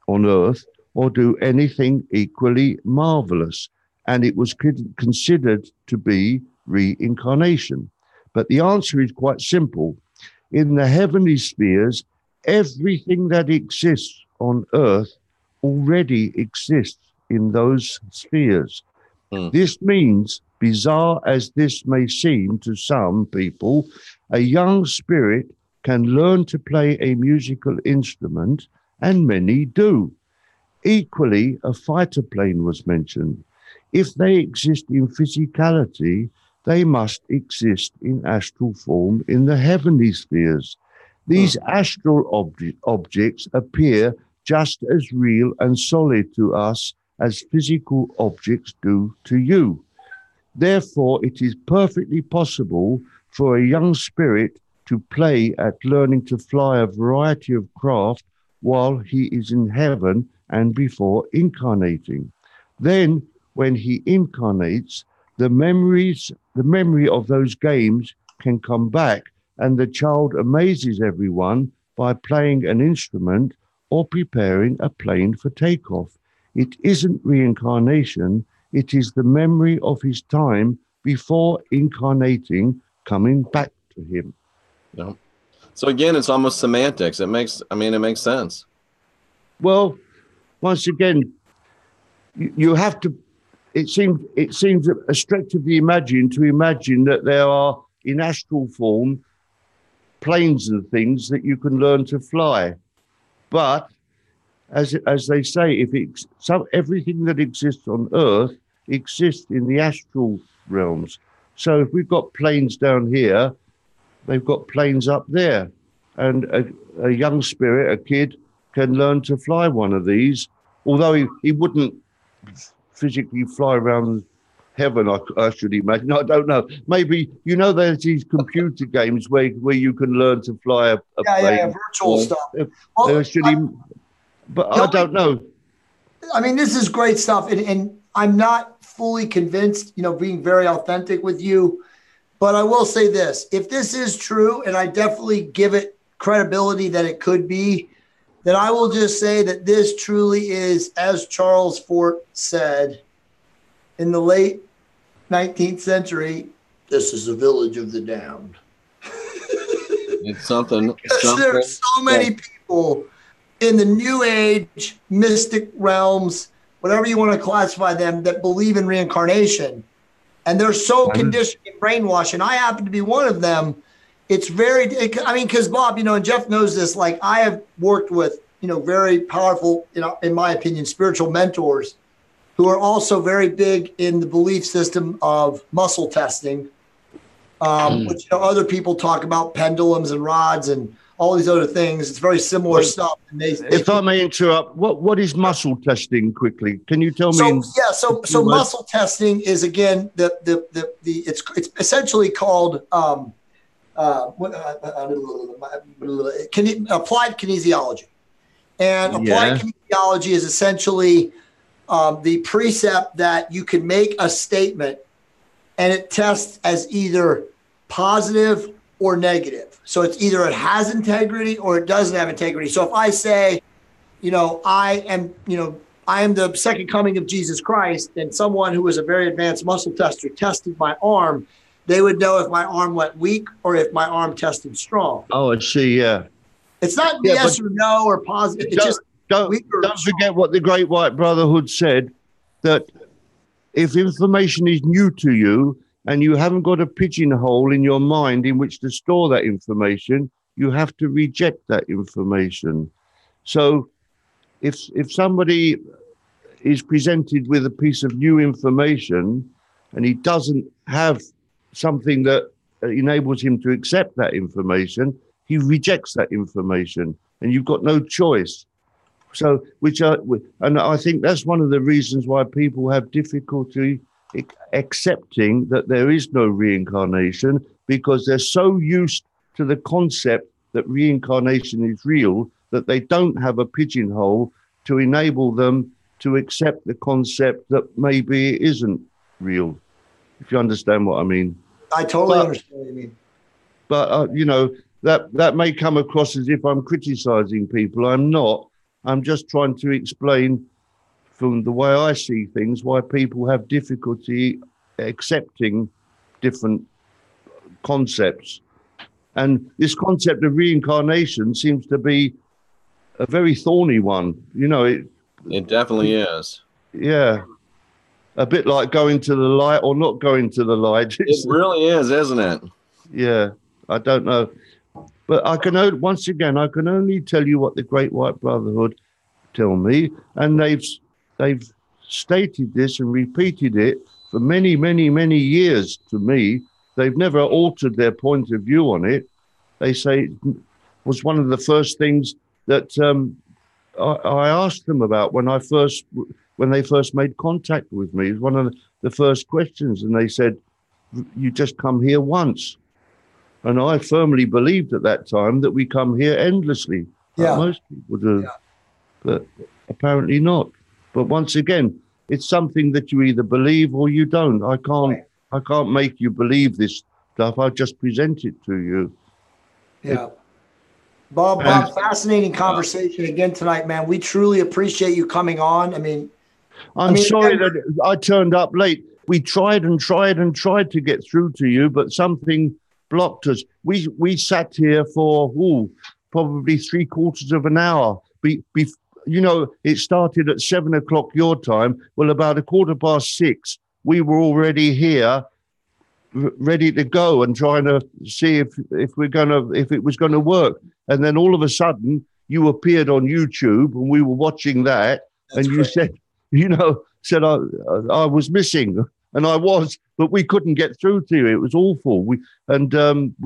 on earth, or do anything equally marvelous? And it was considered to be reincarnation. But the answer is quite simple. In the heavenly spheres, everything that exists on earth already exists in those spheres. This means, bizarre as this may seem to some people, a young spirit can learn to play a musical instrument, and many do. Equally, a fighter plane was mentioned. If they exist in physicality, they must exist in astral form in the heavenly spheres. These astral objects appear just as real and solid to us as physical objects do to you. Therefore, it is perfectly possible for a young spirit to play at learning to fly a variety of craft while he is in heaven and before incarnating. Then, when he incarnates, the memory of those games can come back, and the child amazes everyone by playing an instrument or preparing a plane for takeoff. It isn't reincarnation, it is the memory of his time before incarnating coming back to him. Yeah. So again, it's almost semantics. It makes sense. Well, once again, you have to, it seems a stretch of the imagination to imagine that there are, in astral form, planes and things that you can learn to fly. But as they say, everything that exists on Earth exists in the astral realms. So if we've got planes down here, they've got planes up there. And a young spirit, a kid, can learn to fly one of these, although he wouldn't physically fly around heaven, I should imagine. I don't know. Maybe, there's these computer games where you can learn to fly a plane. Yeah, virtual stuff. But I don't know. I mean, this is great stuff. And I'm not fully convinced, being very authentic with you. But I will say this. If this is true, and I definitely give it credibility that it could be, then I will just say that this truly is, as Charles Fort said in the late 19th century, this is a village of the damned. It's something. There's so many people in the New Age, mystic realms, whatever you want to classify them, that believe in reincarnation. And they're so conditioned and brainwashed. And I happen to be one of them. It's because Bob, and Jeff knows this, like I have worked with, very powerful, in my opinion, spiritual mentors who are also very big in the belief system of muscle testing, which other people talk about pendulums and rods and all these other things. It's very similar stuff. And if I may interrupt, what is muscle testing quickly? Can you tell me? So muscle testing is, again, it's essentially called applied kinesiology. And applied kinesiology is essentially the precept that you can make a statement and it tests as either positive or negative. So it's either it has integrity or it doesn't have integrity. So if I say, I am the second coming of Jesus Christ, and someone who was a very advanced muscle tester tested my arm, they would know if my arm went weak or if my arm tested strong. Oh, I see. Yeah. It's not yes or no or positive. It's just don't forget what the Great White Brotherhood said, that if information is new to you and you haven't got a pigeonhole in your mind in which to store that information, you have to reject that information. So if somebody is presented with a piece of new information and he doesn't have something that enables him to accept that information, he rejects that information, and you've got no choice. So, and I think that's one of the reasons why people have difficulty accepting that there is no reincarnation, because they're so used to the concept that reincarnation is real that they don't have a pigeonhole to enable them to accept the concept that maybe it isn't real, if you understand what I mean. I totally understand what you mean. But, that may come across as if I'm criticizing people. I'm not. I'm just trying to explain from the way I see things why people have difficulty accepting different concepts. And this concept of reincarnation seems to be a very thorny one. It definitely is. Yeah. A bit like going to the light or not going to the light. It really is, isn't it? Yeah. I don't know. But I can only tell you what the Great White Brotherhood tell me. And they've stated this and repeated it for many, many, many years to me. They've never altered their point of view on it. They say it was one of the first things that I asked them about when they first made contact with me. It was one of the first questions. And they said, you just come here once. And I firmly believed at that time that we come here endlessly, like most people do. Yeah. But apparently not. But once again, it's something that you either believe or you don't. I can't make you believe this stuff. I just present it to you. Yeah. Bob, fascinating conversation again tonight, man. We truly appreciate you coming on. I'm sorry that I turned up late. We tried to get through to you, but something blocked us. We sat here for probably 3/4 of an hour. It started at 7 o'clock your time. Well, about 6:15, we were already here, ready to go and trying to see if it was gonna work. And then all of a sudden, you appeared on YouTube, and we were watching that. That's and you great. said I was missing. And I was, but we couldn't get through to you. It was awful. We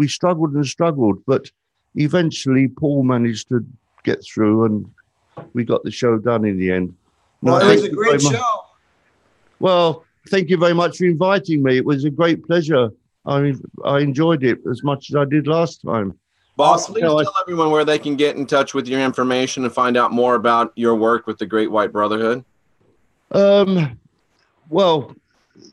struggled, but eventually Paul managed to get through, and we got the show done in the end. Well, it was a great show. Well, thank you very much for inviting me. It was a great pleasure. I enjoyed it as much as I did last time. Bob, please tell everyone where they can get in touch with your information and find out more about your work with the Great White Brotherhood. Well,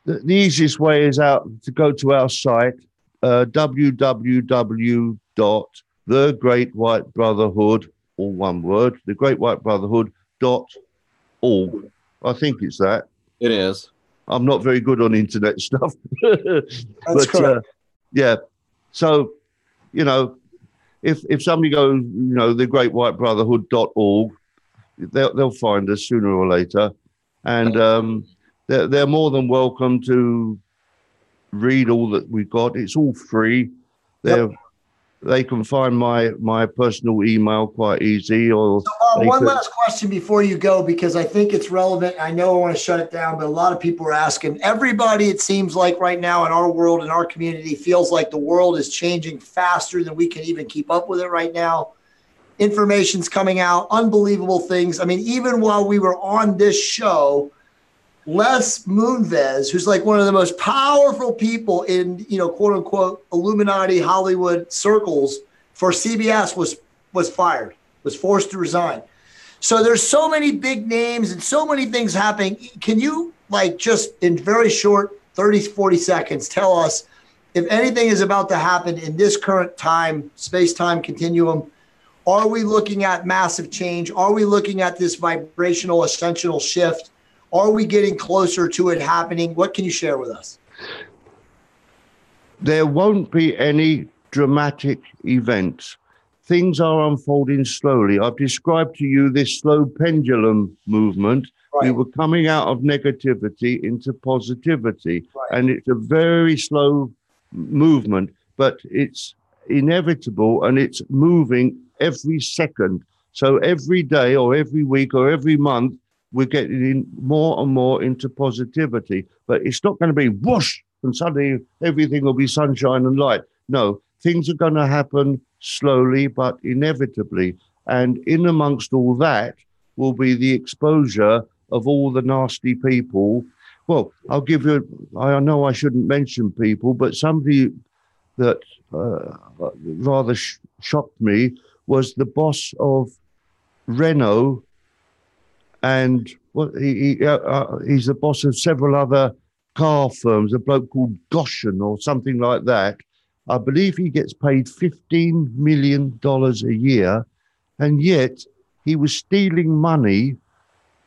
the easiest way is to go to our site, www.thegreatwhitebrotherhood, all one word, thegreatwhitebrotherhood.org. I think it's that. It is. I'm not very good on internet stuff. That's correct. Yeah. So, if somebody goes, thegreatwhitebrotherhood.org, they'll find us sooner or later. And they're more than welcome to read all that we've got. It's all free. They can find my personal email quite easy. One last question before you go, because I think it's relevant. I know I want to shut it down, but a lot of people are asking. Everybody, it seems like right now in our world, in our community, feels like the world is changing faster than we can even keep up with it right now. Information's coming out, unbelievable things. I mean, even while we were on this show, Les Moonves, who's like one of the most powerful people in, quote unquote, Illuminati Hollywood circles for CBS was fired, was forced to resign. So there's so many big names and so many things happening. Can you just in very short 30, 40 seconds, tell us if anything is about to happen in this current time, space-time continuum? Are we looking at massive change? Are we looking at this vibrational ascensional shift? Are we getting closer to it happening? What can you share with us? There won't be any dramatic events. Things are unfolding slowly. I've described to you this slow pendulum movement. Right. We were coming out of negativity into positivity. Right. And it's a very slow movement, but it's inevitable and it's moving every second. So every day or every week or every month, we're getting in more and more into positivity, but it's not going to be whoosh and suddenly everything will be sunshine and light. No, things are going to happen slowly, but inevitably. And in amongst all that will be the exposure of all the nasty people. Well, I know I shouldn't mention people, but somebody that rather shocked me was the boss of Renault. And he's the boss of several other car firms, a bloke called Goshen or something like that. I believe he gets paid $15 million a year, and yet he was stealing money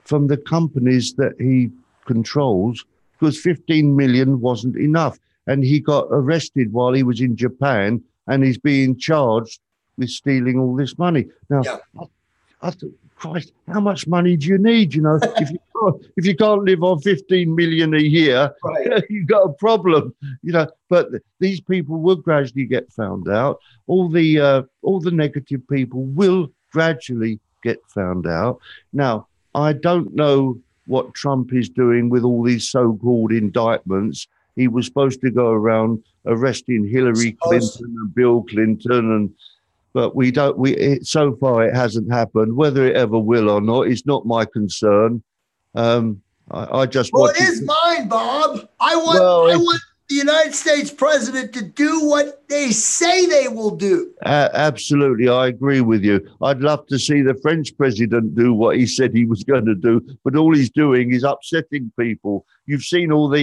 from the companies that he controls because 15 million wasn't enough. And he got arrested while he was in Japan, and he's being charged with stealing all this money. Now, I thought, Christ, how much money do you need? If you can't live on 15 million a year, right, you've got a problem. But these people will gradually get found out. All the negative people will gradually get found out. Now, I don't know what Trump is doing with all these so-called indictments. He was supposed to go around arresting Hillary Clinton and Bill Clinton but so far it hasn't happened. Whether it ever will or not is not my concern. I just want. It is mine, Bob. I want the United States president to do what they say they will do. Absolutely, I agree with you. I'd love to see the French president do what he said he was going to do, but all he's doing is upsetting people. You've seen all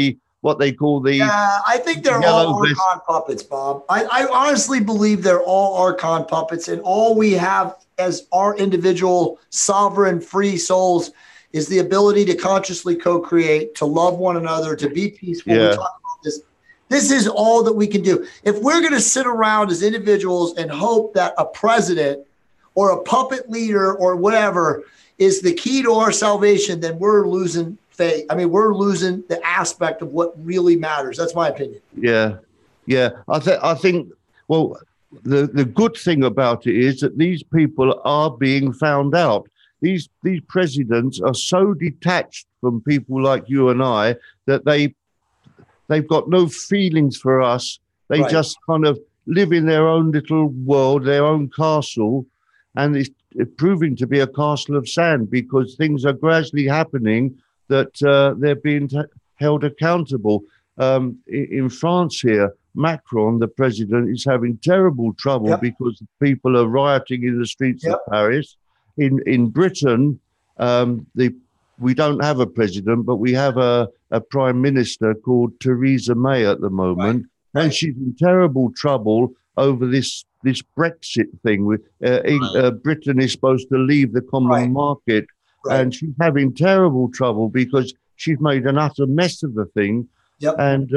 what they call the... Yeah, I think they're all Archon puppets, Bob. I honestly believe they're all Archon puppets, and all we have as our individual sovereign free souls is the ability to consciously co-create, to love one another, to be peaceful. Yeah. We talk about this. This is all that we can do. If we're going to sit around as individuals and hope that a president or a puppet leader or whatever is the key to our salvation, then we're losing faith. I mean, we're losing the aspect of what really matters. That's my opinion. Yeah. I think. Well, the good thing about it is that these people are being found out. These presidents are so detached from people like you and I that they've got no feelings for us. They just kind of live in their own little world, their own castle, and it's proving to be a castle of sand because things are gradually happening that they're being held accountable. In France here, Macron, the president, is having terrible trouble because people are rioting in the streets of Paris. In Britain, we don't have a president, but we have a prime minister called Theresa May at the moment, and she's in terrible trouble over this Brexit thing. With Britain is supposed to leave the common market, and she's having terrible trouble because she's made an utter mess of the thing. And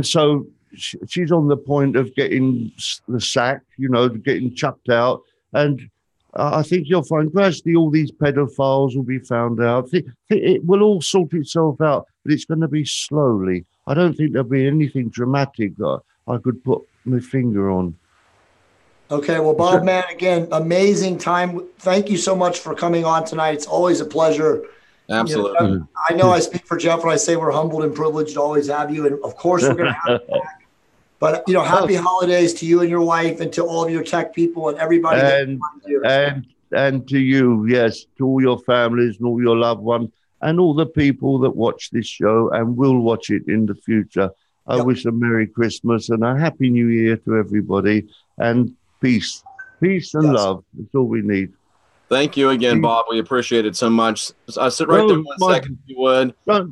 so she's on the point of getting the sack, getting chucked out. And I think you'll find gradually all these pedophiles will be found out. It will all sort itself out, but it's going to be slowly. I don't think there'll be anything dramatic that I could put my finger on. Okay, well, Bob, man, again, amazing time. Thank you so much for coming on tonight. It's always a pleasure. Absolutely. I know I speak for Jeff when I say we're humbled and privileged to always have you. And of course, we're going to have you back. But, happy holidays to you and your wife and to all of your tech people and everybody. And to you, yes, to all your families and all your loved ones and all the people that watch this show and will watch it in the future. I wish a Merry Christmas and a Happy New Year to everybody, and peace and love. That's all we need. Thank you again, Bob. We appreciate it so much. I'll sit right there 1 second, if you would. Don't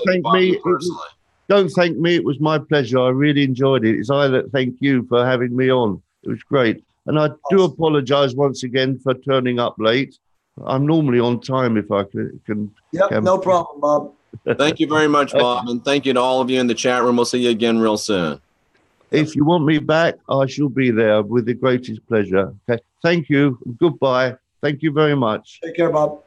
thank me personally. Don't thank me. It was my pleasure. I really enjoyed it. It's I that thank you for having me on. It was great. And I do apologize once again for turning up late. I'm normally on time if I can. No problem, Bob. Thank you very much, Bob. And thank you to all of you in the chat room. We'll see you again real soon. If you want me back, I shall be there with the greatest pleasure. Okay. Thank you. Goodbye. Thank you very much. Take care, Bob.